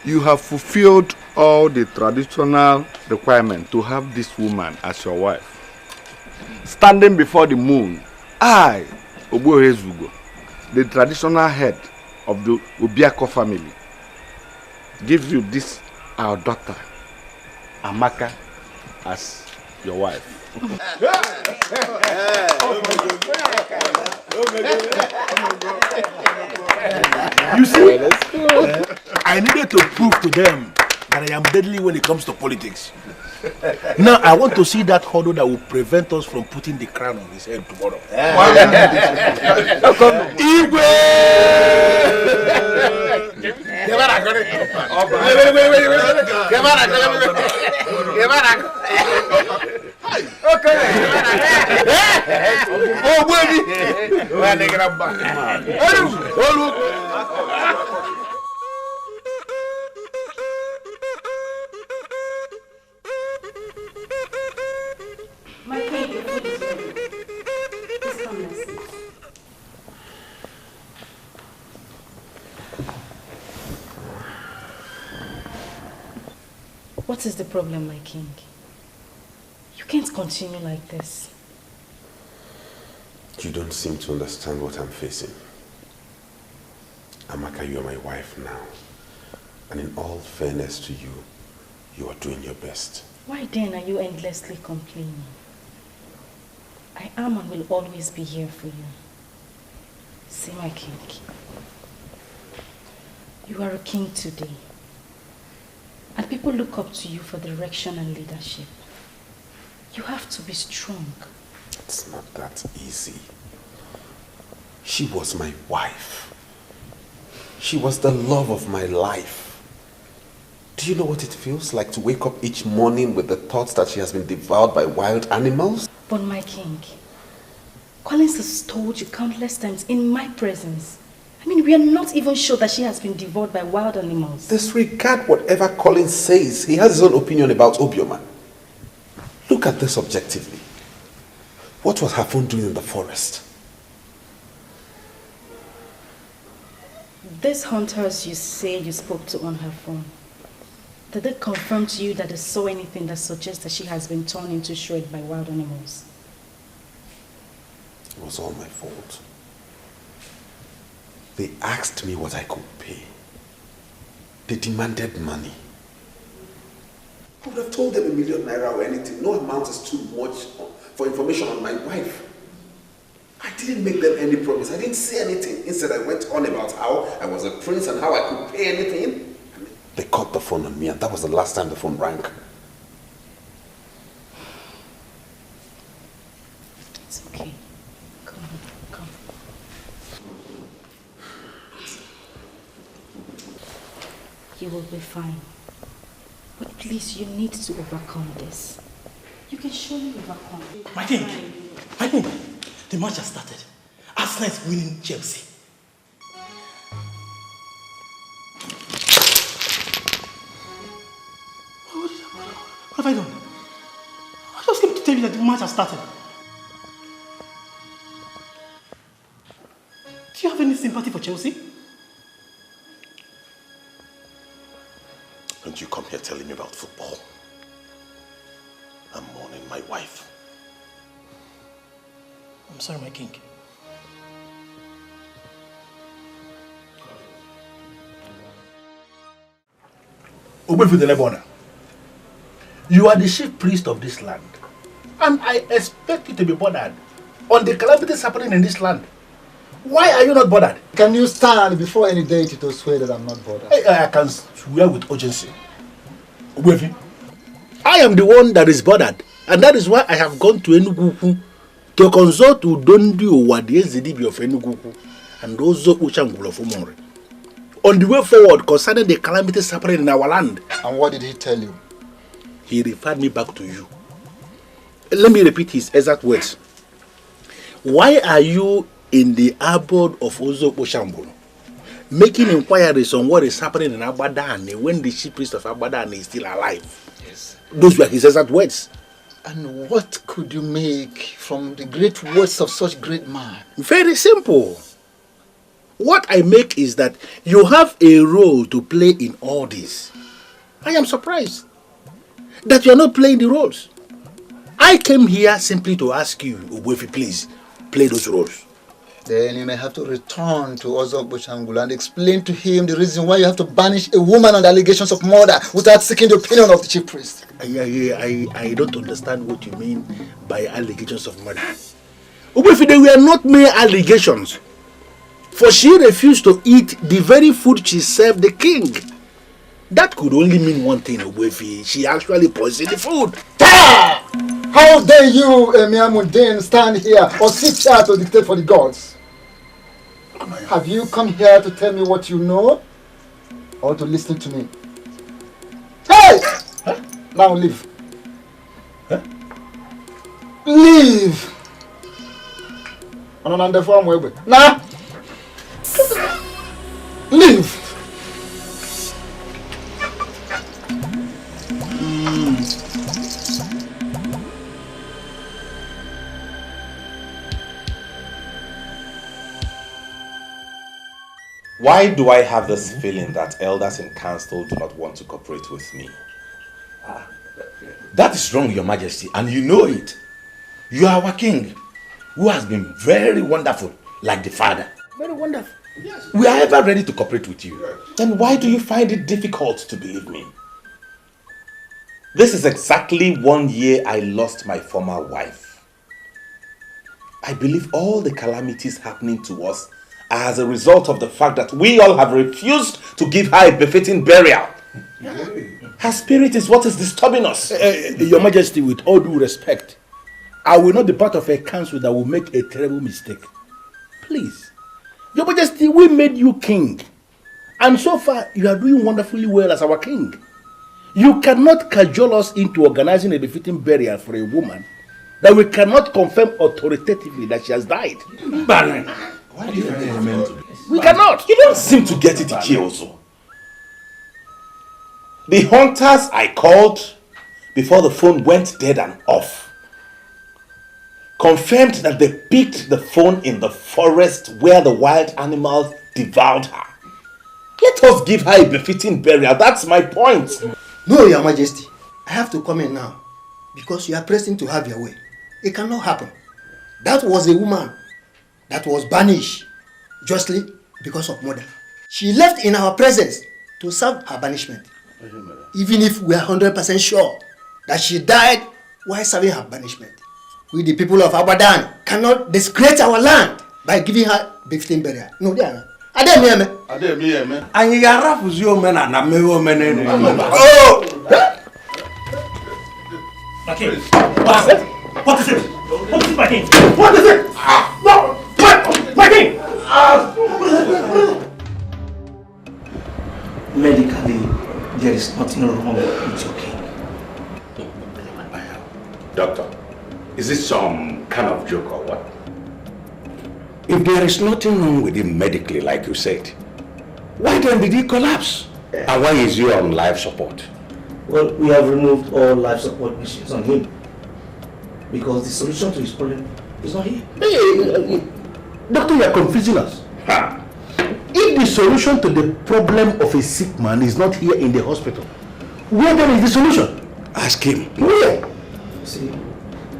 You have fulfilled all the traditional requirements to have this woman as your wife. Standing before the moon, I, Obohezugo, the traditional head of the Obiako family, give you this, our daughter, Amaka, as your wife. You see, I needed to prove to them that I am deadly when it comes to politics. Now I want to see that hurdle that will prevent us from putting the crown on his head tomorrow. My king, your food is ready. Please come, let's eat. What is the problem, my king? You can't continue like this. You don't seem to understand what I'm facing. Amaka, you are my wife now. And in all fairness to you, you are doing your best. Why then are you endlessly complaining? I am and will always be here for you. See, my king. You are a king today. And people look up to you for direction and leadership. You have to be strong. It's not that easy. She was my wife. She was the love of my life. Do you know what it feels like to wake up each morning with the thoughts that she has been devoured by wild animals? But my king, Collins has told you countless times in my presence. I mean, we are not even sure that she has been devoured by wild animals. Disregard whatever Collins says. He has his own opinion about Obioma. Look at this objectively. What was her phone doing in the forest? These hunters you say you spoke to on her phone, did they confirm to you that they saw anything that suggests that she has been torn into shreds by wild animals? It was all my fault. They asked me what I could pay. They demanded money. I would have told them ₦1 million or anything. No amount is too much for information on my wife. I didn't make them any promise. I didn't say anything. Instead, I went on about how I was a prince and how I could pay anything. They cut the phone on me, and that was the last time the phone rang. It's okay. Come. You will be fine. But please, you need to overcome this. You can surely overcome it. My king, the match has started. Arsenal is winning Chelsea. What have I done? tell you that the match has started. Do you have any sympathy for Chelsea? Don't you come here telling me about football. I'm mourning my wife. I'm sorry, my king. You are the chief priest of this land, and I expect you to be bothered on the calamities happening in this land. Why are you not bothered? Can you stand before any deity to swear that I'm not bothered? I can swear with urgency. I am the one that is bothered, and that is why I have gone to Nnabuife to consult with Dondi Owadiezedibi of Nnabuife and also Uchangul of Umore on the way forward concerning the calamities happening in our land. And what did he tell you? He referred me back to you. Let me repeat his exact words. Why are you in the abode of Ozo Oshambolo making inquiries on what is happening in Abadane when the chief priest of Abadane is still alive? Yes. Those were his exact words. And what could you make from the great words of such great man? Very simple. What I make is that you have a role to play in all this. I am surprised that you are not playing the roles. I came here simply to ask you, Nnabuife, please, play those roles. Then you may have to return to Ozo Bochangula and explain to him the reason why you have to banish a woman on the allegations of murder without seeking the opinion of the chief priest. I don't understand what you mean by allegations of murder. Nnabuife, they were not mere allegations. For she refused to eat the very food she served the king. That could only mean one thing, Nnabuife. She actually poisoned the food. How dare you, a mere mundane, stand here or sit here to dictate for the gods? Have you come here to tell me what you know or to listen to me? Hey! Huh? Now leave. Huh? Leave! Now! Leave! Why do I have this feeling that elders in council do not want to cooperate with me? That is wrong, Your Majesty, and you know it. You are our king, who has been very wonderful, like the father. Very wonderful. Yes. We are ever ready to cooperate with you. Then why do you find it difficult to believe me? This is exactly 1 year I lost my former wife. I believe all the calamities happening to us are as a result of the fact that we all have refused to give her a befitting burial. Her spirit is what is disturbing us. Your Majesty, with all due respect, I will not be part of a council that will make a terrible mistake. Please. Your Majesty, we made you king. And so far, you are doing wonderfully well as our king. You cannot cajole us into organizing a befitting burial for a woman that we cannot confirm authoritatively that she has died. Why do you think we cannot? You don't seem to get it, Ikiozo. The hunters I called before the phone went dead and off confirmed that they picked the phone in the forest where the wild animals devoured her. Let us give her a befitting burial. That's my point. No, Your Majesty. I have to come in now because you are pressing to have your way. It cannot happen. That was a woman that was banished justly because of murder. She left in our presence to serve her banishment. Even if we are 100% sure that she died while serving her banishment. We, the people of Abadan, cannot disgrace our land by giving her befitting burial. No, they are not. Oh! What is it? What is it? What is it, my king? What is it? No! My king! Medically, there is nothing wrong with your king. Doctor, is this some kind of joke or what? If there is nothing wrong with him medically, like you said, why then did he collapse? And why is he on life support? Well, we have removed all life support machines on him. Because the solution to his problem is not here. Hey, doctor, you are confusing us. Ha. If the solution to the problem of a sick man is not here in the hospital, where then is the solution? Ask him. Where? See,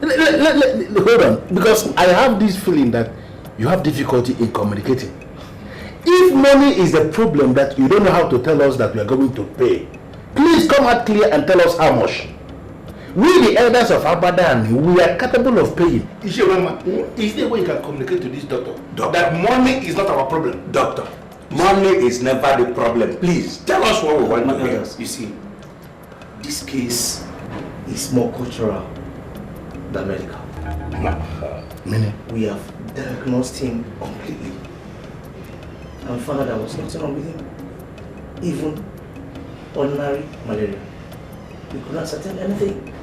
hold on, because I have this feeling that you have difficulty in communicating. If money is a problem that you don't know how to tell us that we are going to pay, please come out clear and tell us how much. We, the elders of Abadan, we are capable of paying. Is there a way you can communicate to this doctor that money is not our problem? Doctor, money is never the problem. Please, tell us what we want to hear. You see, this case is more cultural than medical. Meaning? We have diagnosed him completely and found out there was nothing wrong with him. Even ordinary malaria. We could not ascertain anything.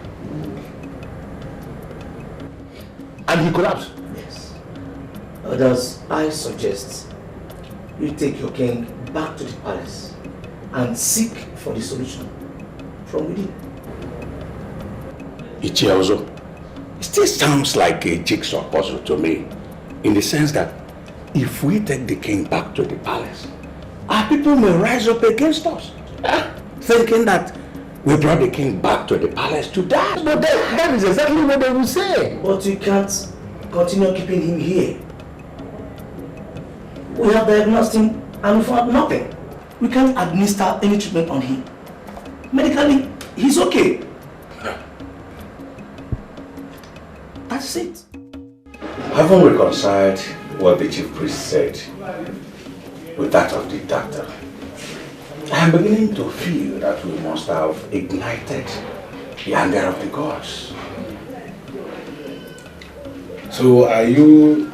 And he collapsed? Yes. Others, I suggest you take your king back to the palace and seek for the solution from within. Ichiozo, it still sounds like a jigsaw puzzle to me, in the sense that if we take the king back to the palace, our people may rise up against us, thinking that we brought the king back to the palace to die. But that is exactly what they will say. But you can't continue keeping him here. We have diagnosed him and we found nothing. We can't administer any treatment on him. Medically, he's okay. That's it. Having reconciled what the chief priest said with that of the doctor, I am beginning to feel that we must have ignited the anger of the gods. So are you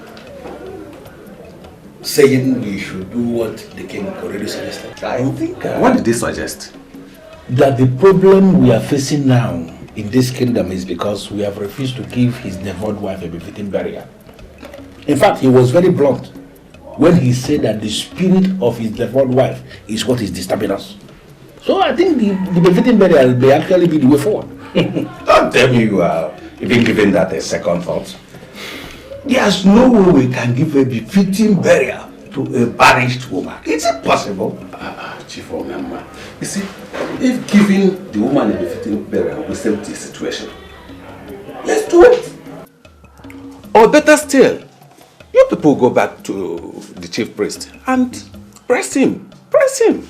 saying we should do what the king already suggested? I think... what did he suggest? That the problem we are facing now in this kingdom is because we have refused to give his devoured wife a befitting burial. In fact, he was very blunt when he said that the spirit of his devoured wife is what is disturbing us. So I think the befitting burial may actually be the way forward. Don't tell me you are even giving that a second thought. There's no way we can give a befitting burial to a banished woman. It's impossible. Chief Omemma, you see, if giving the woman a befitting burial will save the situation, let's do it. Or better still, you people go back to the chief priest and press him. Press him.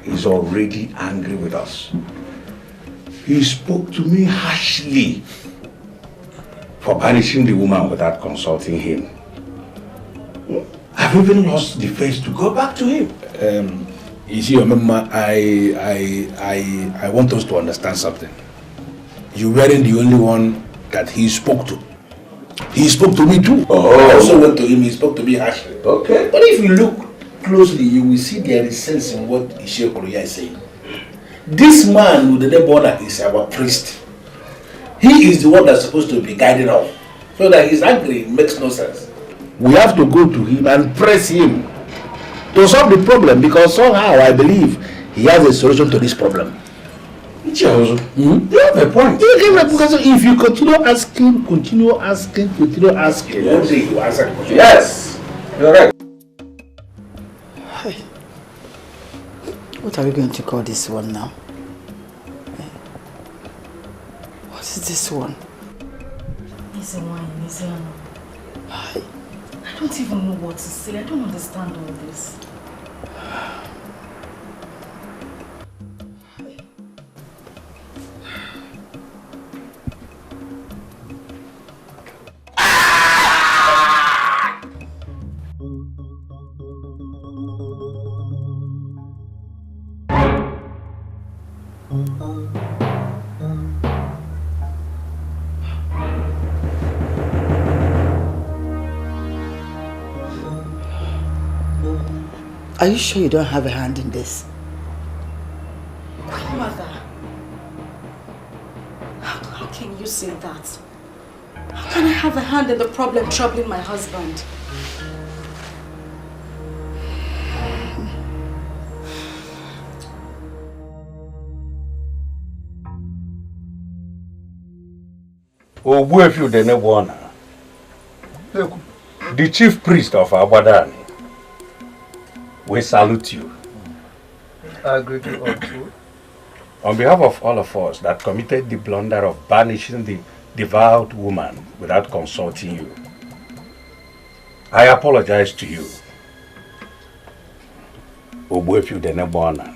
He's already angry with us. He spoke to me harshly for banishing the woman without consulting him. I've even lost the face to go back to him. You see, Omemma, I want us to understand something. You weren't the only one that he spoke to. He spoke to me too. Oh. I also went to him, he spoke to me harshly. Okay. But if you look closely, you will see there is sense in what Ishe Koroya is saying. This man with the border is our priest. He is the one that's supposed to be guiding us. So that he's angry, it makes no sense. We have to go to him and press him to solve the problem, because somehow I believe he has a solution to this problem. You have a point. Because if you continue asking, one day you answer the question. Yes, you're right. What are we going to call this one now? What is this one? Easy wine, easy wine. I don't even know what to say. I don't understand all this. Are you sure you don't have a hand in this? Mother, how can you say that? How can I have a hand in the problem troubling my husband? Nnabuife the Nebwana, the chief priest of Abadani, we salute you. I agree to all too. On behalf of all of us that committed the blunder of banishing the devout woman without consulting you, I apologize to you. Nnabuife the Nebwana,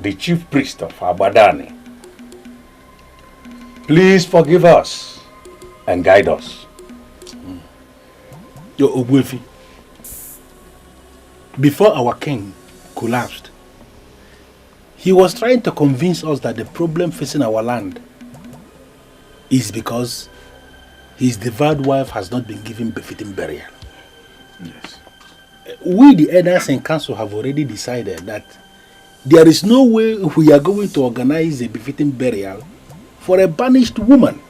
the chief priest of Abadani. Please forgive us and guide us. Yo, Nnabuife, before our king collapsed, he was trying to convince us that the problem facing our land is because his devout wife has not been given befitting burial. Yes. We, the elders in council, have already decided that there is no way we are going to organize a befitting burial for a banished woman.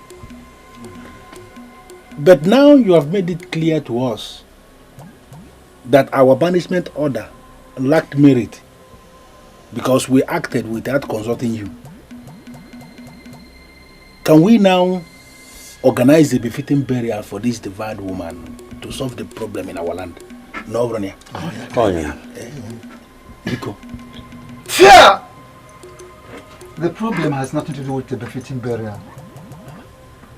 But now you have made it clear to us that our banishment order lacked merit because we acted without consulting you. Can we now organize a befitting burial for this devout woman to solve the problem in our land? No, Bronya. Oh, yeah. Nico. Fear! The problem has nothing to do with the befitting burial.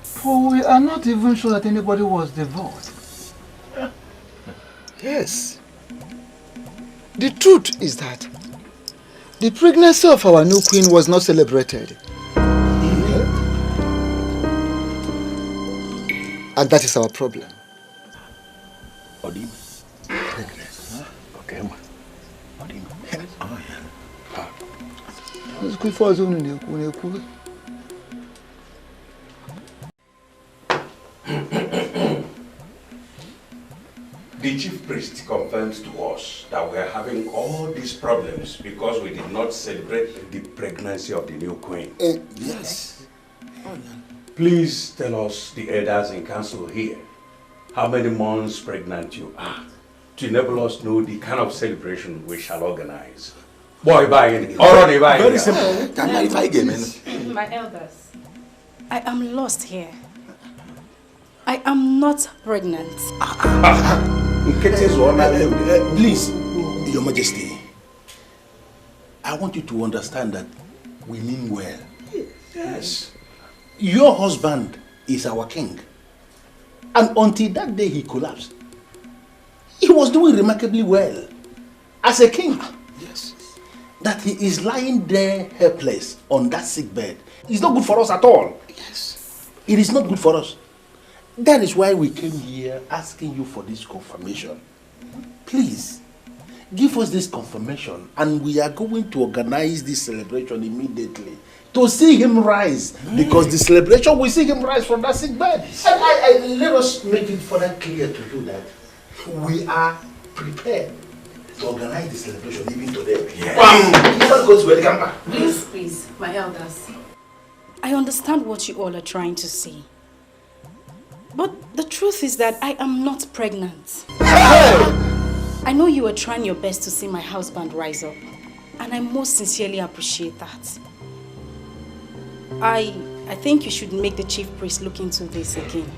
For we are not even sure that anybody was devoured. Yes. The truth is that the pregnancy of our new queen was not celebrated. And that is our problem. Odim. Okay, ma. Odim. Oh, yeah. Let's go for a zone. The chief priest confirms to us that we are having all these problems because we did not celebrate the pregnancy of the new queen. Yes. Please tell us, the elders in council here, how many months pregnant you are to enable us know the kind of celebration we shall organize. Boy, Very simple. My elders, I am lost here. I am not pregnant. Please, Your Majesty, I want you to understand that we mean well. Yes. Your husband is our king. And until that day he collapsed, he was doing remarkably well as a king. Yes. That he is lying there helpless on that sick bed is not good for us at all. Yes. It is not good for us. That is why we came here asking you for this confirmation. Please, give us this confirmation and we are going to organize this celebration immediately to see him rise. Because the celebration will see him rise from that sick bed. And let us make it further clear to you that we are prepared to organize the celebration even today. Yes. Please, my elders. I understand what you all are trying to say. But the truth is that I am not pregnant. I know you are trying your best to see my husband rise up. And I most sincerely appreciate that. I think you should make the chief priest look into this again.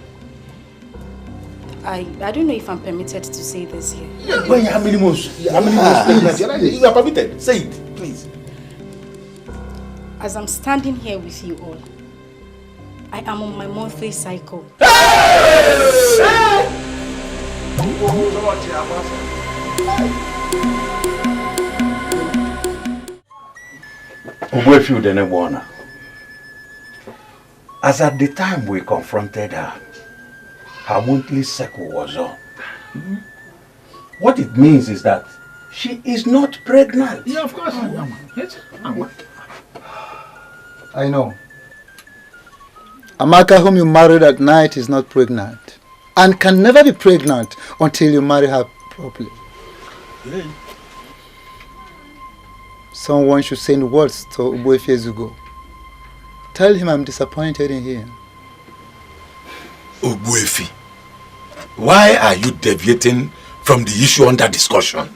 I don't know if I'm permitted to say this here. How many months? You are permitted. Say it, please. As I'm standing here with you all, I am on my monthly cycle. Nnabuife the Nebwana, as at the time we confronted her, her monthly cycle was on. What it means is that she is not pregnant. Yeah, of course. Yes. I know. Amaka, whom you married at night, is not pregnant. And can never be pregnant until you marry her properly. Yeah. Someone should send words to Nnabuife Ezugo. Tell him I'm disappointed in him. Nnabuife, why are you deviating from the issue under discussion?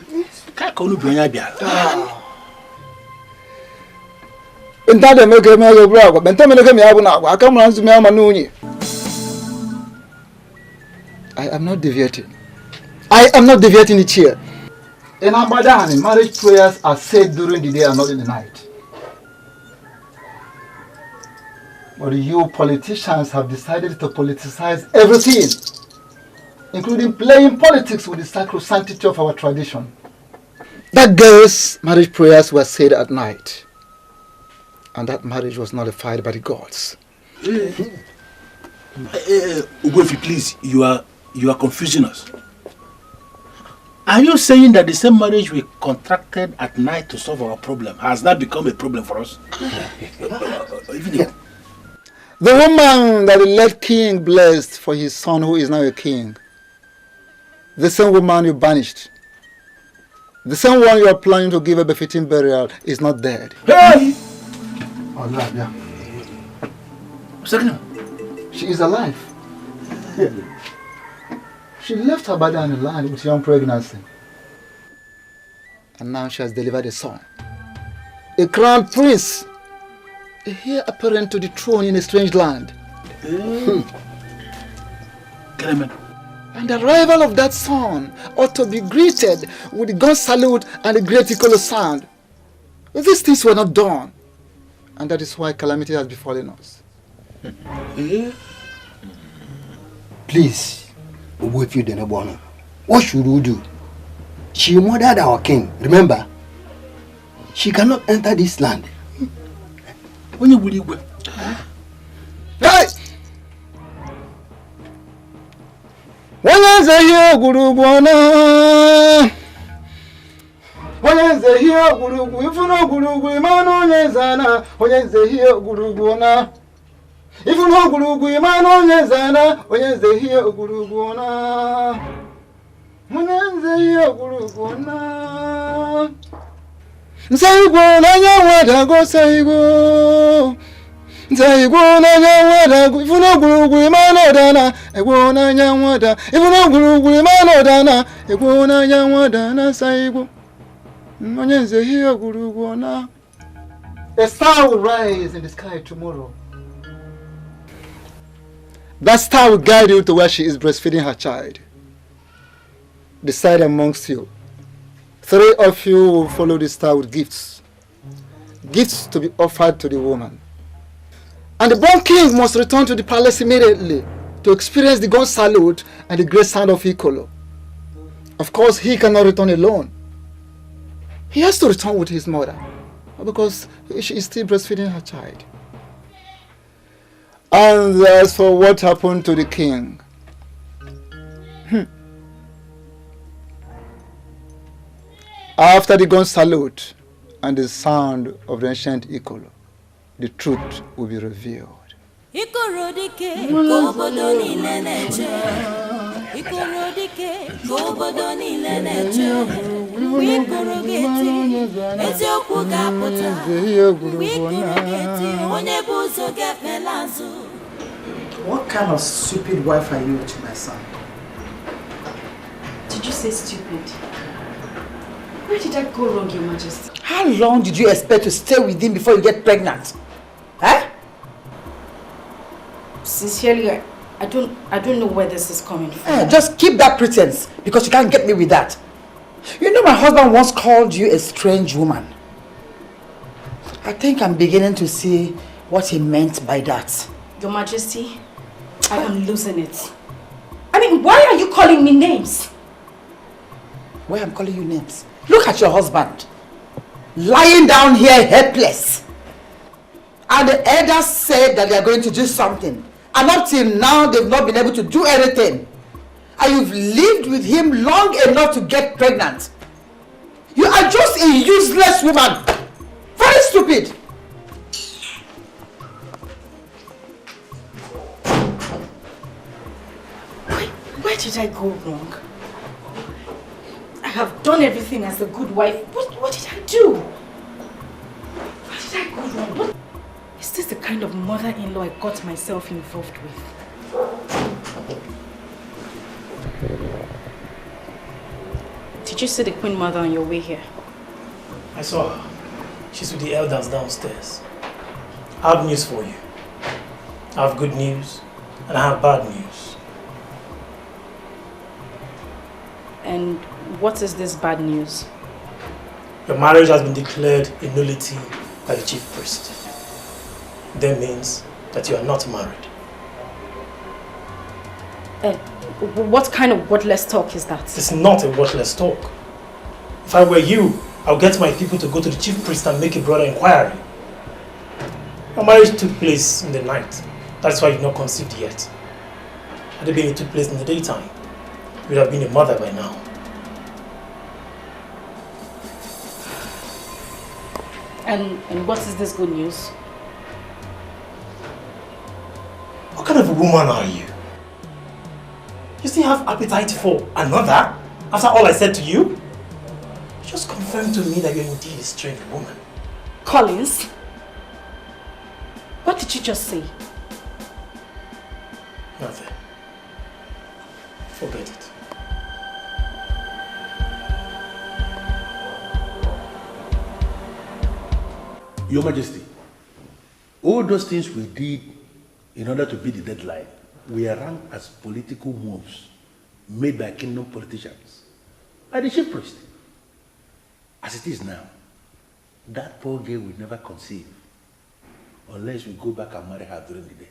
I am not deviating. I am not deviating it here. In Ramadan, marriage prayers are said during the day and not in the night. But you politicians have decided to politicize everything, including playing politics with the sacrosanctity of our tradition. That girl's marriage prayers were said at night, and that marriage was nullified by the gods. Nnabuife, please, you are confusing us. Are you saying that the same marriage we contracted at night to solve our problem has now become a problem for us? The woman that the late king blessed for his son who is now a king, the same woman you banished, the same one you are planning to give a befitting burial is not dead. Hey! Alive, yeah. Second. She is alive. She left her body on the land with young pregnancy. And now she has delivered a son. A crowned prince. A heir apparent to the throne in a strange land. And the arrival of that son ought to be greeted with the gun salute and the great equal sound. These things were not done. And that is why calamity has befallen us. Please, Nnabuife, what should we do? She murdered our king, remember? She cannot enter this land. Hey! Wanyanze hiyo gurugwana. Wanyanze hiyo gurugu ifuno gurugu imano nyezana. Wanyanze hiyo gurugwana. Ifuno gurugu imano nyezana. Wanyanze hiyo gurugwana. Wanyanze hiyo gurugwana. Nsaigo na nyawada go saigo. Nsaigo na nyawada go ifuno gurugu imano dana. Ego na nyawada ifuno gurugu imano dana. Ego na nyawada na saigo. Wanyanze hiyo gurugwana. A star will rise in the sky tomorrow. That star will guide you to where she is breastfeeding her child. Decide amongst you. 3 of you will follow the star with gifts. Gifts to be offered to the woman. And the born king must return to the palace immediately to experience the gun salute and the great sound of Ikolo. Of course, he cannot return alone. He has to return with his mother because she is still breastfeeding her child. And as for what happened to the king, after the gun salute and the sound of the ancient Ikolo, the truth will be revealed. Ikorodike kobodo niile neche. Ikorodike kobodo niile neche. Wikorogeti eziokwu ga-apụta. Wikorogeti onye bụ ụzọ ga-efela azụ. What kind of stupid wife are you to my son? Did you say stupid? Where did I go wrong, Your Majesty? How long did you expect to stay with him before you get pregnant? Huh? Sincerely, I don't know where this is coming from. Just keep that pretense because you can't get me with that. You know my husband once called you a strange woman. I think I'm beginning to see what he meant by that. Your Majesty, I am losing it. I mean, why are you calling me names? Why I'm calling you names? Look at your husband. Lying down here helpless. And the elders said that they are going to do something. And up till now, they've not been able to do anything. And you've lived with him long enough to get pregnant. You are just a useless woman. Very stupid. Where did I go wrong? I have done everything as a good wife. What did I do? Where did I go wrong? Is this the kind of mother-in-law I got myself involved with? Did you see the Queen Mother on your way here? I saw her. She's with the elders downstairs. I have news for you. I have good news and I have bad news. And what is this bad news? Your marriage has been declared a nullity by the chief priest. That means that you are not married. What kind of wordless talk is that? It's not a wordless talk. If I were you, I'll get my people to go to the chief priest and make a broader inquiry. Your marriage took place in the night. That's why you've not conceived yet. Had it been it took place in the daytime, you would have been a mother by now. And what is this good news? What kind of a woman are you? You still have appetite for another after all I said to you? You just confirmed to me that you're indeed a strange woman. Collins? What did you just say? Nothing. Forget it. Your Majesty, all those things we did in order to beat the deadline were ranked as political moves made by kingdom politicians, by the chief priest. As it is now, that poor girl will never conceive unless we go back and marry her during the day.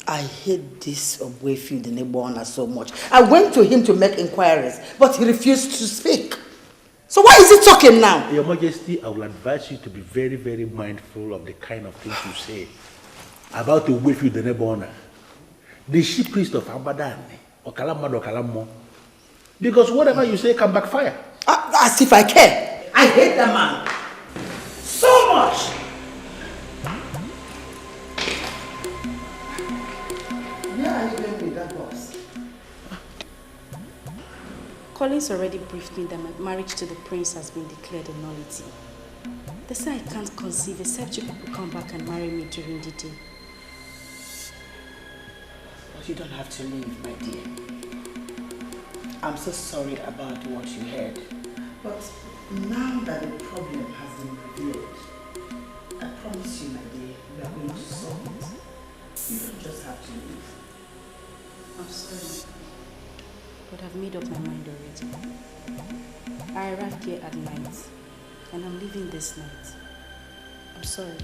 I hate this Nnabuife the neighbor so much. I went to him to make inquiries, but he refused to speak. So why is he talking now? Your Majesty, I will advise you to be very, very mindful of the kind of things you say about Nnabuife the neighbor, the chief priest of Abadan, or Kalamo. Because whatever you say can backfire. As if I care. I hate that man so much. Collins already briefed me that my marriage to the prince has been declared a nullity. They say I can't conceive except you people come back and marry me during the day. But you don't have to leave, my dear. I'm so sorry about what you heard. But now that the problem has been revealed, I promise you, my dear, we are going to solve it. You don't just have to leave. I'm sorry, but I've made up my mind already. I arrived here at night, and I'm leaving this night. I'm sorry.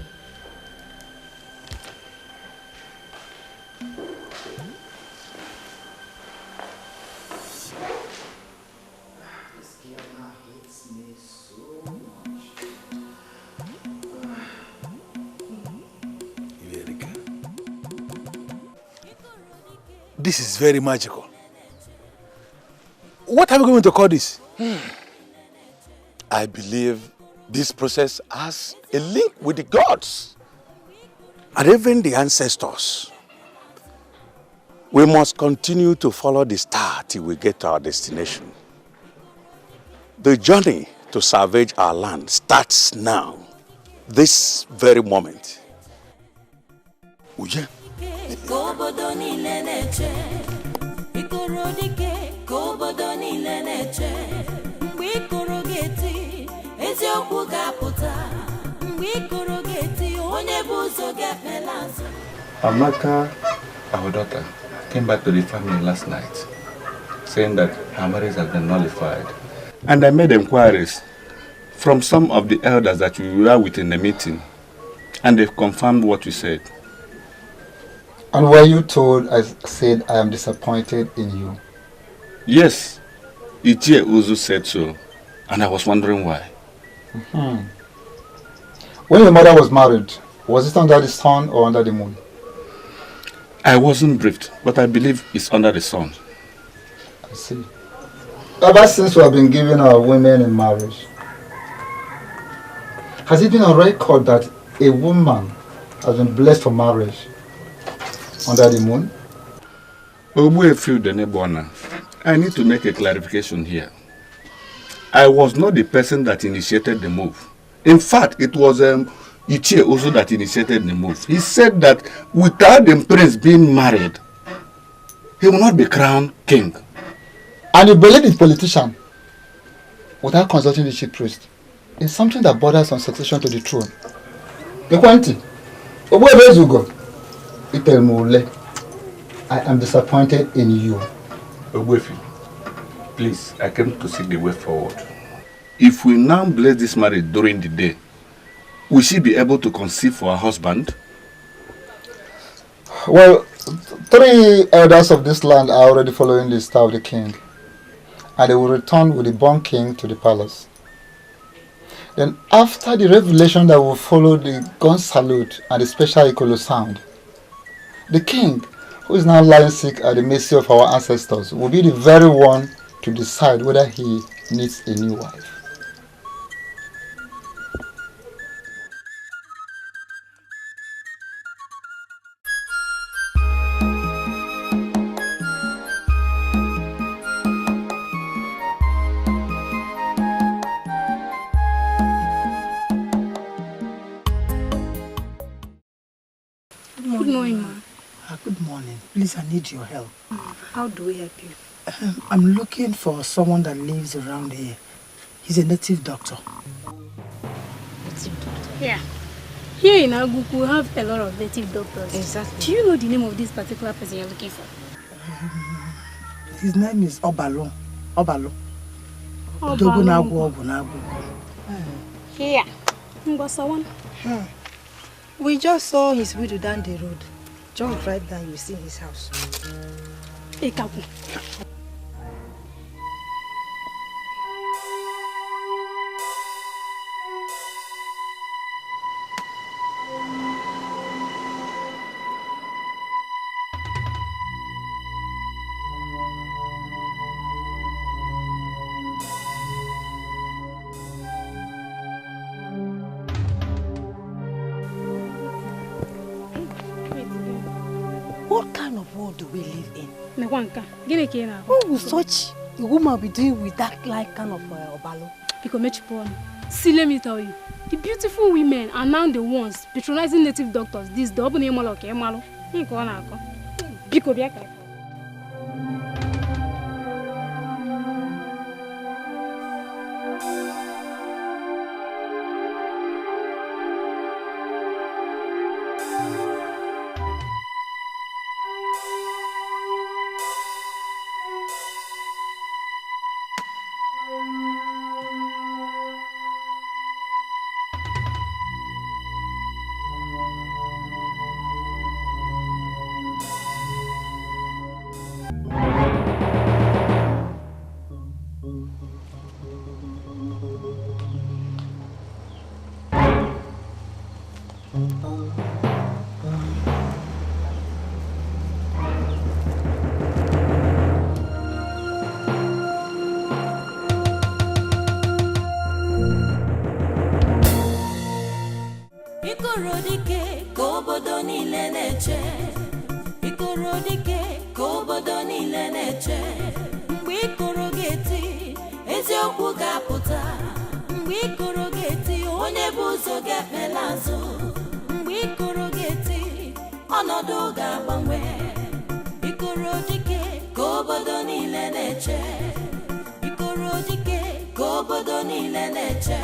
This girl now hates me so much. This is very magical. What are we going to call this? I believe this process has a link with the gods and even the ancestors. We must continue to follow the star till we get to our destination. The journey to salvage our land starts now, this very moment. Uje. Amaka, our daughter, came back to the family last night, saying that her marriage has been nullified. And I made inquiries from some of the elders that we were with in the meeting, and they've confirmed what you said. And were you told I said I am disappointed in you? Yes, Ichie Uzu said so, and I was wondering why. When your mother was married, was it under the sun or under the moon? I wasn't briefed, but I believe it's under the sun. I see. Ever since we have been giving our women in marriage, has it been on record that a woman has been blessed for marriage under the moon? Nnabuife the neighbor, I need to make a clarification here. I was not the person that initiated the move. In fact, it was Ichie Uzu that initiated the move. He said that without the prince being married, he will not be crowned king. And you believe the politician without consulting the chief priest is something that borders on succession to the throne. I am disappointed in you. Nnabuife, please, I came to see the way forward. If we now bless this marriage during the day, will she be able to conceive for her husband? Well, 3 elders of this land are already following the star of the king, and they will return with the born king to the palace. Then after the revelation that will follow the gun salute and the special Ikolo sound, the king, who is now lying sick at the mercy of our ancestors, will be the very one to decide whether he needs a new wife. Good morning, ma. Good morning. Please, I need your help. How do we help you? I'm looking for someone that lives around here. He's a native doctor. Native doctor? Yeah. Here in Aguku, we have a lot of native doctors. Exactly. Do you know the name of this particular person you're looking for? His name is Obalo. Obalo. Here. Ngwasawan. We just saw his widow down the road. Just drive down, you see his house. Ekaku. What kind of world do we live in? What will such a woman be doing with that like kind of Obalo? See, let me tell you, the beautiful women are now the ones patronizing native doctors. This double name okay, malo. Biko biaka. Ikorodike kobodo niile na-eche. Ikorodike kobodo niile na-eche. Mgbe ikoro ga-eti, eziokwu ga-apụta. Mgbe ikoro ga-eti, onye bụ ụzọ ga-ekpela azụ. Mgbe ikoro ga-eti, ọnọdụ ga-agbanwe. Ikorodike kobodo niile na-eche. Ikorodike kobodo niile na-eche.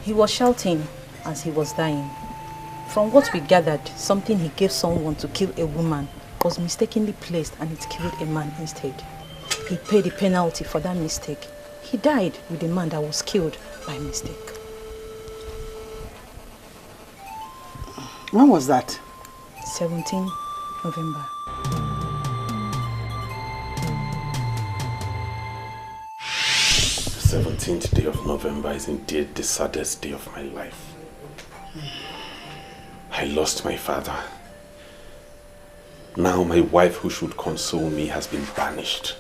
He was shouting as he was dying. From what we gathered, something he gave someone to kill a woman was mistakenly placed and it killed a man instead. He paid the penalty for that mistake. He died with a man that was killed by mistake. When was that? 17 November. The 17th day of November is indeed the saddest day of my life. I lost my father. Now my wife who should console me has been banished.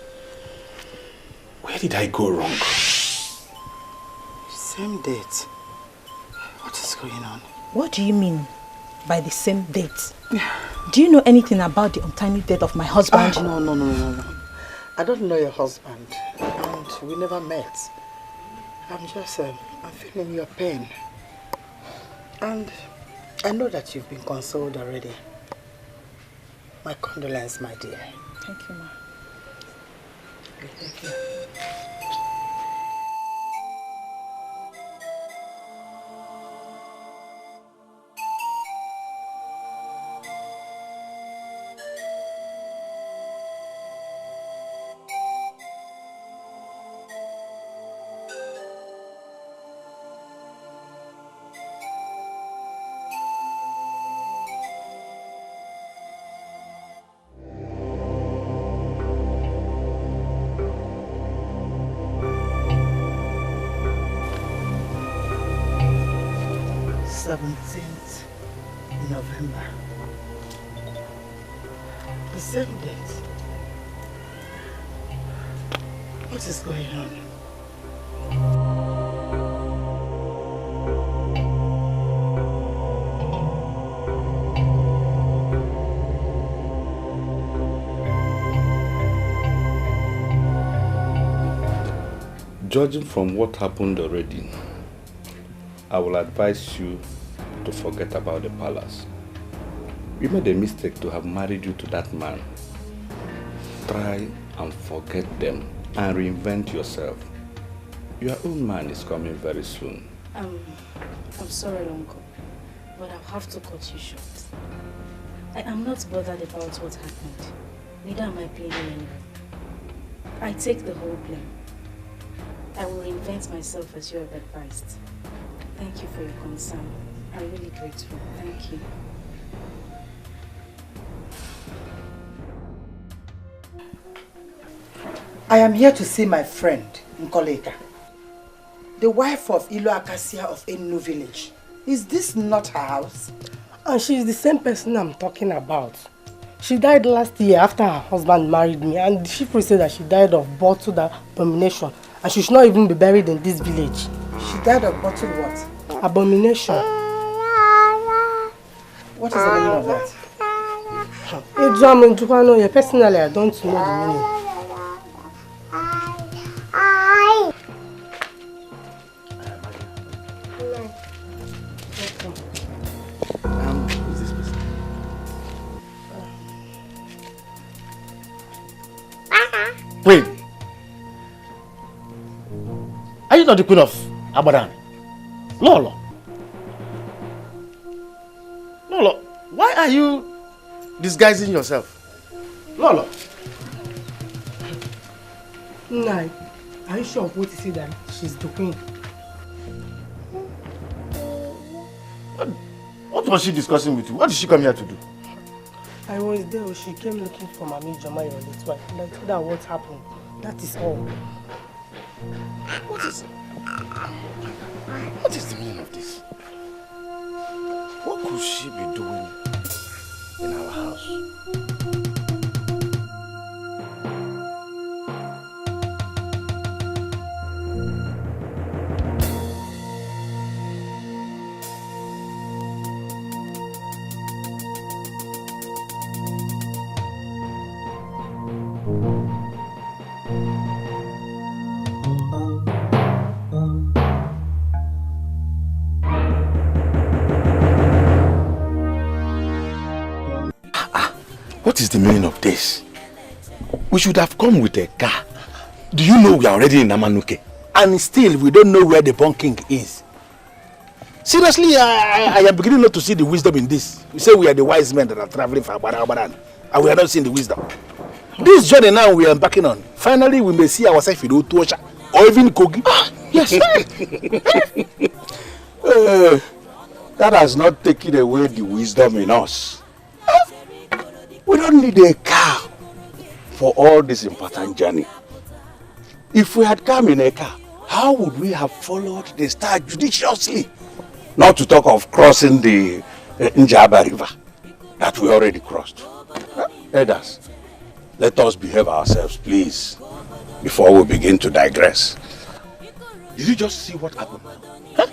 Where did I go wrong? Same date. What is going on? What do you mean by the same date? Do you know anything about the untimely death of my husband? No. I don't know your husband, and we never met. I'm feeling your pain. And I know that you've been consoled already. My condolence, my dear. Thank you, ma. Thank you. 17th November. The same date. What is going on? Judging from what happened already, I will advise you to forget about the palace. You made a mistake to have married you to that man. Try and forget them and reinvent yourself. Your own man is coming very soon. I'm sorry, Uncle, but I'll have to cut you short. I am not bothered about what happened. Neither am I blaming anyone. I take the whole blame. I will reinvent myself as you have advised. Thank you for your concern. I'm really grateful. Thank you. I am here to see my friend, Nkoleka, the wife of Ilo Acacia of Enu village. Is this not her house? And she is the same person I'm talking about. She died last year after her husband married me, and the chief priest said that she died of bottled abomination, and she should not even be buried in this village. She died of bottled what? Abomination. What is the meaning of that? Personally, I don't know the meaning. Who is this person? Wait. Are you not the queen of Abadan? Lolo. Lolo, why are you disguising yourself? Lolo. Nai, are you sure of what you say that she's the queen? What was she discussing with you? What did she come here to do? I was there. She came looking for Mami Jama, your late wife. And I told her what happened. That is all. What is the meaning of this? What could she be doing in our house? What is the meaning of this? We should have come with a car. Do you know we are already in Amanuke? And still we don't know where the Born King is. Seriously, I am beginning not to see the wisdom in this. You say we are the wise men that are traveling from Abadan, and we are not seeing the wisdom. This journey now we are embarking on, finally we may see ourselves in Otuosha or even Kogi. Yes. That has not taken away the wisdom in us. We don't need a car for all this important journey. If we had come in a car, how would we have followed the star judiciously? Not to talk of crossing the Njaba River that we already crossed. Elders, let us behave ourselves, please, before we begin to digress. Did you just see what happened? Huh?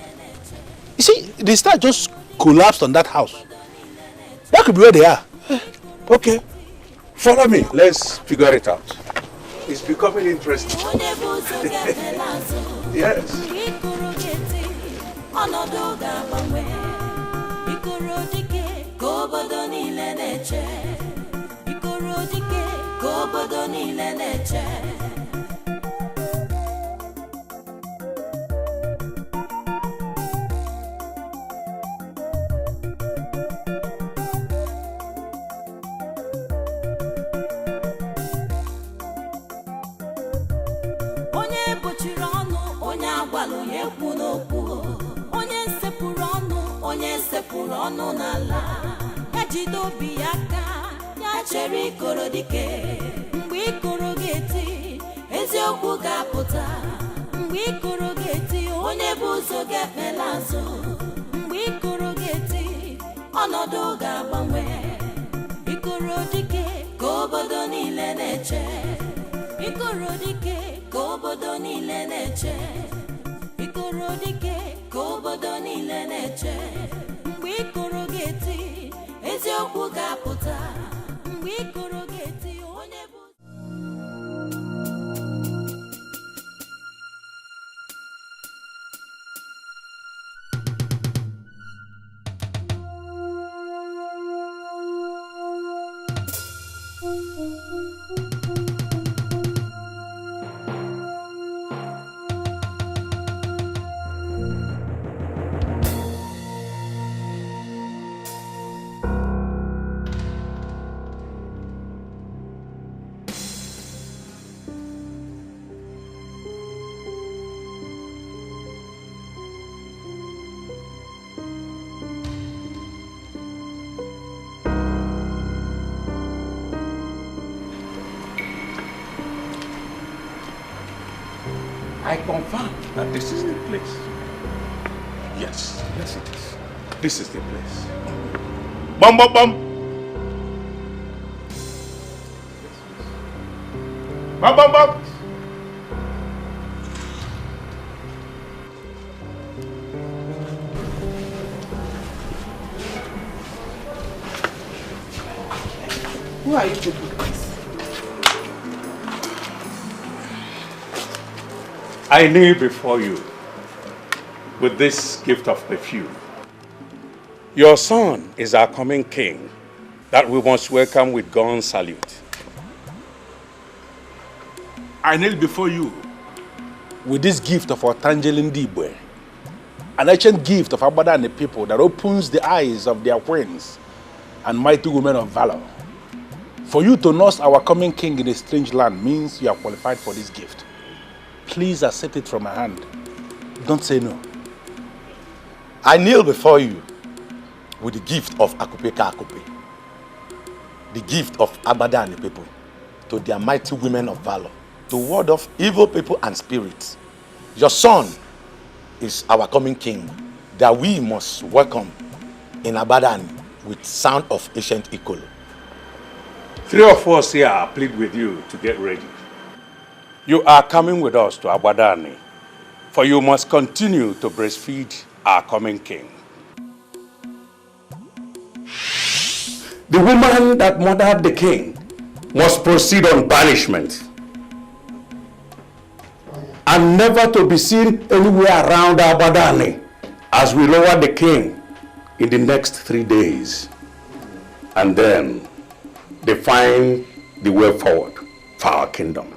You see, the star just collapsed on that house. That could be where they are. Okay, follow me. Let's figure it out. It's becoming interesting. Yes. Ikorodike kobodo niile neche. Ikorodike kobodo niile neche. Onye bochiri ọnụ onye agwalụ ya ekwu n'okwu. Onye sepụrụ ọnụ n'ala. Ya jide obi ya aka, ya chere Ikorodike. Mgbe Ikoro ga-eti, eziokwu ga-apụta. Mgbe Ikoro ga-eti, onye bụ ụzọ ga-ekpela azụ. Mgbe Ikoro ga-eti, ọnọdụ ga-agbanwe. Ikorodike ka obodo niile na-eche. Ikorodike ka obodo niile na-eche. Ikorodike ka obodo niile na-eche. Mgbe Ikoro ga-eti, eziokwu ga-apụta. Mgbe Ikoro ga-eti, onye bụ I confirm that this is the place. Yes, yes it is. This is the place. Bum, bum, bum. Bum, bum, bum. Who are you people? I kneel before you with this gift of perfume. Your son is our coming king that we must welcome with gun salute. I kneel before you with this gift of our Tangelin Dibwe, an ancient gift of Abada and the people that opens the eyes of their queens and mighty women of valor. For you to nurse our coming king in a strange land means you are qualified for this gift. Please accept it from my hand. Don't say no. I kneel before you with the gift of Akupeka Akupe, the gift of Abada and the people, to their mighty women of valor, to ward off evil people and spirits. Your son is our coming king that we must welcome in Abadan with sound of ancient Ikolo. 3 of us here plead with you to get ready. You are coming with us to Abadani, for you must continue to breastfeed our coming king. The woman that murdered the king must proceed on banishment and never to be seen anywhere around Abadani as we lower the king in the next 3 days and then define the way forward for our kingdom.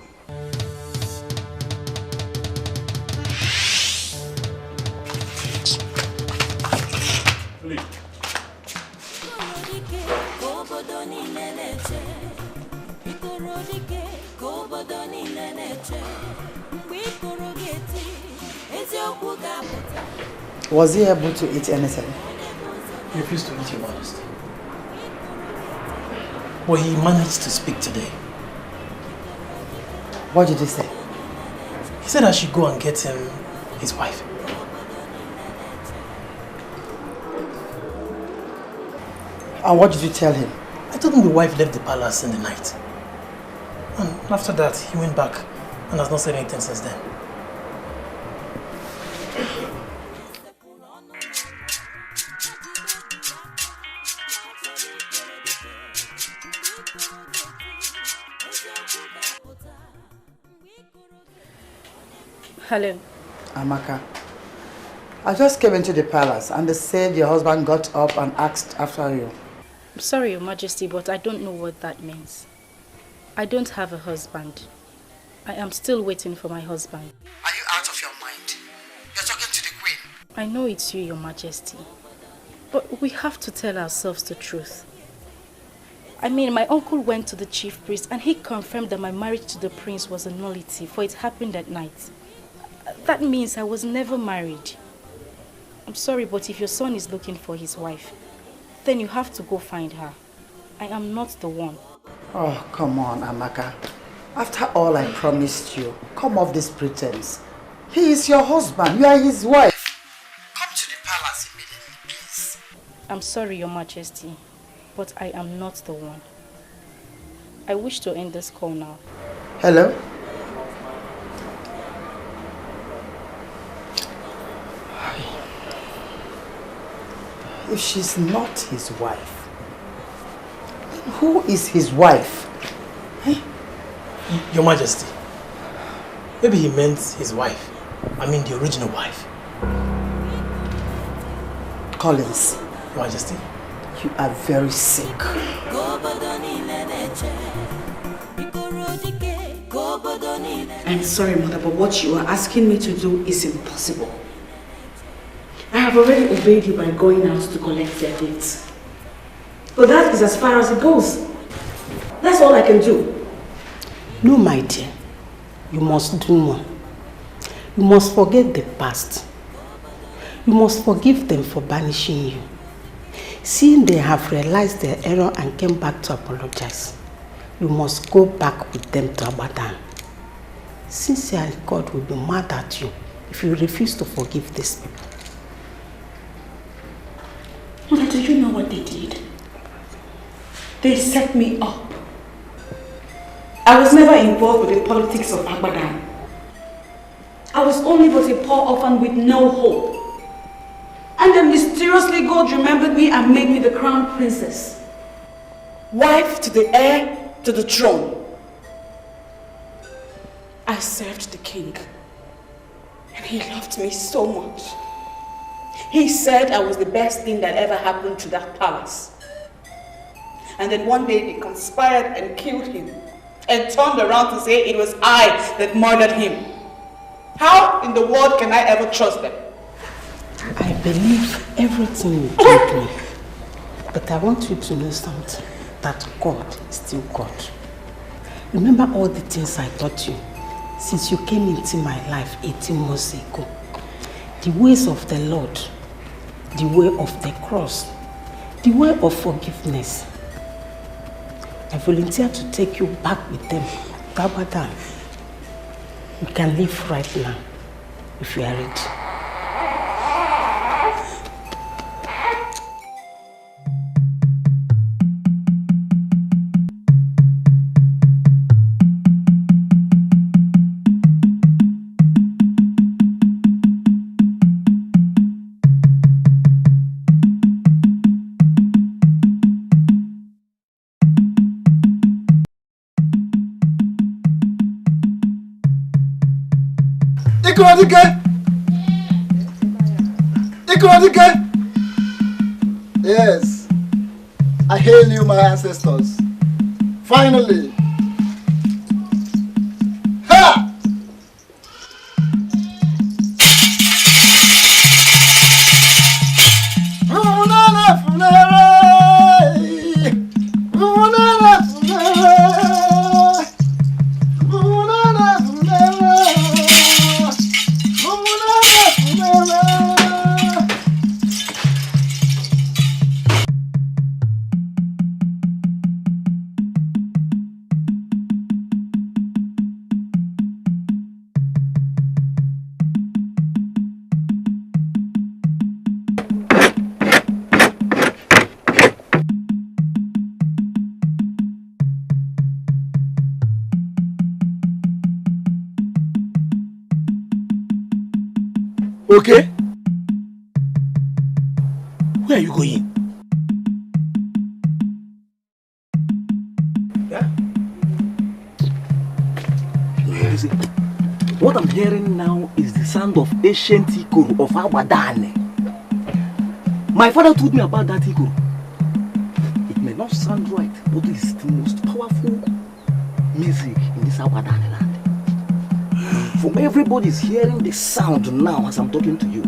Was he able to eat anything? He refused to eat, Your Majesty. But he managed to speak today. What did he say? He said I should go and get him his wife. And what did you tell him? I told him the wife left the palace in the night. And after that, he went back and has not said anything since then. Hello. Amaka, I just came into the palace and they said your husband got up and asked after you. I'm sorry, Your Majesty, but I don't know what that means. I don't have a husband. I am still waiting for my husband. Are you out of your mind? You're talking to the queen. I know it's you, Your Majesty. But we have to tell ourselves the truth. I mean, my uncle went to the chief priest and he confirmed that my marriage to the prince was a nullity, for it happened at night. That means I was never married. I'm sorry, but if your son is looking for his wife, then you have to go find her. I am not the one. Oh, come on, Amaka. After all I promised you, come off this pretense. He is your husband, you are his wife. Come to the palace immediately, please. I'm sorry, Your Majesty, but I am not the one. I wish to end this call now. Hello? If she's not his wife, then who is his wife? Hey? Your Majesty, maybe he meant his wife. I mean the original wife. Collins. Your Majesty. You are very sick. I'm sorry, Mother, but what you are asking me to do is impossible. I have already obeyed you by going out to collect their gifts. But that is as far as it goes. That's all I can do. No, my dear. You must do more. You must forget the past. You must forgive them for banishing you. Seeing they have realized their error and came back to apologize, you must go back with them to Abadan. Sincerely, God will be mad at you if you refuse to forgive these people. Mother, do you know what they did? They set me up. I was never involved with the politics of Abadan. I was only but a poor orphan with no hope. And then mysteriously God remembered me and made me the crown princess. Wife to the heir to the throne. I served the king. And he loved me so much. He said I was the best thing that ever happened to that palace. And then one day they conspired and killed him. And turned around to say it was I that murdered him. How in the world can I ever trust them? I believe everything you told me. But I want you to know something. That God is still God. Remember all the things I taught you since you came into my life 18 months ago. The ways of the Lord. The way of the cross. The way of forgiveness. I volunteer to take you back with them. Abadan. You can leave right now if you are ready. Yes, I hail you, my ancestors. Finally. Ha! Okay? Where are you going? Yeah? What I'm hearing now is the sound of ancient ikoro of Abadane. My father told me about that ikoro. It may not sound right, but it's the most powerful music in this Abadane land. From everybody's hearing the sound now as I'm talking to you.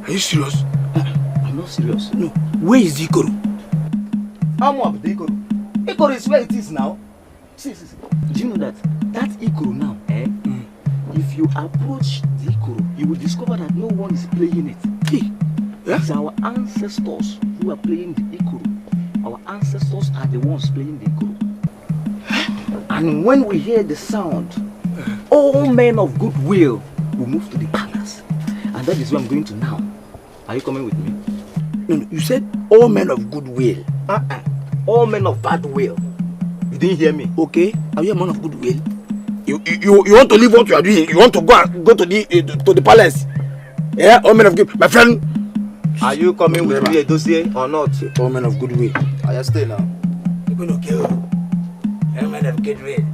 Are you serious? I'm not serious. No. Where is the ikoro? I'm up the ikoro. Ikoro is where it is now. See. Do you know that ikoro now, if you approach the ikoro, you will discover that no one is playing it. It's our ancestors who are playing the ikoro. Our ancestors are the ones playing the ikoro. And when we hear the sound, all men of goodwill will move to the palace. And that is where I'm going to now. Are you coming with me? No, you said all men of goodwill. All men of bad will. You didn't hear me? Okay, are you a man of goodwill? You want to leave what you are doing? You want to go to the palace? Yeah, all men of good. My friend, are you coming with me a dossier or not? All men of goodwill. I stay now. You're going to kill. All men of goodwill.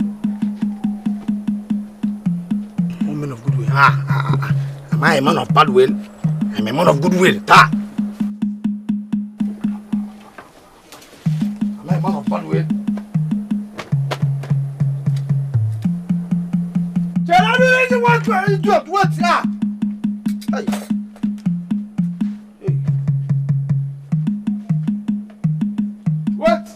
All men of goodwill. Am I a man of bad will? I'm a man of goodwill. Am I a man of bad will? What's that? What?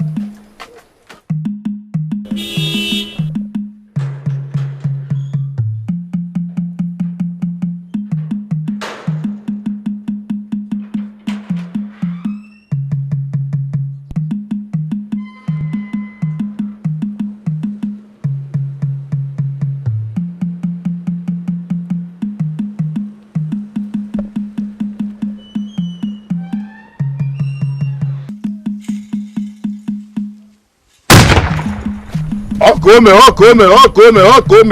Come.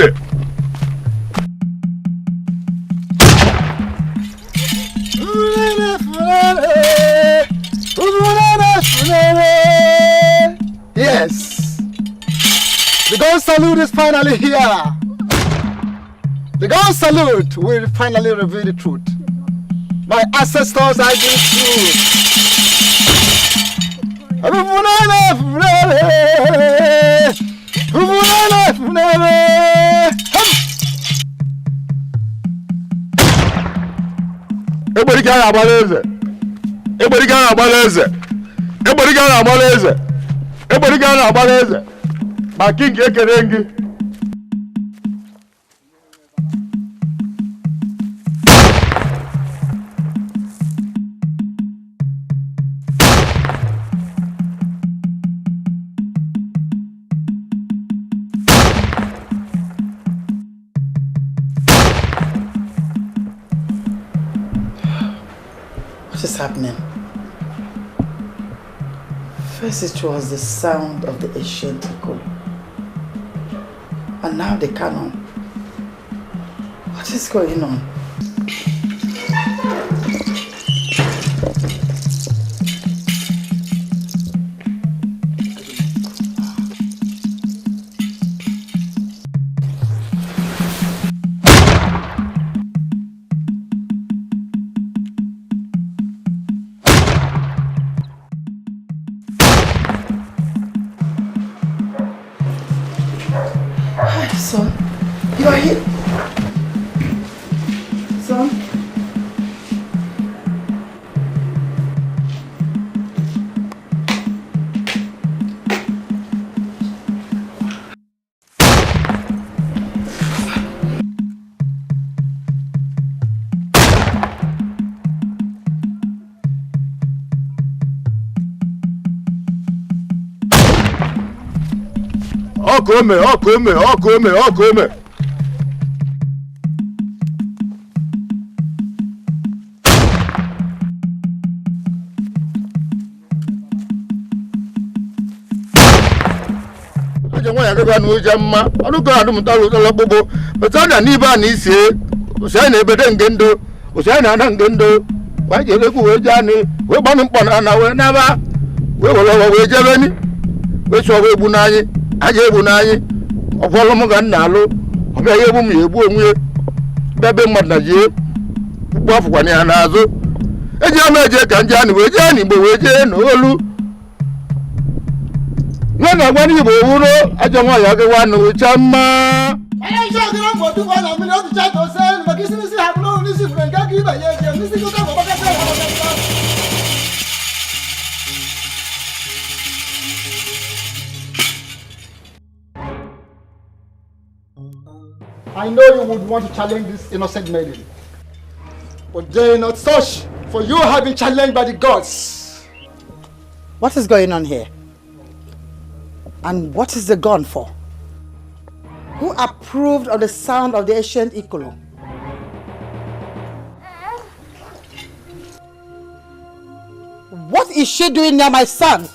Yes. The gun salute is finally here. The gun salute will finally reveal the truth. My ancestors are the truth. Everybody got a balance. Everybody got a balance. Everybody got a balance. Everybody got a balance. My king Ekerengi. What is happening? First it was the sound of the ancient echo, and now the canon. What is going on? Son, you are here. Son. Come. Aje bu n'anyị ọkwọlụ m ga nna alụ Obe ye bu mi ebu onwe. Bebe mmad na je. Bu afukwa ni anazo. Eje ameje ka nje ani we je ani bo we je no olu. Nana gwani bo wuro ajo mo ya ke wa no chama. Aye so gina mo tu na mi o tu cha to se ma kisi ni si ha no ni si fure ga ki ba ye je ni si ko ka ba ka se. I know you would want to challenge this innocent maiden. But they are not such, for you have been challenged by the gods. What is going on here? And what is the gun for? Who approved of the sound of the ancient Ikolo? What is she doing near my son?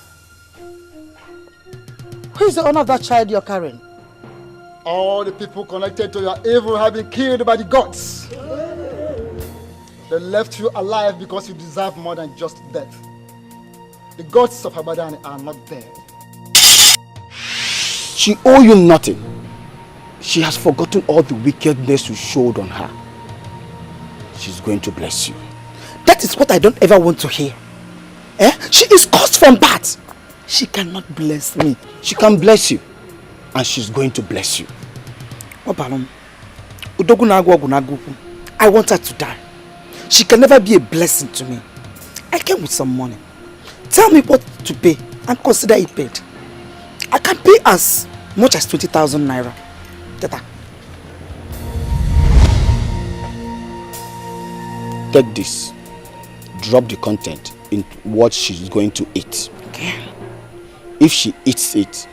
Who is the owner of that child you're carrying? All the people connected to your evil have been killed by the gods. They left you alive because you deserve more than just death. The gods of Abadan are not dead. She owes you nothing. She has forgotten all the wickedness you showed on her. She's going to bless you. That is what I don't ever want to hear. She is caused from birth. She cannot bless me. She can bless you. And she's going to bless you. I want her to die. She can never be a blessing to me. I came with some money. Tell me what to pay and consider it paid. I can pay as much as 20,000 naira. Tata. Take this. Drop the content in what she's going to eat. Okay. If she eats it,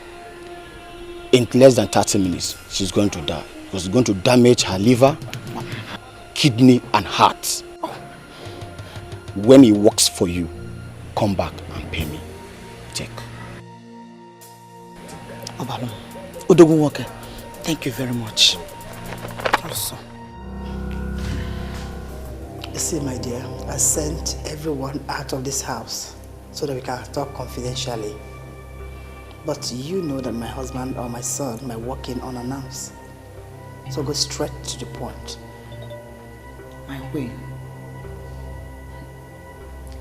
in less than 30 minutes, she's going to die. Because it's going to damage her liver, kidney, and heart. When he works for you, come back and pay me. Check. Obalum, Odogunwoke, thank you very much. Also, you see, my dear, I sent everyone out of this house so that we can talk confidentially. But you know that my husband or my son might walk in unannounced. So go straight to the point. My way.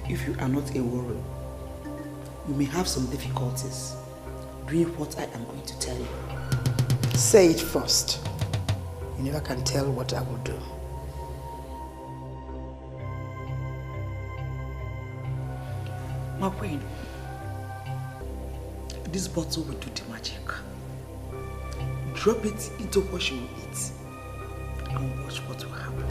If you are not a warrior, you may have some difficulties doing what I am going to tell you. Say it first. You never can tell what I will do. My queen, this bottle will do the magic. Drop it into what she will eat and watch what will happen.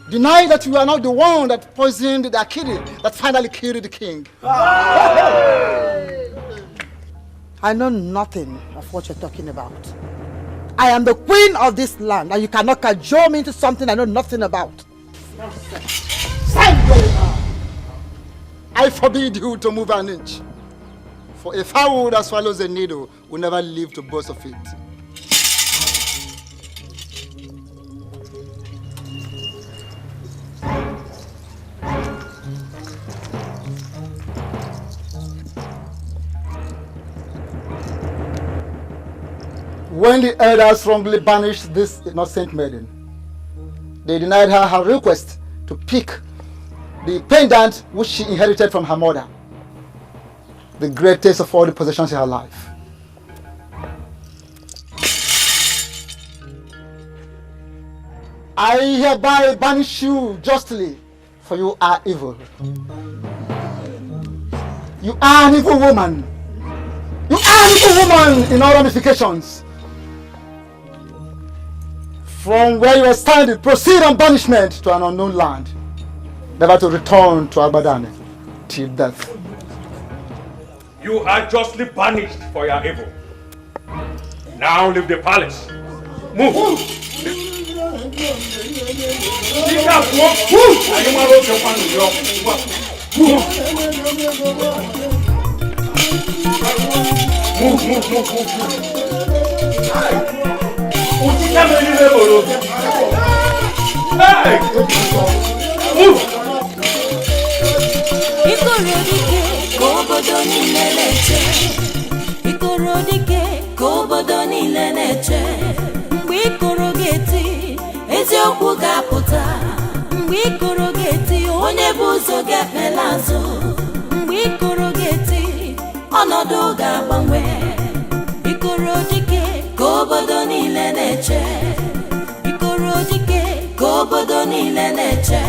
Deny that you are not the one that poisoned the Akiri that finally killed the king. I know nothing of what you're talking about. I am the queen of this land and you cannot cajole me into something I know nothing about. Stand where you are. I forbid you to move an inch. For a fowl that swallows a needle will never live to boast of it. When the elders wrongly banished this innocent maiden, they denied her her request to pick the pendant which she inherited from her mother, the greatest of all the possessions in her life. I hereby banish you justly, for you are evil. You are an evil woman. You are an evil woman in all ramifications. From where you are standing, proceed on banishment to an unknown land, never to return to Abadan till death. You are justly banished for your evil. Now leave the palace. Move. Ikorodike kobodo niile na-eche mgbe ikoro geti eziokwu ga-apụta mgbe ikoro geti onye bụ ụzọ ga-ekpela azụ mgbe ikoro geti ọnọdụ ga-agbanwe ikorodike kobodo niile na-eche ikorodike kobodo niile na-eche.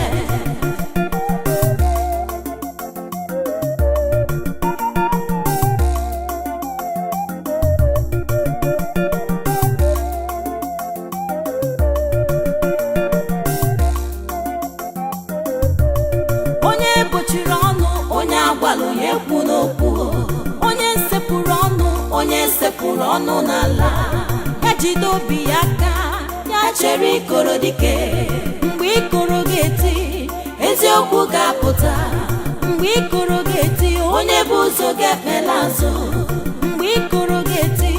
Sepụrụ ọnụ n'ala ya jide obi ya aka ya chere ikoro dike mgbe ikoro ga-eti eziokwu ga-apụta mgbe ikoro ga-eti onye bụ ụzọ ga-ekpela azụ mgbe ikoro ga-eti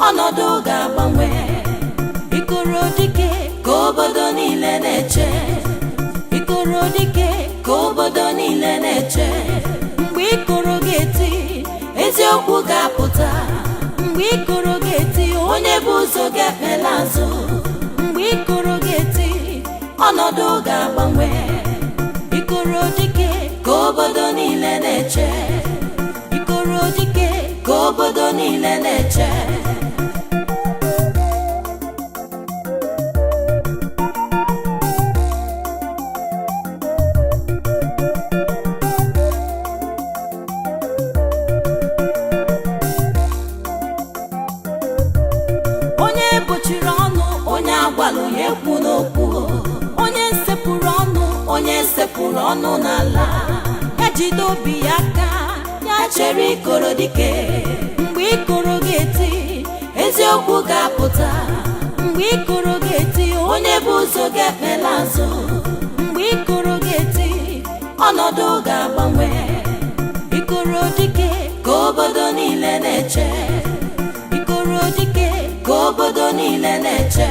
ọnọdụ ga-agbanwe ikoro dike ka obodo niile na-eche ikoro dike ka obodo niile na-eche mgbe ikoro ga-eti eziokwu ga-apụta mgbe ikoro ga-eti onye bụ ụzọ ga-ekpela azụ mgbe ikoro ga-eti ọnọdụ ga-agbanwe ikoro dike ka obodo niile na-eche ikoro dike ka obodo niile na-eche. Sepụrụ ọnụ n'ala ya jide obi ya aka ya chere ikoro dike mgbe ikoro ga-eti eziokwu ga-apụta mgbe ikoro ga-eti onye bụ ụzọ ga-ekpela azụ mgbe ikoro ga-eti ọnọdụ ga-agbanwe ikoro dike ka obodo niile na-eche ikoro dike ka obodo niile na-eche.